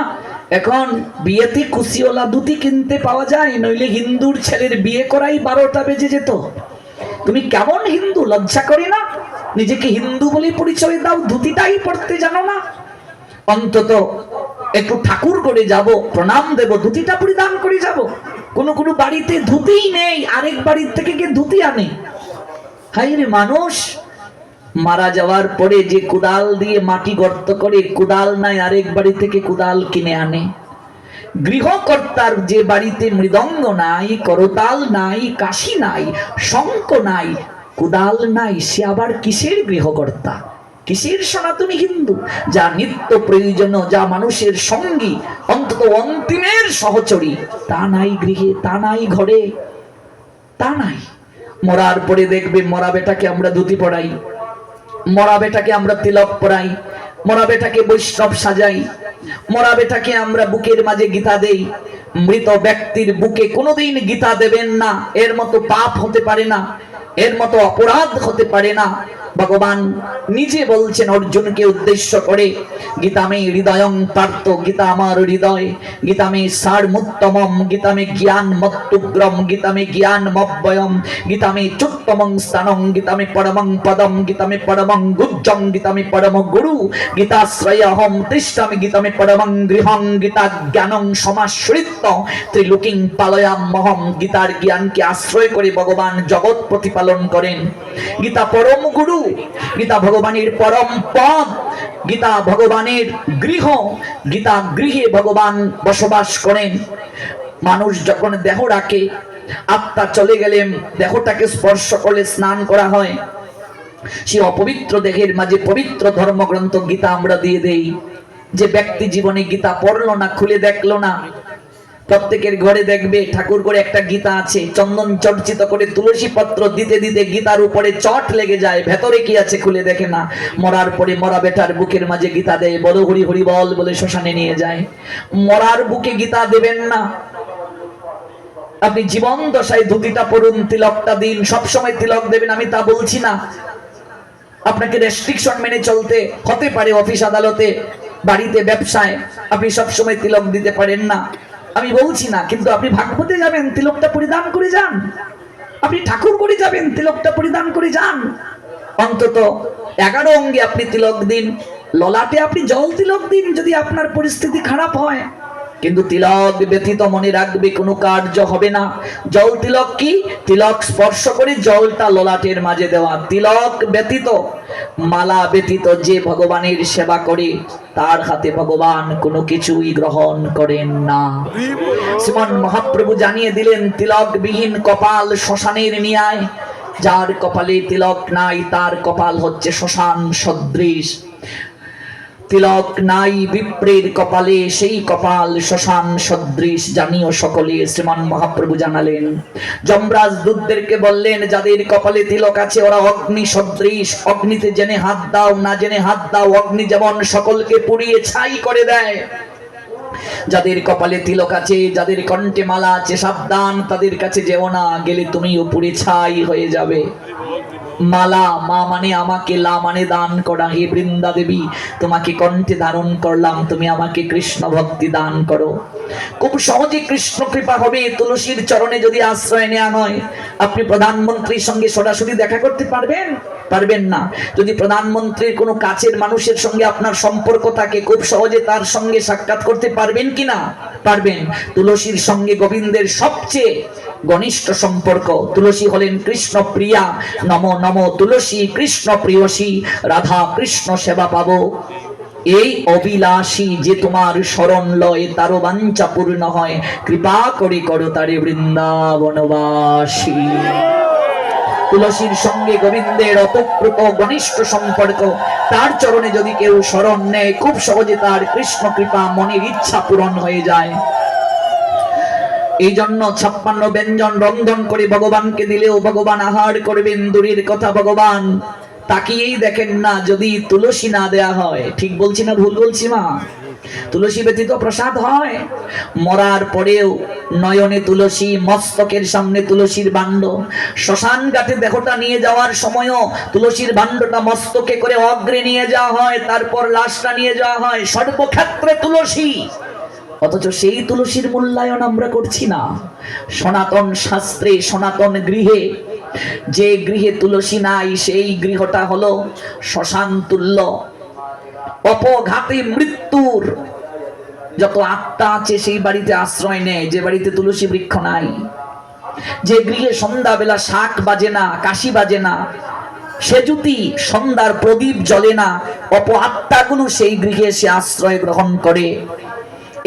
এখন বিয়েতে খুশিওয়ালা ধুতি কিনতে পাওয়া যায়, নইলে হিন্দুর ছেলের বিয়ে করাই 12টা বেজে যেত। তুমি কেমন হিন্দু, লজ্জা করে না? নিজেকে হিন্দু বলে পরিচয় দাও, ধুতিটাই পড়তে জানো না। অন্তত একটু ঠাকুর করে যাব, প্রণাম দেব, ধুতিটা পরিধান করে যাব। কোন কোন বাড়িতে ধুতিই নেই, আরেক বাড়ির থেকে গিয়ে ধুতি আনে। হাই রে মানুষ, মারা যাওয়ার পরে যে কুদাল দিয়ে মাটি গর্ত করে, কুদাল নাই, আরেক বাড়ি থেকে কুদাল কিনে আনে। গৃহকর্তার যে বাড়িতে মৃদঙ্গ নাই, করতাল নাই, কাশি নাই, শঙ্খ নাই, কুদাল নাই, সে আবার কিসের গৃহকর্তা, কিসের সনাতনী হিন্দু? যা নিত্য প্রয়োজন, যা মানুষের সঙ্গী, অন্তত অন্তিমের সহচরী, তা নাই গৃহে, তা নাই ঘরে, তা নাই। মরার পরে দেখবে মরা বেটাকে আমরা ধুতি পরাই, মরা বেটাকে আমরা তিলক পরাই, মরা বেটাকে বৈষ্ণব সাজাই, মরা বেটাকে আমরা বুকের মাঝে গীতা দেই। মৃত ব্যক্তির বুকে কোনোদিন গীতা দেবেন না, এর মতো পাপ হতে পারে না, এর মতো অপরাধ হতে পারে না। ভগবান নিজে বলছেন অর্জুনকে উদ্দেশ্য করে, গীতা মে হৃদয়ং পার্থ, গীতা আমার হৃদয়, গীতা মে সারমুত্তমম, গীতা মে জ্ঞান মত্তুগ্রম, গীতা মে জ্ঞান মব্বয়ম, গীতা মে চুত্তমং স্থানং, গীতা মে পরমং পদম, গীতা মে পরমং গুজ্জং, গীতা মে পরম গুরু, গীতাশ্রয়হম তিষ্ঠামি, গীতা মে পরমং গৃহং, গীতা জ্ঞানং সমাশ্রিত ত্রিলোকিং পালয়ামহম। গীতার জ্ঞানকে আশ্রয় করে ভগবান জগৎ প্রতিপালন করেন। গীতা পরম গুরু, গীতা ভগবানের পরম পদ, গীতা ভগবানের গৃহ, গীতা গৃহে ভগবান বসবাস করেন। মানুষ যখন দেহ রাখে, আত্মা চলে গেলে দেহটাকে স্পর্শ করলে স্নান করা হয়, সে অপবিত্র দেহের মাঝে পবিত্র ধর্মগ্রন্থ গীতা আমরা দিয়ে দেই। যে ব্যক্তি জীবনে গীতা পড়লো না, খুলে দেখলো না, প্রত্যেকের ঘরে দেখবে ঠাকুর করে একটা গীতা আছে, চন্দন চর্চিত করে তুলসী পত্র দিতে দিতে গীতার উপরে চট লেগে যায়, ভেতরে কি আছে খুলে দেখে না। মরার পরে মরা বেটার বুকের মাঝে গীতা দেয়, বলো হরি হরি বল বলে শ্মশানে নিয়ে যায়। মরার বুকে গীতা দেবেন না। আপনি জীবন দশায় ধুতিটা পড়ুন, তিলকটা দিন, সবসময় তিলক দেবেন আমি তা বলছি না। আপনাকে রেস্ট্রিকশন মেনে চলতে হতে পারে, অফিস আদালতে, বাড়িতে, ব্যবসায় আপনি সবসময় তিলক দিতে পারেন না, আমি বলছি না। কিন্তু আপনি ভাগবতে যাবেন, তিলকটা পরিধান করে যান। আপনি ঠাকুর করে যাবেন, তিলকটা পরিধান করে যান। অন্তত 11 অঙ্গে আপনি তিলক দিন, ললাটে আপনি জল তিলক দিন যদি আপনার পরিস্থিতি খারাপ হয়। কিন্তু তিলক ব্যতীত মনে রাখবে কোনো কার্য হবে না। জল তিলক কি? তিলক স্পর্শ করে জলটা ললাটের মাঝে দেওয়া। তিলক ব্যতীত, মালা ব্যতীত যে ভগবানের সেবা করে তার হাতে ভগবান কোনো কিছুই গ্রহণ করেন না। শ্রীমান মহাপ্রভু জানিয়ে দিলেন, তিলক বিহীন কপাল শ্মশানের ন্যায়। যার কপালে তিলক নাই তার কপাল হচ্ছে শ্মশান সদৃশ। তিলক নাই বিপ্রের কপালে, সেই কপাল শ্মশান সদৃশ, জানিও সকলে। শ্রীমান মহাপ্রভু জানালেন, যমরাজ দূতদেরকে বললেন, যাদের কপালে তিলক আছে ওরা অগ্নি সদৃশ। অগ্নিতে জেনে হাত দাও, না জেনে হাত দাও, অগ্নি যেমন সকলকে পুড়িয়ে ছাই করে দেয়। যাদের কপালে তিলক আছে, যাদের কণ্ঠে মালা আছে, সাবধান, তাদের কাছে যেও না, গেলে তুমিও পুড়ে ছাই হয়ে যাবে। মালা, মা মানে আমাকে, লা মানে দান করা। হে বৃন্দা দেবী, তোমাকে কণ্ঠে ধারণ করলাম, তুমি আমাকে কৃষ্ণ ভক্তি দান করো। খুব সহজে কৃষ্ণ কৃপা হবে তুলসীর চরণে যদি আশ্রয় নেওয়া হয়। আপনি প্রধানমন্ত্রীর সঙ্গে সরাসরি দেখা করতে পারবেন? পারবেন না। যদি প্রধানমন্ত্রীর কোনো কাছের মানুষের সঙ্গে আপনার সম্পর্ক থাকে, খুব সহজে তার সঙ্গে সাক্ষাৎ করতে পারবেন কিনা? পারবেন। তুলসীর সঙ্গে গোবিন্দের সবচেয়ে ঘনিষ্ঠ সম্পর্ক। তুলসী হলেন কৃষ্ণ প্রিয়া। নম নম তুলসী কৃষ্ণ প্রিয়সী, রাধা কৃষ্ণ সেবা পাবো। এই অবিলাসী যে তোমার শরণ লয়, তারও বাঞ্ছা পূর্ণ হয়। কৃপা করে করো তারে বৃন্দাবনবাসী। তুলসীর সঙ্গে গোবিন্দের অতপ্রত ঘনিষ্ঠ সম্পর্ক। তার চরণে যদি কেউ শরণ নেয়, খুব সহজে তার কৃষ্ণ কৃপা, মনের ইচ্ছা পূরণ হয়ে যায়। এই জন্য 56 ব্যঞ্জন রন্ধন করে ভগবানকে দিলেও ভগবান আহার করবেন, দূরের কথা ভগবান তাকিয়েই দেখেন না যদি তুলসী না দেয়া হয়। ঠিক বলছি না ভুল বলছি মা? তুলসী ব্যতীত প্রসাদ হয়? মরার পরেও নয়নে তুলসী, মস্তকের সামনে তুলসীর ভাণ্ড। শ্মশান ঘাটে দেহটা নিয়ে যাওয়ার সময়ও তুলসীর ভাণ্ডটা মস্তকে করে অগ্রে নিয়ে যাওয়া হয়, তারপর লাশটা নিয়ে যাওয়া হয়। সর্বক্ষেত্রে তুলসী। অথচ সেই তুলসীর মূল্যায়ন আমরা করছি না। সনাতন শাস্ত্রে, সনাতন গৃহে, যে গৃহে তুলসী নাই সেই গৃহটা হলো শ্মশান তুল্য। অপঘাতে মৃত্যুর যত আত্মা আছে সেই বাড়িতে আশ্রয় নেয় যে বাড়িতে তুলসী বৃক্ষ নাই। যে গৃহে সন্ধ্যাবেলা শাঁখ বাজে না, কাশি বাজে না, সে যদি সন্ধ্যার প্রদীপ জ্বলে না, অপ আত্মাগুলো সেই গৃহে সে আশ্রয় গ্রহণ করে।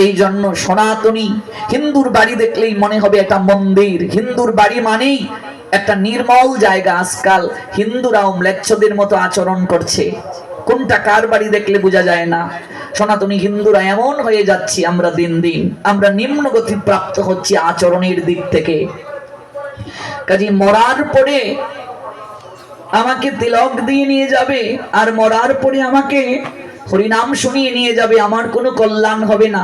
এই জন্য সনাতনী হিন্দুর বাড়ি দেখলেই মনে হবে এটা মন্দির। হিন্দুর বাড়ি মানেই একটা নির্মল জায়গা। আজকাল হিন্দুরাও ম্লেচ্ছদের মতো আচরণ করছে, কোনটা কার বাড়ি দেখলে বোঝা যায় না। সনাতনী হিন্দুরা এমন হয়ে যাচ্ছি আমরা, দিন দিন আমরা নিম্ন গতি প্রাপ্ত হচ্ছি আচরণের দিক থেকে। কাজে মরার পরে আমাকে তিলক দিয়ে নিয়ে যাবে আর মরার পরে আমাকে হরিনাম শুনিয়ে নিয়ে যাবে, আমার কোনো কল্যাণ হবে না।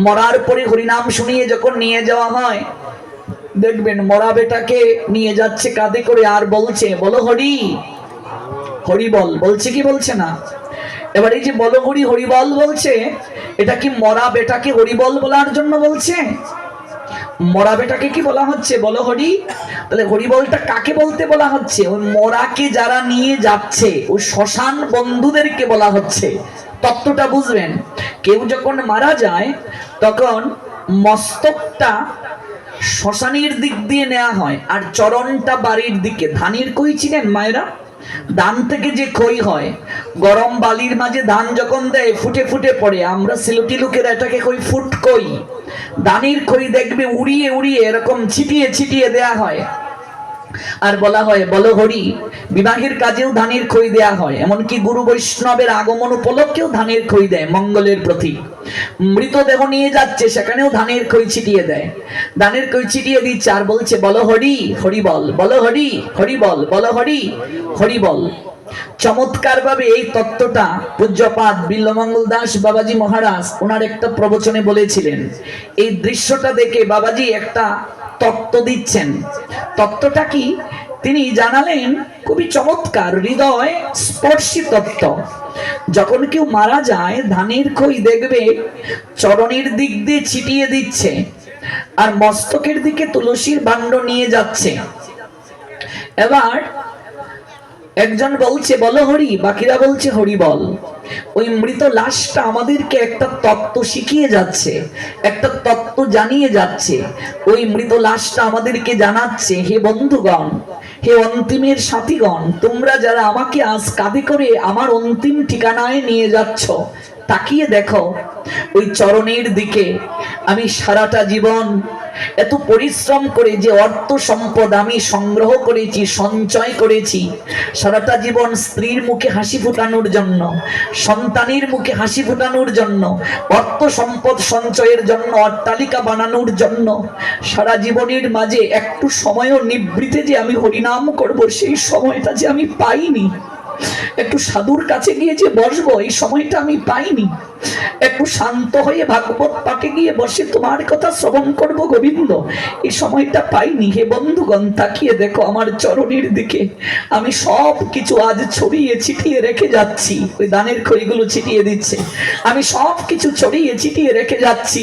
মরার পরে হরিনাম শুনিয়ে যখন নিয়ে যাওয়া হয়, দেখবেন মরা বেটাকে নিয়ে যাচ্ছে কাঁধে করে আর বলছে বলো হরি, হরি বল। বলছে কি বলছে না? এবার এই যে বলো হরি, হরি বল বলছে, এটা কি মরা বেটাকে হরি বল বলার জন্য বলছে? মরা বেটাকে কি বলা হচ্ছে? বলো হরি। তাহলে হরি বলটা কাকে বলতে বলা হচ্ছে? ওই মরাকে যারা নিয়ে যাচ্ছে ওই শ্মশান বন্ধুদেরকে বলা হচ্ছে। তত্ত্বটা বুঝবেন। কেউ যখন মারা যায় তখন মস্তকটা শ্মশানের দিক দিয়ে নেওয়া হয় আর চরণটা বাড়ির দিকে। ধানের কই চিনেন মায়েরা? ধান থেকে যে খই হয়, গরম বালির মাঝে ধান যখন দেয় ফুটে ফুটে পড়ে, আমরা সিলেটি লোকেরা এটাকে কই ফুটকই। ধানের খই দেখবে উড়িয়ে উড়িয়ে এরকম ছিটিয়ে ছিটিয়ে দেয়া হয় আর বলা হয় বলো হরি। বিবাহের কাজেও ধানের খই দেয়া হয়, এমনকি গুরু বৈষ্ণবের আগমন উপলক্ষেও ধানের খই দেয়, মঙ্গলের প্রতীক। মৃতদেহ নিয়ে যাচ্ছে সেখানেও ধানের খই ছিটিয়ে দেয়। ধানের খই ছিটিয়ে দিচ্ছে আর বলছে বলো হরি, হরি বল। বলো হরি, হরি বল। বলো হরি, হরি বল। চমৎকার ভাবে এই তত্ত্বটা পূজ্যপাদ বিল্বমঙ্গল দাস বাবাজি মহারাজ ওনার একটা প্রবচনে বলেছিলেন। এই দৃশ্যটা দেখে বাবাজি একটা তত্ত্ব দিচ্ছেন। তত্ত্বটা কি তিনি জানালেন, খুবই চমৎকার, হৃদয় স্পর্শী তত্ত্ব। যখন কেউ মারা যায় ধানের খই দেখবে চরণের দিক দিয়ে ছিটিয়ে দিচ্ছে আর মস্তকের দিকে তুলসীর ভাণ্ড নিয়ে যাচ্ছে। এবার একজন বলছে বলো হরি, বাকিরা বলছে হরি বল। ওই মৃত লাশটা আমাদেরকে একটা তত্ত্ব শিখিয়ে যাচ্ছে, একটা তত্ত্ব জানিয়ে যাচ্ছে। ওই মৃত লাশটা আমাদেরকে জানাচ্ছে, হে বন্ধুগণ, হে অন্তিমের সাথীগণ, তোমরা যারা আমাকে আজ কাঁধে করে আমার অন্তিম ঠিকানায় নিয়ে যাচ্ছ, তাকিয়ে দেখো ওই চরণের দিকে। আমি সারাটা জীবন এত পরিশ্রম করে যে অর্থ সম্পদ আমি সংগ্রহ করেছি, সঞ্চয় করেছি, সারাটা জীবন স্ত্রীর মুখে হাসি ফোটানোর জন্য, সন্তানের মুখে হাসি ফোটানোর জন্য, অর্থ সম্পদ সঞ্চয়ের জন্য, অট্টালিকা বানানোর জন্য, সারা জীবনের মাঝে একটু সময়ও নিবৃতে যে আমি হরিনাম করব সেই সময়টা যে আমি পাইনি। একটু সাধুর কাছে গিয়ে যে বসবো এই সময়টা আমি পাইনি। একটু শান্ত হয়ে ভাগবত পাঠে গিয়ে বসে তোমার কথা শ্রবণ করব গোবিন্দ, এই সময়টা পাইনি। হে বন্ধুগণ, তাকিয়ে দেখো আমার চরণের দিকে। আমি সব কিছু আজ ছড়িয়ে ছিটিয়ে রেখে যাচ্ছি। ওই দানের খড়িগুলো ছিটিয়ে দিচ্ছে, আমি সব কিছু ছড়িয়ে ছিটিয়ে রেখে যাচ্ছি,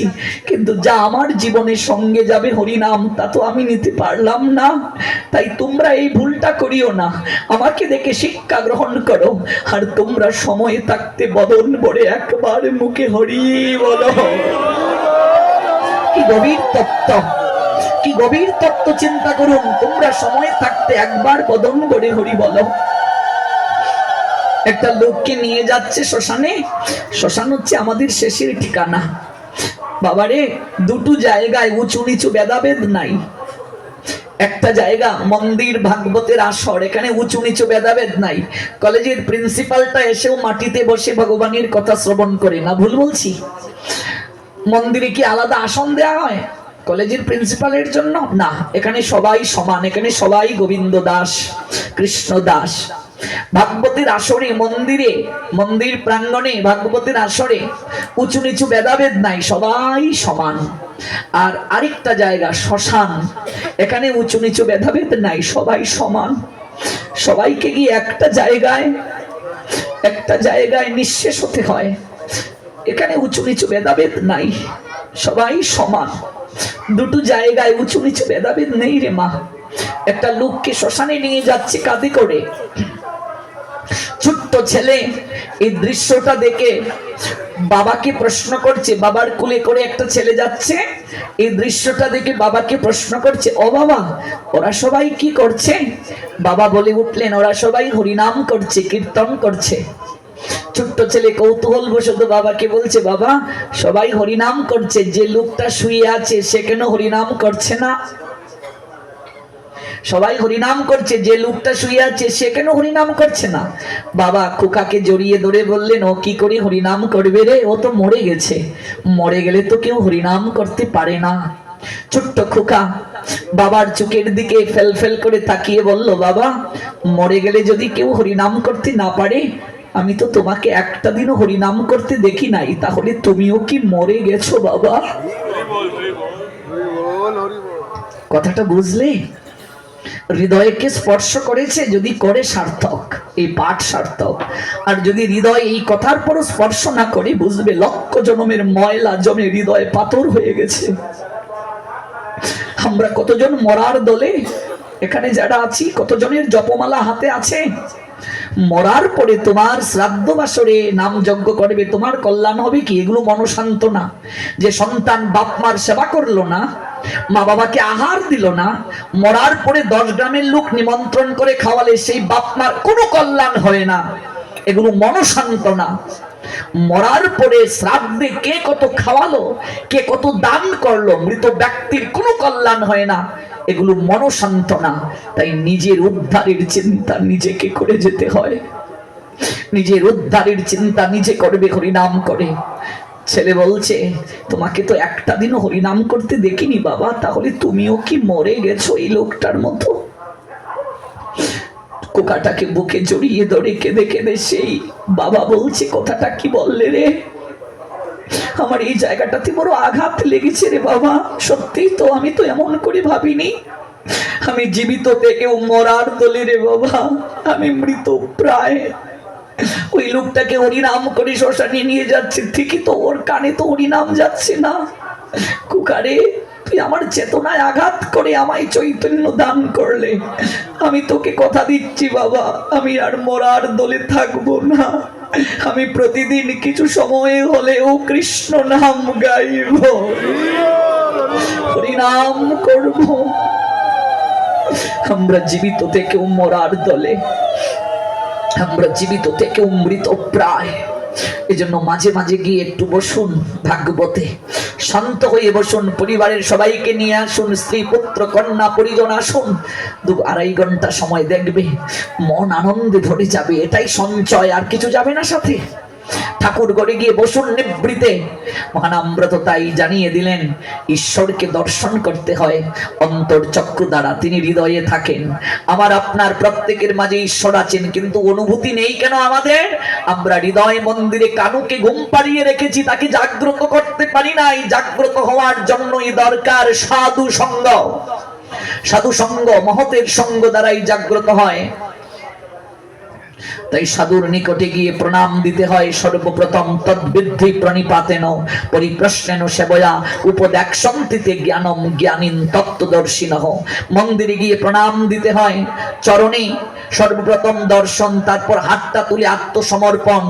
কিন্তু যা আমার জীবনের সঙ্গে যাবে হরিনাম, তা তো আমি নিতে পারলাম না। তাই তোমরা এই ভুলটা করিও না, আমাকে দেখে শিক্ষা গ্রহণ করো। আর তোমরা সময় থাকতে বদন ভরে একবার মুখে হরি বলো। কি গভীর তত্ত্ব, কি গভীর তত্ত্ব চিন্তা করুন। তোমরা সময় থাকতে একবার বদন ভরে হরি বলো। একটা লোককে নিয়ে যাচ্ছে শ্মশানে। শ্মশান হচ্ছে আমাদের শেষের ঠিকানা। বাবারে, দুটো জায়গায় উঁচু নিচু ভেদাভেদ নাই। একটা জায়গা মন্দির ভাগবতের আসর, এখানে উঁচু নিচু ভেদাভেদ নাই। কলেজের প্রিন্সিপালটা এসেও মাটিতে বসে ভগবানের কথা শ্রবণ করে না, ভুল বলছি? মন্দিরে কি আলাদা আসন দেয়া হয় কলেজের প্রিন্সিপালের জন্য? না, এখানে সবাই সমান, এখানে সবাই গোবিন্দ দাস, কৃষ্ণ দাস। ভাগবতের আসরে, মন্দিরে, মন্দির প্রাঙ্গণে ভাগবতের আসরে উঁচু নিচু ভেদাভেদ নাই, সবাই সমান। আর আরেকটা জায়গা শ্মশান, এখানে উঁচু নিচু ভেদাভেদ নাই, সবাই সমান। সবাইকে গিয়ে একটা জায়গায় নিঃশেষ হতে হয়। এখানে উঁচু নিচু ভেদাভেদ নাই, সবাই সমান। দুটো জায়গায় উঁচু নিচু ভেদাভেদ নেই রে মা। একটা লোককে শ্মশানে নিয়ে যাচ্ছে কাঁধে করে, ছোট্ট ছেলে এই দৃশ্যটা দেখে বাবাকে প্রশ্ন করছে। বাবার কোলে করে একটা ছেলে যাচ্ছে, এই দৃশ্যটা দেখে বাবাকে প্রশ্ন করছে, ও বাবা, ওরা সবাই কি করছে? বাবা বলে উঠলেন, ওরা সবাই হরিনাম করছে, কীর্তন করছে। ছোট্ট ছেলে কৌতূহল বশত বাবাকে বলছে, বাবা সবাই হরিনাম করছে, যে লোকটা শুয়ে আছে সে কেন হরিনাম করছে না? সবাই হরিনাম করছে, যে লোকটা শুয়ে আছে সে কেন হরিনাম করছে না? বাবা খোকাকে জড়িয়ে ধরে বললেন, ও কি করে হরিনাম করবে রে, ও তো মরে গেছে, মরে গেলে তো কেউ হরিনাম করতে পারে না। ছোট্ট খোকা বাবার চোখের দিকে ফেল ফেল করে তাকিয়ে বলল, বাবা মরে গেলে যদি কেউ হরিনাম করতে না পারে, আমি তো তোমাকে একটা দিনও হরিনাম করতে দেখি নাই, তাহলে তুমিও কি মরে গেছো বাবা? কথাটা বুঝলে? হৃদয়কে স্পর্শ করেছে, যদি করে সার্থক, এই পাঠ সার্থক। আর যদি হৃদয় এই কথার পর স্পর্শ না করে, বুঝবে লক্ষ জন্মের ময়লা জমে হৃদয় পাথর হয়ে গেছে। আমরা কতজন মরার দলে এখানে যারা আছি, কতজনের জপমালা হাতে আছে। মরার পরে তোমার শ্রাদ্ধ বাসরে নাম যজ্ঞ করবে, তোমার কল্যাণ হবে কি? এগুলো মনসান্তনা। যে সন্তান বাপ মার সেবা করলো না, মা বাবাকে আহার দিল না, মরার পরে 10 গ্রামের লোক নিমন্ত্রণ করে খাওয়ালে সেই বাপ মার কোনো কল্যাণ হয় না। এগুলো মনসান্তনা। মরার পরে শ্রাদ্ধে কে কত খাওয়ালো, কে কত দান করলো, মৃত ব্যক্তির কোনো কল্যাণ হয় না। এগুলো মনসান্তনা। তাই নিজের উদ্ধারের চিন্তা নিজেকে করে যেতে হয়। নিজের উদ্ধারের চিন্তা নিজে করবে হরিনাম করে। ছেলে বলছে, তোমাকে তো একটা দিনও হরিনাম করতে দেখিনি বাবা, তাহলে তুমিও কি মরে গেছো এই লোকটার মতো? কোকাটাকে বুকে জড়িয়ে ধরে কেঁদে কেঁদে সেই বাবা বলছে, কথাটা কি বললে রে? আমার এই জায়গাটাতে বড় আঘাত লেগেছে রে বাবা। সত্যি তো, আমি তো এমন করে ভাবিনি। আমি জীবিত থেকেও মরার দলে রে বাবা, আমি মৃত প্রায়। ওই লোকটাকে হরিনাম করে শ্মশানে নিয়ে যাচ্ছে, ঠিকই তো, ওর কানে তো হরিনাম যাচ্ছে না। কুকারে তুই আমার চেতনায় আঘাত করে আমায় চৈতন্য দান করলে, আমি তোকে কথা দিচ্ছি বাবা, আমি আর মরার দলে থাকবো না। আমি প্রতিদিন কিছু সময় হলেও কৃষ্ণ নাম গাইব, হরিনাম করব। আমরা জীবিত থেকেও মরার দলে, আমরা জীবিত থেকেও মৃত প্রায়। এজন্য মাঝে মাঝে গিয়ে একটু বসুন ভাগবতে, শান্ত হয়ে বসুন, পরিবারের সবাইকে নিয়ে আসুন, স্ত্রী পুত্র কন্যা পরিজন আসুন, 2-2.5 ঘন্টা সময় দেখবে মন আনন্দে ধরে যাবে। এটাই সঞ্চয়, আর কিছু যাবে না সাথে। ঠাকুর ঘরে গিয়ে বসুন নিবৃতে। মহানামব্রত তাই জানিয়ে দিলেন, ঈশ্বরকে দর্শন করতে হয় অন্তর্চক্ষু দ্বারা, তিনি হৃদয়ে থাকেন। আমার আপনার প্রত্যেকের মাঝে ঈশ্বর আছেন, কিন্তু অনুভূতি নেই কেন আমাদের? আমরা হৃদয় মন্দিরে কানুকে ঘুম পাড়িয়ে রেখেছি, তাকে জাগ্রত করতে পারি নাই। জাগ্রত হওয়ার জন্যই দরকার সাধু সঙ্গ। সাধু সঙ্গ, মহতের সঙ্গ দ্বারাই জাগ্রত হয়। তাই সাধুর নিকটে গিয়ে প্রণাম দিতে হয় সর্বপ্রথম। তদ্বিদ্ধি প্রণিপাতেন পরিপ্রশ্নেন সেবয়া উপদেক্ষন্তিতে জ্ঞানম জ্ঞানীন তত্ত্বদর্শিনঃ। মন্দিরে গিয়ে প্রণাম দিতে হয়, চরণে সর্বপ্রথম দর্শন, তারপর হাতটা তুলে আত্মসমর্পণ।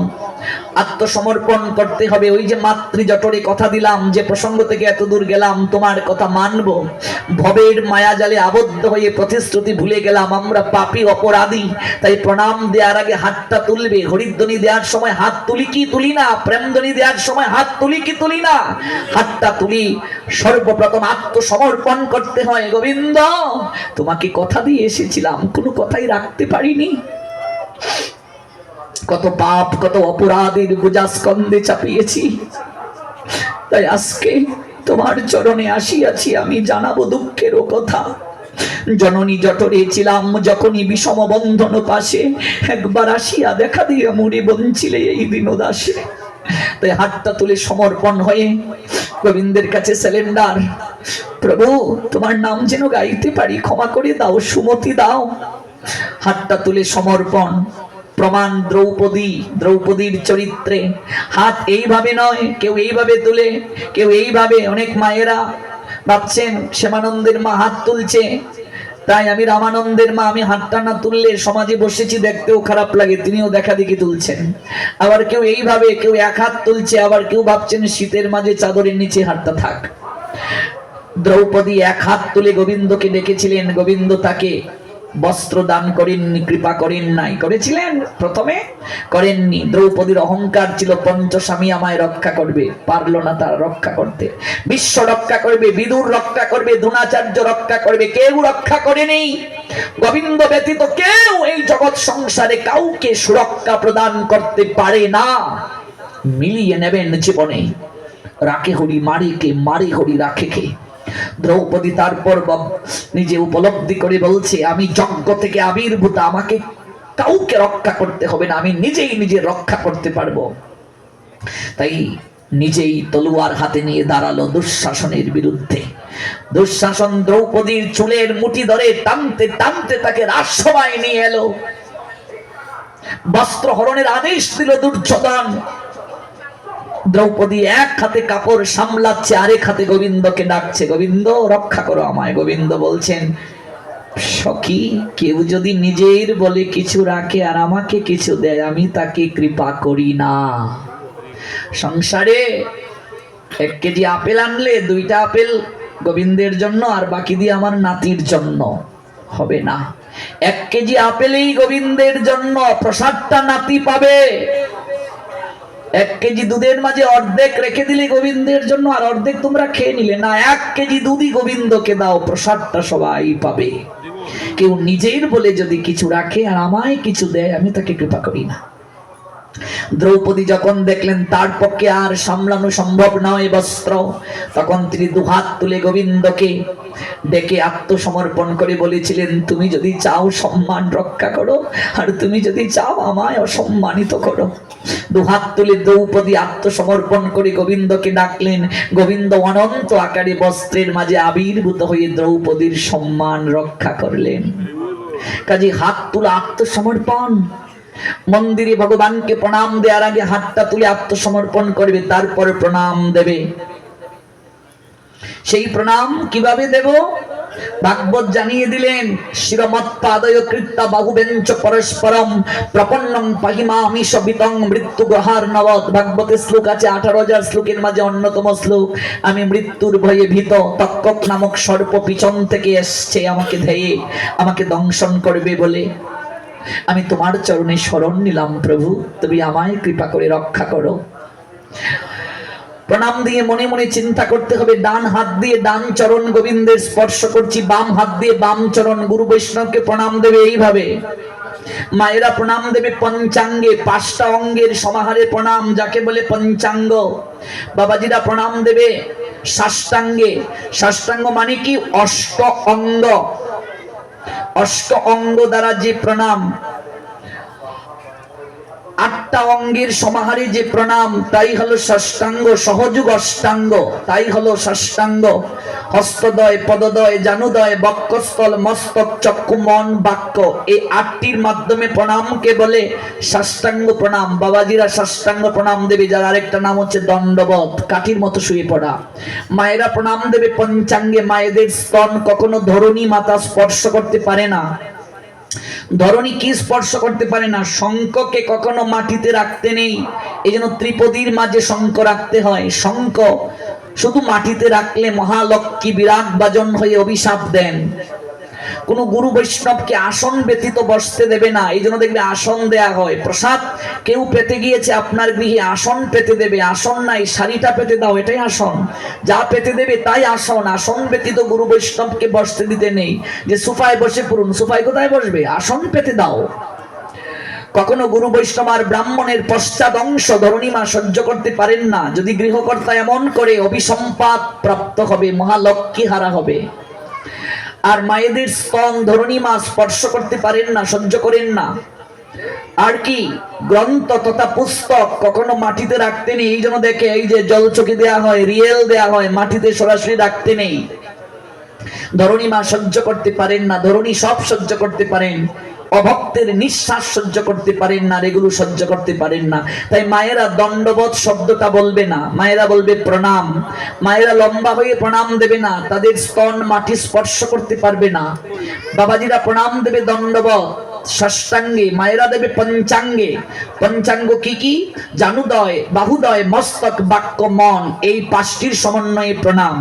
আত্মসমর্পণ করতে হবে। ওই যে মাতৃজঠরে কথা দিলাম, যে প্রসঙ্গ থেকে এত দূর গেলাম, তোমার কথা মানব। ভবের মায়াজালে আবদ্ধ হয়ে প্রতিশ্রুতি ভুলে গেলাম, আমরা পাপী অপরাধী। তাই প্রণাম দেওয়ার আগে হাতটা তুলবে। হরিধ্বনি দেওয়ার সময় হাত তুলি কি তুলি না, প্রেমধ্বনি দেওয়ার সময় হাত তুলি কি তুলি না, হাতটা তুলি। সর্বপ্রথম আত্মসমর্পণ করতে হয়। গোবিন্দ, তোমাকে কথা দিয়ে এসেছিলাম, কোনো কথাই রাখতে পারিনি। কত পাপ, কত অপরাধের বোঝা স্কন্ধে চাপিয়েছি। তাই আজকে তোমার চরণে আসিয়াছি, আমি জানাবো দুঃখেরও কথা। জননী জঠরে ছিলাম যখনই বিষম বন্ধন পাশে, একবার আসিয়া দেখা দিয়ে মুড়ি বঞ্চিলে এই দিন দাসে। তাই হাতটা তুলে সমর্পণ হয়ে গোবিন্দের কাছে সিলিন্ডার, প্রভু তোমার নাম যেন গাইতে পারি, ক্ষমা করে দাও, সুমতি দাও। হাতটা তুলে সমর্পণ। প্রমাণ দ্রৌপদীর চরিত্রে হাত এইভাবে নয়, কেউ এইভাবে তুলে, কেউ এইভাবে। অনেক মায়েরা ভাবছেন শ্যামানন্দের মা হাত তুলছে, তাই আমি রামানন্দের মা, আমি হাতটা না তুললে সমাজে বসেছি দেখতেও খারাপ লাগে, তিনিও দেখা দেখি তুলছেন। আবার কেউ এইভাবে, কেউ এক হাত তুলছে, আবার কেউ ভাবছেন শীতের মাঝে চাদরের নিচে হাতটা থাক। দ্রৌপদী এক হাত তুলে গোবিন্দকে ডেকেছিলেন, গোবিন্দ তাকে বস্ত্র দান করেননি, কৃপা করেন নাই? করেছিলেন? প্রথমে করেননি। দ্রৌপদীর অহংকার ছিল পঞ্চস্বামী আমায় রক্ষা করবে, পারল না তার রক্ষা করতে। বিশ্ব রক্ষা করবে, বিদুর রক্ষা করবে, দ্রোণাচার্য রক্ষা করবে, কেউ রক্ষা করেনি। গোবিন্দ ব্যতীত কেউ এই জগৎ সংসারে কাউকে সুরক্ষা প্রদান করতে পারে না। মিলিয়ে নেবেন জীবনে, রাখে হরি মারে কে, মারে হরি রাখে কে। দ্রৌপদী তারপর নিজে উপলব্ধি করে বলছে, আমি যজ্ঞ থেকে আবির্ভূত, আমাকে কাউকে রক্ষা করতে হবে না, আমি নিজেই নিজে রক্ষা করতে পারবো। তাই নিজেই তলোয়ার হাতে নিয়ে দাঁড়ালো দুঃশাসনের বিরুদ্ধে। দুঃশাসন দ্রৌপদীর চুলের মুঠি ধরে টানতে টানতে তাকে রাজসভায় নিয়ে এলো। বস্ত্র হরণের আদেশ দিল দুর্যোধন। দ্রৌপদী এক হাতে কাপড় সামলাচ্ছে, আরেক হাতে গোবিন্দকে ডাকছে, গোবিন্দ রক্ষা করো আমায়। গোবিন্দ বলছেন, সখী, কেউ যদি নিজের বলে কিছু রাখে আর আমাকে কিছু দেয়, আমি তাকে কৃপা করি না। সংসারে 1 কেজি আপেল আনলে 2টা আপেল গোবিন্দের জন্য আর বাকি দিয়ে আমার নাতির জন্য হবে না। 1 কেজি আপেলেই গোবিন্দের জন্য, প্রসাদটা নাতি পাবে। 1 কেজি দুধের মাঝে অর্ধেক রেখে দিলে গোবিন্দের জন্য, আর অর্ধেক তোমরা খেয়ে নিলে না। 1 কেজি দুধই গোবিন্দকে দাও, প্রসাদটা সবাই পাবে। কেউ নিজের বলে যদি কিছু রাখে আর আমায় কিছু দেয়, আমি তাকে কৃপা করি না। দ্রৌপদী যখন দেখলেন তার পক্ষে আর সামলানো সম্ভব নয় বস্ত্র, তখন তিনি দুহাত তুলে গোবিন্দকে ডেকে আত্মসমর্পণ করে বলেছিলেন, তুমি যদি চাও সম্মান রক্ষা করো, আর তুমি যদি চাও আমায় অসম্মানিত করো। দুহাত তুলে দ্রৌপদী আত্মসমর্পণ করে গোবিন্দকে ডাকলেন। গোবিন্দ অনন্ত আকারে বস্ত্রের মাঝে আবির্ভূত হয়ে দ্রৌপদীর সম্মান রক্ষা করলেন। কাজে হাত তুলে আত্মসমর্পণ। মন্দিরে ভগবানকে প্রণাম দেওয়ার আগে হাতটা তুলে আত্মসমর্পণ করবে, তারপরে প্রণাম দেবে। সেই প্রণাম কিভাবে দেব? ভাগবত জানিয়ে দিলেন, শিরমৎপাদয় কৃত্তা বাহুবেঞ্চ পরস্পরম প্রপন্নং পাহিমামি সবিতং মৃত্যু গ্রহার নবদ। ভাগবতের শ্লোক আছে 18,000 শ্লোকের মাঝে অন্যতম শ্লোক। আমি মৃত্যুর ভয়ে ভীত, তক্ষক নামক সর্প পিছন থেকে এসছে আমাকে ধেয়ে আমাকে দংশন করবে বলে। আমি তোমার চরণে শরণ নিলাম প্রভু, তুমি আমায় কৃপা করে রক্ষা করো। প্রণাম দিয়ে মনে মনে চিন্তা করতে হবে, ডান হাত দিয়ে ডান চরণ গোবিন্দের স্পর্শ করছি, বাম হাত দিয়ে বাম চরণ। গুরু বৈষ্ণবকে প্রণাম দেবে এইভাবে। মায়েরা প্রণাম দেবে পঞ্চাঙ্গে, 5টা অঙ্গের সমাহারে প্রণাম, যাকে বলে পঞ্চাঙ্গ। বাবাজিরা প্রণাম দেবে সাষ্টাঙ্গে। সাষ্টাঙ্গ মানে কি? 8 অঙ্গ। 8 অঙ্গ দ্বারা যে প্রণাম, 8টা অঙ্গের সমাহারে যে প্রণাম, তাই হলো ষষ্ঠাঙ্গ। সহযোগ অষ্টাঙ্গ, তাই হলো ষষ্ঠাঙ্গ। হস্তদয়, পদদয়, জানুদয়, বক্ষস্থল, মস্তক, চক্ষু, মন, বাক্য, এই 8টির মাধ্যমে প্রণামকে বলে ষষ্ঠাঙ্গ প্রণাম। বাবাজিরা ষষ্ঠাঙ্গ প্রণাম দেবে, যার আরেকটা নাম হচ্ছে দণ্ডবত, কাঠির মতো শুয়ে পড়া। মায়েরা প্রণাম দেবে পঞ্চাঙ্গে। মায়েদের স্তন কখনো ধরণী মাতা স্পর্শ করতে পারে না। ধরণী কি স্পর্শ করতে পারে না? শঙ্খকে কখনো মাটিতে রাখতে নেই, এই জন্য ত্রিপদীর মাঝে শঙ্খ রাখতে হয়। শঙ্খ শুধু মাটিতে রাখলে মহালক্ষ্মী বিরাট বাজন হয়ে অভিশাপ দেন। কোন গুরু বৈষ্ণবকে আসন ব্যতীত বসতে দেবে না, এই জন্য দেখবে আসন দেয়া হয়। প্রসাদ কেউ পেতে গিয়েছে আপনার গৃহে, আসন পেতে দেবে। আসন নাই, শাড়িটা পেতে দাও, এটাই আসন। যা পেতে দেবে তাই আসন। আসন ব্যতীত গুরু বৈষ্ণবকে বসতে দিতে নেই। যে সোফায় বসে পড়ুন, সোফায় কোথায় বসবে? আসন পেতে দাও। কখনো গুরু বৈষ্ণব আর ব্রাহ্মণের পশ্চাৎ অংশ ধরণীমা সহ্য করতে পারেন না। যদি গৃহকর্তা এমন করে, অভিসম্পাত প্রাপ্ত হবে, মহালক্ষ্মী হারা হবে। আর মায়েদের স্তন ধরণীমা স্পর্শ করতে পারেন না, সহ্য করেন না। আর কি? গ্রন্থ তথা পুস্তক কখনো মাটিতে রাখতে নেই, এই জন্য দেখে এই যে জলচকি দেয়া হয়, রিয়েল দেয়া হয়, মাটিতে সরাসরি রাখতে নেই। ধরণীমা সহ্য করতে পারেন না। ধরণী সব সহ্য করতে পারেন, অভক্তের নিঃশ্বাস সহ্য করতে পারেন না, এগুলো সহ্য করতে পারেন না। তাই মায়েরা দণ্ডবোধ শব্দটা বলবে না, মায়েরা বলবে প্রণাম। মায়েরা লম্বা হয়ে প্রণাম দেবে না, তাদের স্তন মাটি স্পর্শ করতে পারবে না। বাবাজিরা প্রণাম দেবে দণ্ডবোধ ষষ্ঠাঙ্গে, মায়েরা দেবে পঞ্চাঙ্গে। পঞ্চাঙ্গ কি কি? জানুদয়, বাহুদয়, মস্তক, বাক্য, মন, এই 5টির সমন্বয়ে প্রণাম।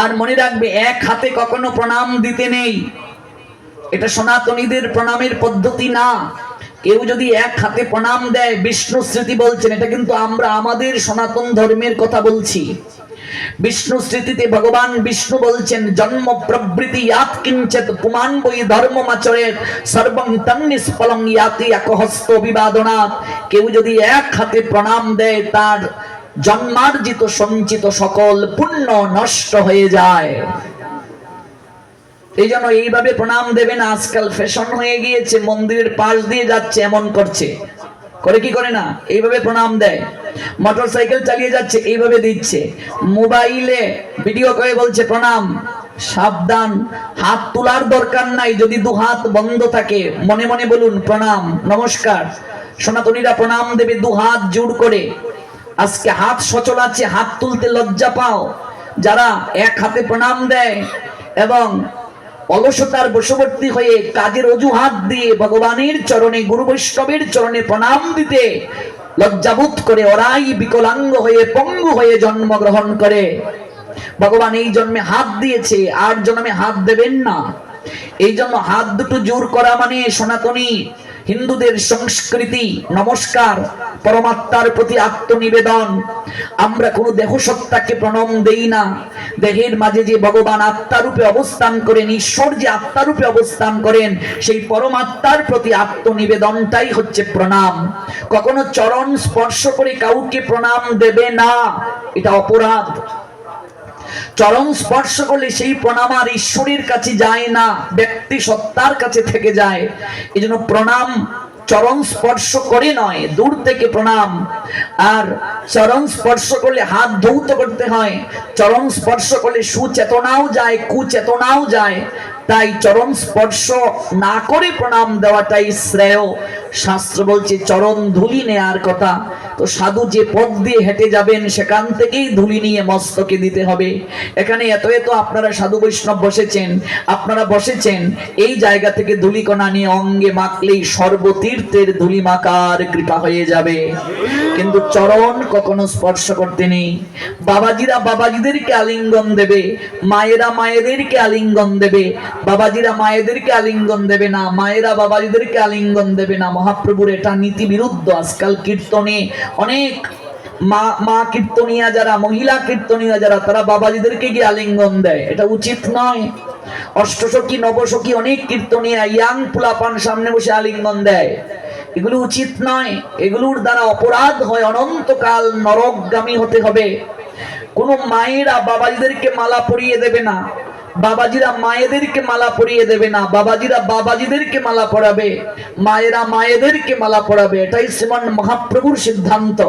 আর মনে রাখবে, এক হাতে কখনো প্রণাম দিতে নেই। এটা সনাতনীদের প্রণামের পদ্ধতি না। কেউ যদি এক হাতে প্রণাম দেয়, বিষ্ণু স্মৃতি বলছেন, এটা কিন্তু আমরা আমাদের সনাতন ধর্মের কথা বলছি। বিষ্ণু স্মৃতিতে ভগবান বিষ্ণু বলছেন, জন্ম প্রবৃতি ইয়াত কিঞ্চিত পুমান বৈ ধর্মমাচরেত সর্বং তন্নিষ্ফলং ইয়াতি একহস্ত বিবাদনাৎ। কেউ যদি এক হাতে প্রণাম দেয়, তার জন্মার্জিত সঞ্চিত সকল পুণ্য নষ্ট হয়ে যায়। এই জন্য এইভাবে প্রণাম দেবেন। আজকাল ফ্যাশন হয়ে গিয়েছে, মন্দিরের পাশ দিয়ে যাচ্ছে এমন করছে, করে কি করে না, এইভাবে প্রণাম দেয়। মোটরসাইকেল চালিয়ে যাচ্ছে, এইভাবে দিচ্ছে। মোবাইলে ভিডিও করে বলছে প্রণাম। সাবধান, হাত তোলার দরকার নাই। যদি দু হাত বন্ধ থাকে, মনে মনে বলুন প্রণাম, নমস্কার। সনাতনীরা প্রণাম দেবে দু হাত জোড় করে। আজকে হাত সচল আছে, হাত তুলতে লজ্জা পাও। যারা এক হাতে প্রণাম দেয় এবং অলসতার বশবর্তী হয়ে কাজের অজুহাত দিয়ে ভগবানের চরণে, গুরু বৈষ্ণবের চরণে প্রণাম দিতে লজ্জাবোধ করে, ওরাই বিকলাঙ্গ হয়ে পঙ্গু হয়ে জন্মগ্রহণ করে। ভগবান এই জন্মে হাত দিয়েছে, আর জন্মে হাত দেবেন না। এই জন্য হাত দুটো জোর করা মানে সনাতনী হিন্দুদের সংস্কৃতি। নমস্কার, পরমাত্মার প্রতি আত্মনিবেদন। আমরা কোনো দেহসত্তাকে প্রণাম দেই না। দেহের মাঝে যে ভগবান আত্মারূপে অবস্থান করেন, ঈশ্বর যে আত্মারূপে অবস্থান করেন, সেই পরমাত্মার প্রতি আত্মনিবেদনটাই হচ্ছে প্রণাম। কখনো চরণ স্পর্শ করে কাউকে প্রণাম দেবে না, এটা অপরাধ। চরণ স্পর্শ করলে সেই প্রণাম আর ঈশ্বরের কাছে যায় না, ব্যক্তি সত্তার কাছে থেকে যায়। এই জন্য প্রণাম চরণ স্পর্শ করে নয়, দূর থেকে প্রণাম। আর চরণ স্পর্শ করলে হাত ধৌত করতে হয়। চরণ স্পর্শ করলে সুচেতনাও যায়, কুচেতনাও যায়। তাই চরণ স্পর্শ না করে প্রণাম দেওয়াটাই শ্রেয়। শাস্ত্র বলছে চরণ ধুলি নেয়ার কথা। তো সাধু যে পথ দিয়ে হেঁটে যাবেন, সেখান থেকেই ধুলি নিয়ে মস্তকে দিতে হবে। এখানে এত এত আপনারা সাধু বৈষ্ণব বসেছেন, আপনারা বসেছেন, এই জায়গা থেকে ধুলিকণা নিয়ে অঙ্গে মাখলেই সর্বতীর্থের ধুলি মাকার কৃপা হয়ে যাবে। কিন্তু চরণ কখনো স্পর্শ করতে নেই। বাবাজিরা বাবাজিদেরকে আলিঙ্গন দেবে, মায়েরা মায়েদেরকে আলিঙ্গন দেবে। বাবাজিরা মায়েদেরকে আলিঙ্গন দেবে না, মায়েরা বাবাজিদেরকে আলিঙ্গন দেবে না। মহাপ্রভুর এটা নীতি বিরুদ্ধ। আজকাল কীর্তনে অনেক মা কীর্তনিয়া যারা, মহিলা কীর্তনিয়া যারা, তারা বাবাজিদেরকে গিয়ে আলিঙ্গন দেয়। এটা উচিত নয়। অষ্টসখী নবসখী অনেক কীর্তনিয়া ইয়াং পুলাপান সামনে বসে আলিঙ্গন দেয়, এগুলো উচিত নয়। এগুলোর দ্বারা অপরাধ হয়, অনন্তকাল নরকগামী হতে হবে। কোন মায়েরা বাবাজিদেরকে মালা পরিয়ে দেবে না, বাবাজিরা মায়েদেরকে মালা পরিয়ে দেবে না। বাবাজিরা বাবাজিদেরকে মালা পরাবে, মায়েরা মায়েদেরকে মালা পরাবে। এটাই শ্রীমান মহাপ্রভুর সিদ্ধান্ত।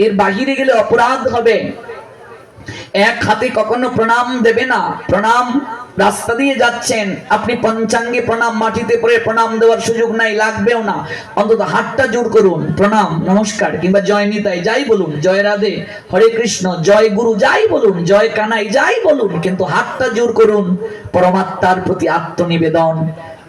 এর বাহিরে গেলে অপরাধ হবে। এক হাতে কখনো প্রণাম দেবে না। প্রণাম রাস্তা দিয়ে যাচ্ছেন, আপনি পঞ্চাঙ্গে প্রণাম, মাটিতে পড়ে প্রণাম দেওয়ার সুযোগ নাই, লাগবেও না। অন্তত হাতটা জোর করুন, প্রণাম নমস্কার, কিংবা জয় নিতাই যাই বলুন, জয় রাধে, হরে কৃষ্ণ, জয় গুরু যাই বলুন, জয় কানাই যাই বলুন, কিন্তু হাতটা জোর করুন। পরমাত্মার প্রতি আত্মনিবেদন।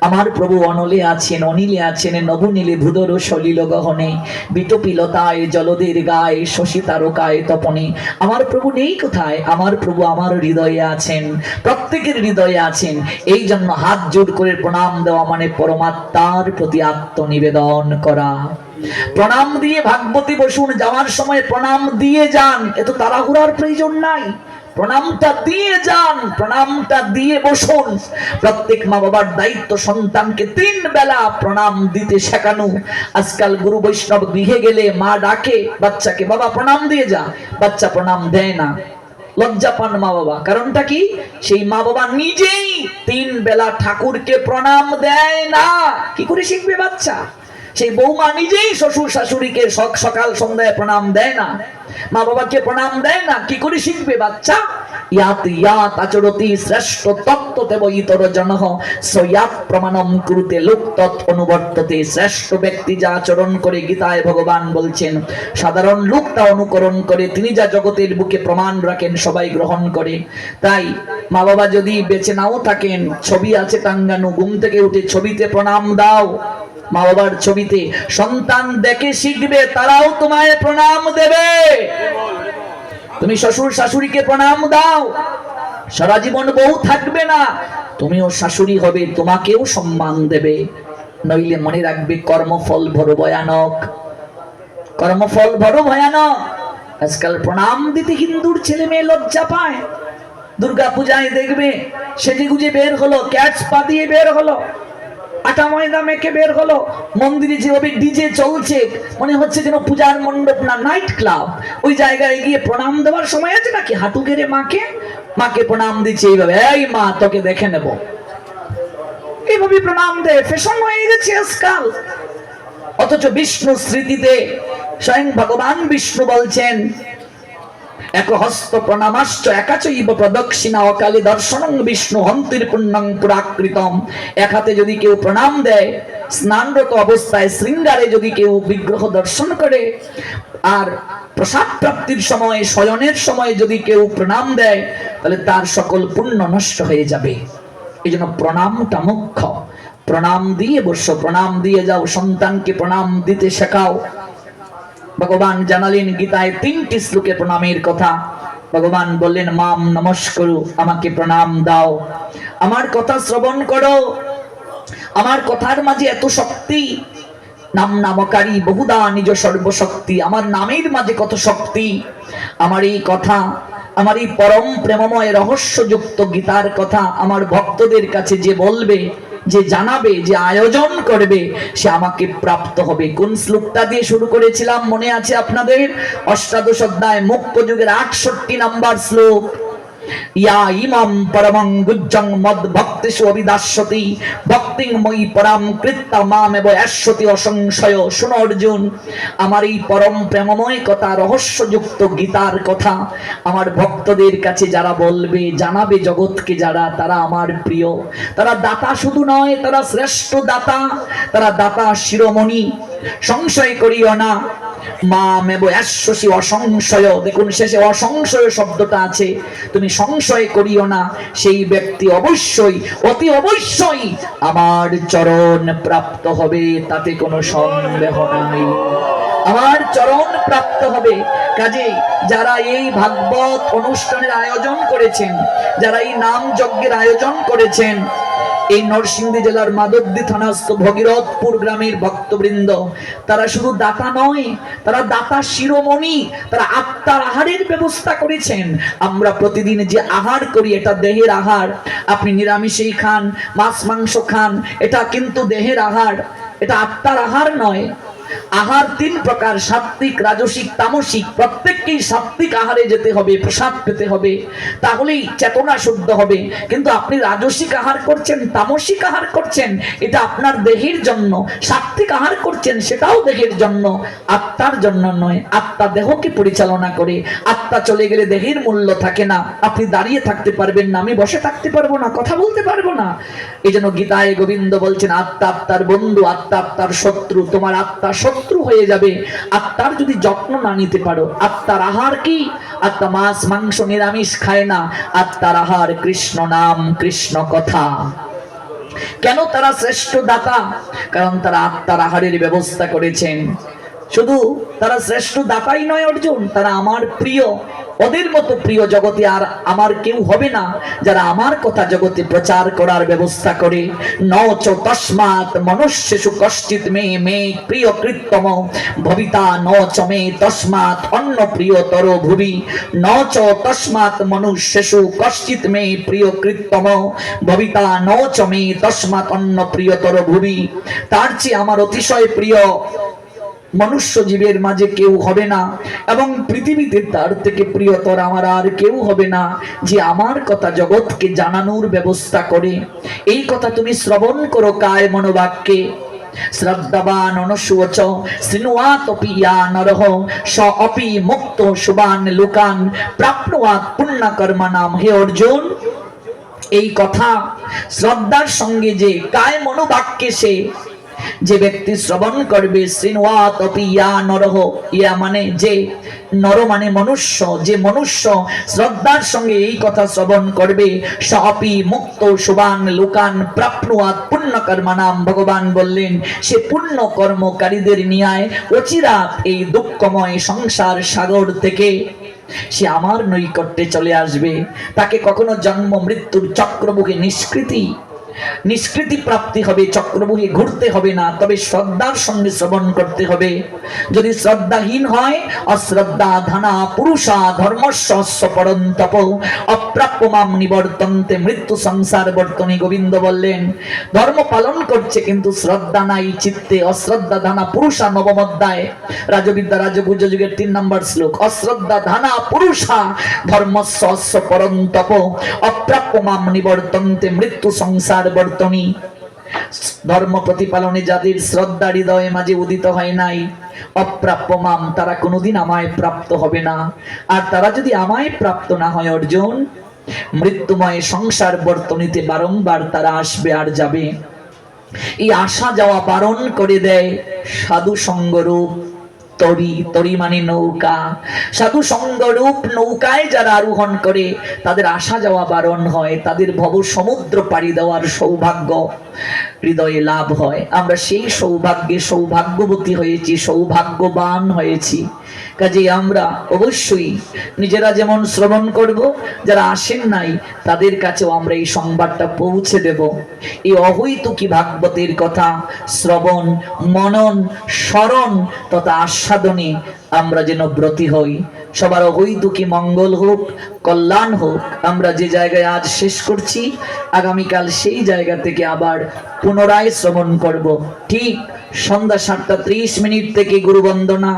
আমার প্রভু অনলে আছেন, অনিলে আছেন, নবনীলে ভূদর সলিল গহনে, বিটপিলতায় জলদের গায়ে, শশী তারকায় তপনে। আমার প্রভু নেই কোথায়? আমার প্রভু আমার হৃদয়ে আছেন, প্রত্যেকের হৃদয়ে আছেন। এই জন্য হাত জোড় করে প্রণাম দেওয়া মানে পরমাত্মার প্রতি আত্মনিবেদন করা। প্রণাম দিয়ে ভাগবতী বসুন, যাওয়ার সময় প্রণাম দিয়ে যান, এত তাড়াহুড়ার প্রয়োজন নাই। প্রণামটা দিয়ে যান, প্রণামটা দিয়ে বসুন। প্রত্যেক মা বাবার দায়িত্ব সন্তানকে 3 বেলা প্রণাম দিতে শেখানো। আজকাল গুরু বৈষ্ণব গৃহে গেলে মা ডাকে বাচ্চাকে, বাবা প্রণাম দিয়ে যা, বাচ্চা প্রণাম দেয় না, লজ্জা পান মা বাবা। কারণটা কি? সেই মা বাবা নিজেই 3 বেলা ঠাকুরকে প্রণাম দেয় না। কি করে শিখবে বাচ্চা? সেই বৌমা নিজেই শ্বশুর শাশুড়িকে সকাল সন্ধ্যায় প্রণাম দেয় না, মা বাবাকে প্রণাম দেয় না, কি করে শিখবে বাচ্চা? ইয়াত ইয়াত আচরতি শ্রেষ্ঠ তত্ত্বতেব ইতর জনঃ সয়াত প্রমাণম কুরুতে লোক তৎ অনুবর্ততে। শ্রেষ্ঠ ব্যক্তি যা আচরণ করে, গীতায় ভগবান বলছেন, সাধারণ লোক তা অনুকরণ করে, তিনি যা জগতের বুকে প্রমাণ রাখেন সবাই গ্রহণ করে। তাই মা বাবা যদি বেঁচে নাও থাকেন, ছবি আছে টাঙ্গানো, ঘুম থেকে উঠে ছবিতে প্রণাম দাও। মা বাবার ছবিতে সন্তান দেখে শিখবে, তারাও তোমায় প্রণাম দেবে। তুমি শ্বশুর শাশুড়িকে প্রণাম দাও, সারা জীবন বউ থাকবে না, তুমিও শাশুড়ি হবে, তোমাকেও সম্মান দেবে। নইলে মনে রাখবে কর্মফল বড় ভয়ানক, কর্মফল বড় ভয়ানক। আজকাল প্রণাম দিতে হিন্দুর ছেলে মেয়ে লজ্জা পায়। দুর্গা পূজায় দেখবে সেজে গুজে বের হলো, ক্যাটস পা দিয়ে বের হলো, আটা ময়দা মেখে বের হলো, মন্দিরে যেভাবে ডিজে চলছে মনে হচ্ছে যেন পূজার মণ্ডপ না নাইট ক্লাব। ওই জায়গায় গিয়ে প্রণাম দেওয়ার সময় আছে নাকি হাঁটু গেড়ে মাকে মাকে প্রণাম দিচ্ছে এইভাবে, এই মা তোকে দেখে নেব, এইভাবে প্রণাম দেয়, ফ্যাশন হয়ে গেছে আজকাল। অথচ বিষ্ণু স্মৃতিতে স্বয়ং ভগবান বিষ্ণু বলছেন এক হস্ত প্রণামাশ্চ একাচৈব প্রদক্ষিণা অকালে দর্শনং বিষ্ণু হন্তির পুণ্যং পুরাকৃতম। এক হাতে যদি কেউ প্রণাম দেয়, স্নানরত অবস্থায় শৃঙ্গারে যদি কেউ বিগ্রহ দর্শন করে, আর প্রসাদ প্রাপ্তির সময় শয়নের সময় যদি কেউ প্রণাম দেয়, তাহলে তার সকল পুণ্য নষ্ট হয়ে যাবে। এই জন্য প্রণামটা মুখ্য। প্রণাম দিয়ে বসো, প্রণাম দিয়ে যাও, সন্তানকে প্রণাম দিতে শেখাও। ভগবান জানালেন গীতায় 3টি শ্লোকে প্রণামের কথা। ভগবান বললেন মাম নমস্করু, আমাকে প্রণাম দাও, আমার কথা শ্রবণ করো। আমার কথার মাঝে এত শক্তি, নাম নামকারী বহুদা নিজ সর্বশক্তি, আমার নামের মাঝে কত শক্তি। আমার এই কথা, আমার এই পরম প্রেমময় রহস্যযুক্ত গীতার কথা আমার ভক্তদের কাছে যে বলবে, যে জানাবে, যে আয়োজন করবে, সে আমাকে প্রাপ্ত হবে। কোন শ্লোকটা দিয়ে শুরু করেছিলাম মনে আছে আপনাদের? অষ্টাদশ অধ্যায় মুক্ত যুগের 68 নম্বর শ্লোক। ইয়া ইমাম পরমং গুজ্জং মদ ভক্তিষু অবিদাস্যতি ভক্তিং মই পরাম কৃত্তা মামেব অশ্বতি অসংশয়। শোনো অর্জুন, আমার এই পরম প্রেমময় কথা, রহস্যযুক্ত গীতার কথা আমার ভক্তদের কাছে যারা বলবে, জানাবে জগৎকে যারা, তারা আমার প্রিয়। তারা দাতা শুধু নয়, তারা শ্রেষ্ঠ দাতা, তারা দাতা শিরোমণি। সংশয় করিও না, মামেব অশ্বসি অসংশয়। দেখুন শেষে অসংশয় শব্দটা আছে। তুমি সংশয় করিও না, সেই ব্যক্তি অবশ্যই, অতি অবশ্যই আমার চরণ প্রাপ্ত হবে, তাতে কোনো সন্দেহ নাই। আমার চরণ প্রাপ্ত হবে। কাজেই যারা এই ভাগবত অনুষ্ঠানের আয়োজন করেছেন, যারা এই নাম যজ্ঞের আয়োজন করেছেন, এই নরসিংদী জেলার মাধবদী থানাস্থ ভগীরথপুর গ্রামের ভক্তবৃন্দ, তারা শুধু দাতা নয়, তারা দাতা শিরোমণি। তারা আত্মার আহারের ব্যবস্থা করেছেন। আমরা প্রতিদিন যে আহার করি, এটা দেহের আহার। আপনি নিরামিষেই খান, মাছ মাংস খান, এটা কিন্তু দেহের আহার, এটা আত্মার আহার নয়। আহার 3 প্রকার, সাত্বিক, রাজসিক, তামসিক। প্রত্যেককেই সাত্বিক আহারে যেতে হবে, প্রসাদ পেতে হবে, তাহলেই চেতনা শুদ্ধ হবে। কিন্তু আপনি রাজসিক আহার করছেন, তামসিক আহার করছেন, এটা আপনার দেহের জন্য। সাত্বিক আহার করছেন, সেটাও দেহের জন্য, আত্মার জন্য নয়। আত্মা দেহকে পরিচালনা করে। আত্মা চলে গেলে দেহের মূল্য থাকে না। আপনি দাঁড়িয়ে থাকতে পারবেন না, আমি বসে থাকতে পারবো না, কথা বলতে পারবো না। এই জন্য গীতায় গোবিন্দ বলছেন আত্মা আত্মার বন্ধু, আত্মা আত্মার শত্রু। তোমার আত্মা শত্রু হয়ে যাবে আত্মার যদি যত্ন না নিতে পারো। আত্মার আহার কি? আত্মা মাছ মাংস নিরামিষ খায় না। আত্মার আহার কৃষ্ণ নাম, কৃষ্ণ কথা। কেন তারা শ্রেষ্ঠ দাতা? কারণ তারা আত্মার আহারের ব্যবস্থা করেছেন। শুধু তারা শ্রেষ্ঠ দাতাই নয় অর্জুন, তারা আমার প্রিয়। ওদের মতো প্রিয় জগতে আর আমার কেউ হবে না, যারা আমার কথা জগতে প্রচার করার ব্যবস্থা করে। ন চ তস্মাৎ মনুষ্যেষু কশ্চিৎ মে মে প্রিয় কৃত্তম ভবিতা ন চ মে তস্মাৎ অন্য প্রিয়তর ভুবি। ন চ তস্মাৎ মনুষ্যেষু কশ্চিৎ মে প্রিয় কৃত্তম ভবিতা ন চ মে তস্মাৎ অন্য প্রিয়তর ভুবি। তার চেয়ে আমার অতিশয় প্রিয় মনুষ্য জীবের মাঝে কেউ হবে না, এবং পৃথিবীতে তার থেকে প্রিয়তর আমার আর কেউ হবে না, যে আমার কথা জগৎকে জানানোর ব্যবস্থা করে। এই কথা তুমি শ্রবণ করো কায় মনোবাক্যে। শ্রদ্ধাবান অনুসুচ শৃণুয়াতপি ইয়া নরহ স অপি মুক্ত শুভান লোকান প্রাপ্নুয়াৎ পুণ্যকর্মণাম। হে অর্জুন, এই কথা শ্রদ্ধার সঙ্গে যে কায় মনোবাক্যে সে যে ব্যক্তি শ্রবণ করবে, শৃণুয়াতপি ইয়া নরহ, ইয়া মানে যে, নর মানে মনুষ্য, যে মনুষ্য শ্রদ্ধার সঙ্গে এই কথা শ্রবণ করবে, সপি মুক্ত শুভান লোকান প্রাপ্নুয়াৎ পুণ্যকর্মণাম। ভগবান বললেন সে পুণ্য কর্মকারীদের নিয়ে অচিরাত এই দুঃখময় সংসার সাগর থেকে সে আমার নৈকট্যে চলে আসবে। তাকে কখনো জন্ম মৃত্যুর চক্রমুখে নিষ্কৃতি প্রাপ্তি হবে, চক্রমুখে ঘুরতে হবে না, তবে শ্রদ্ধার সঙ্গে শ্রবণ করতে হবে। যদি শ্রদ্ধাহীন হয়, অশ্রদ্ধা ধানা পুরুষা ধর্মস্য পরন্তপ অপ্রাপ্য মাম নিবর্তন্তে মৃত্যু সংসার বর্তনী। গোবিন্দ বললেন, ধর্ম পালন করছে কিন্তু শ্রদ্ধা নাই চিত্তে, অশ্রদ্ধা ধানা পুরুষা। নবম অধ্যায় রাজবিদ্যা রাজগুজ যুগের 3 নম্বর শ্লোক। অশ্রদ্ধা ধানা পুরুষা ধর্মস্য পরন্তপ অপ্রাপ্য মাম নিবর্তন্তে মৃত্যু সংসার বর্তনী। ধর্ম প্রতিপালনে যাদের শ্রদ্ধা হৃদয়ে মাঝে উদিত হয় নাই, অপ্রাপ্য মাম, তারা কোনোদিন আমায় প্রাপ্ত হবে না। আর তারা যদি আমায় প্রাপ্ত না হয় অর্জুন, মৃত্যুময় সংসার বর্তনীতে বারংবার তারা আসবে আর যাবে। এই আসা যাওয়া বারণ করে দেয় সাধু সঙ্গরূপ তরি। তরি মানে নৌকা। সাধু সঙ্গরূপ নৌকায় যারা আরোহণ করে তাদের আসা যাওয়া বারণ হয়, তাদের ভব সমুদ্র পাড়ি দেওয়ার সৌভাগ্য হৃদয়ে লাভ হয়। আমরা সেই সৌভাগ্যে সৌভাগ্যবতী হয়েছি, সৌভাগ্যবান হয়েছি। কাজে আমরা অবশ্যই নিজেরা যেমন শ্রবণ করব, যারা আসেন নাই তাদের কাছেও আমরা এই সংবাদটা পৌঁছে দেব। এই অহৈতুকী ভাগবতের কথা শ্রবণ মনন স্মরণ তথা আস্বাদনে আমরা যেন ব্রতী হই। সবার অহৈতুকী মঙ্গল হোক, কল্যাণ হোক। আমরা যে জায়গায় আজ শেষ করছি, আগামীকাল সেই জায়গা থেকে আবার পুনরায় শ্রবণ করব। ঠিক সন্ধ্যা 7:30 থেকে গুরু বন্দনা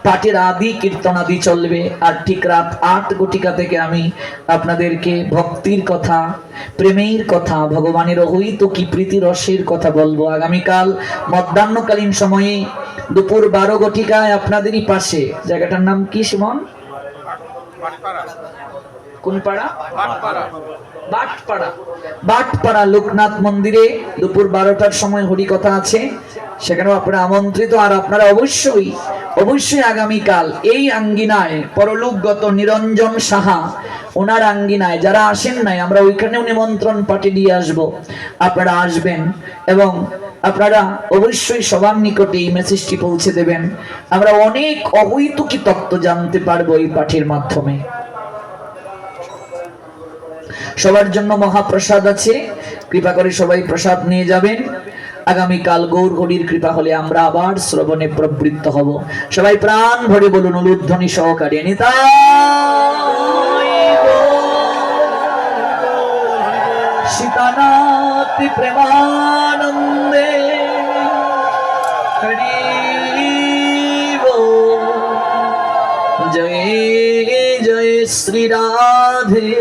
পাঠের আদি কীর্তন আদি চলবে। আর ঠিক রাত 8 ঘটিকা থেকে আমি আপনাদেরকে ভক্তির কথা, প্রেমের কথা, ভগবানের অহৈতুকী প্রীতি রসের কথা বলবো। আগামীকাল মধ্যাহ্নকালীন সময়ে দুপুর 12 ঘটিকায় আপনাদেরই পাশে, জায়গাটার নাম কি সুমন? কোন পাড়া? বাটপাড়া লোকনাথ মন্দিরে দুপুর 12টার সময় হরিকথা আছে, সেখানেও আপনারা আমন্ত্রিত। আর আপনারা অবশ্যই আগামীকাল এই আঙ্গিনায় পরলোকগত নিরঞ্জন সাহা ওনার আঙ্গিনায় যারা আসেন নাই, আমরা ওইখানেও নিমন্ত্রণ পাঠিয়ে দিয়ে আসবো। আপনারা আসবেন এবং আপনারা অবশ্যই সবার নিকটে এই মেসেজটি পৌঁছে দেবেন। আমরা অনেক অহৈতুকী তত্ত্ব জানতে পারবো এই পাঠের মাধ্যমে। সবার জন্য মহাপ্রসাদ আছে, কৃপা করে সবাই প্রসাদ নিয়ে যাবেন। আগামীকাল গৌর হরির কৃপা হলে আমরা আবার শ্রবণে প্রবৃত্ত হব। সবাই প্রাণ ভরে বলুন উলুধ্বনি সহকারে নিতাই সীতানাথ প্রেমানন্দে হরি জয় জয় শ্রী রাধে।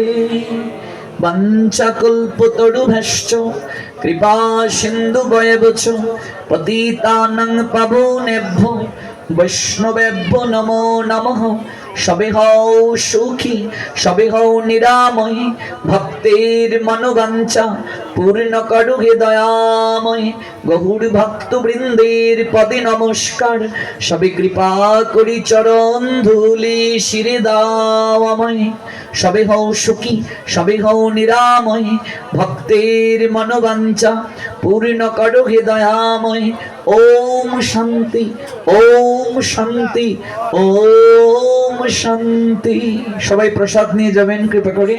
বঞ্চকল্পতরুভ্যশ্চ কৃপা সিন্ধু বয়বচ পতিতানাং পাবনেভ্যো বৈষ্ণবেভ্যো নমো নমঃ। সবে হও সুখী, সবে হও নিরাময়, ভক্তের মনোবাঞ্ছা পূর্ণ করো হে দয়াময়। গৌর ভক্ত বৃন্দের পদে নমস্কার, সবে কৃপা করি চরণ ধুলি শিরে দাও আমায়। সবে হও সুখী, সবে হও নিরাময়, ভক্তের মনোবাঞ্ছা পূর্ণ করো হে দয়াময়। ওম শান্তি, ওম শান্তি, ওম শান্তি। সবাই প্রসাদ নিয়ে যাবেন কৃপা করে।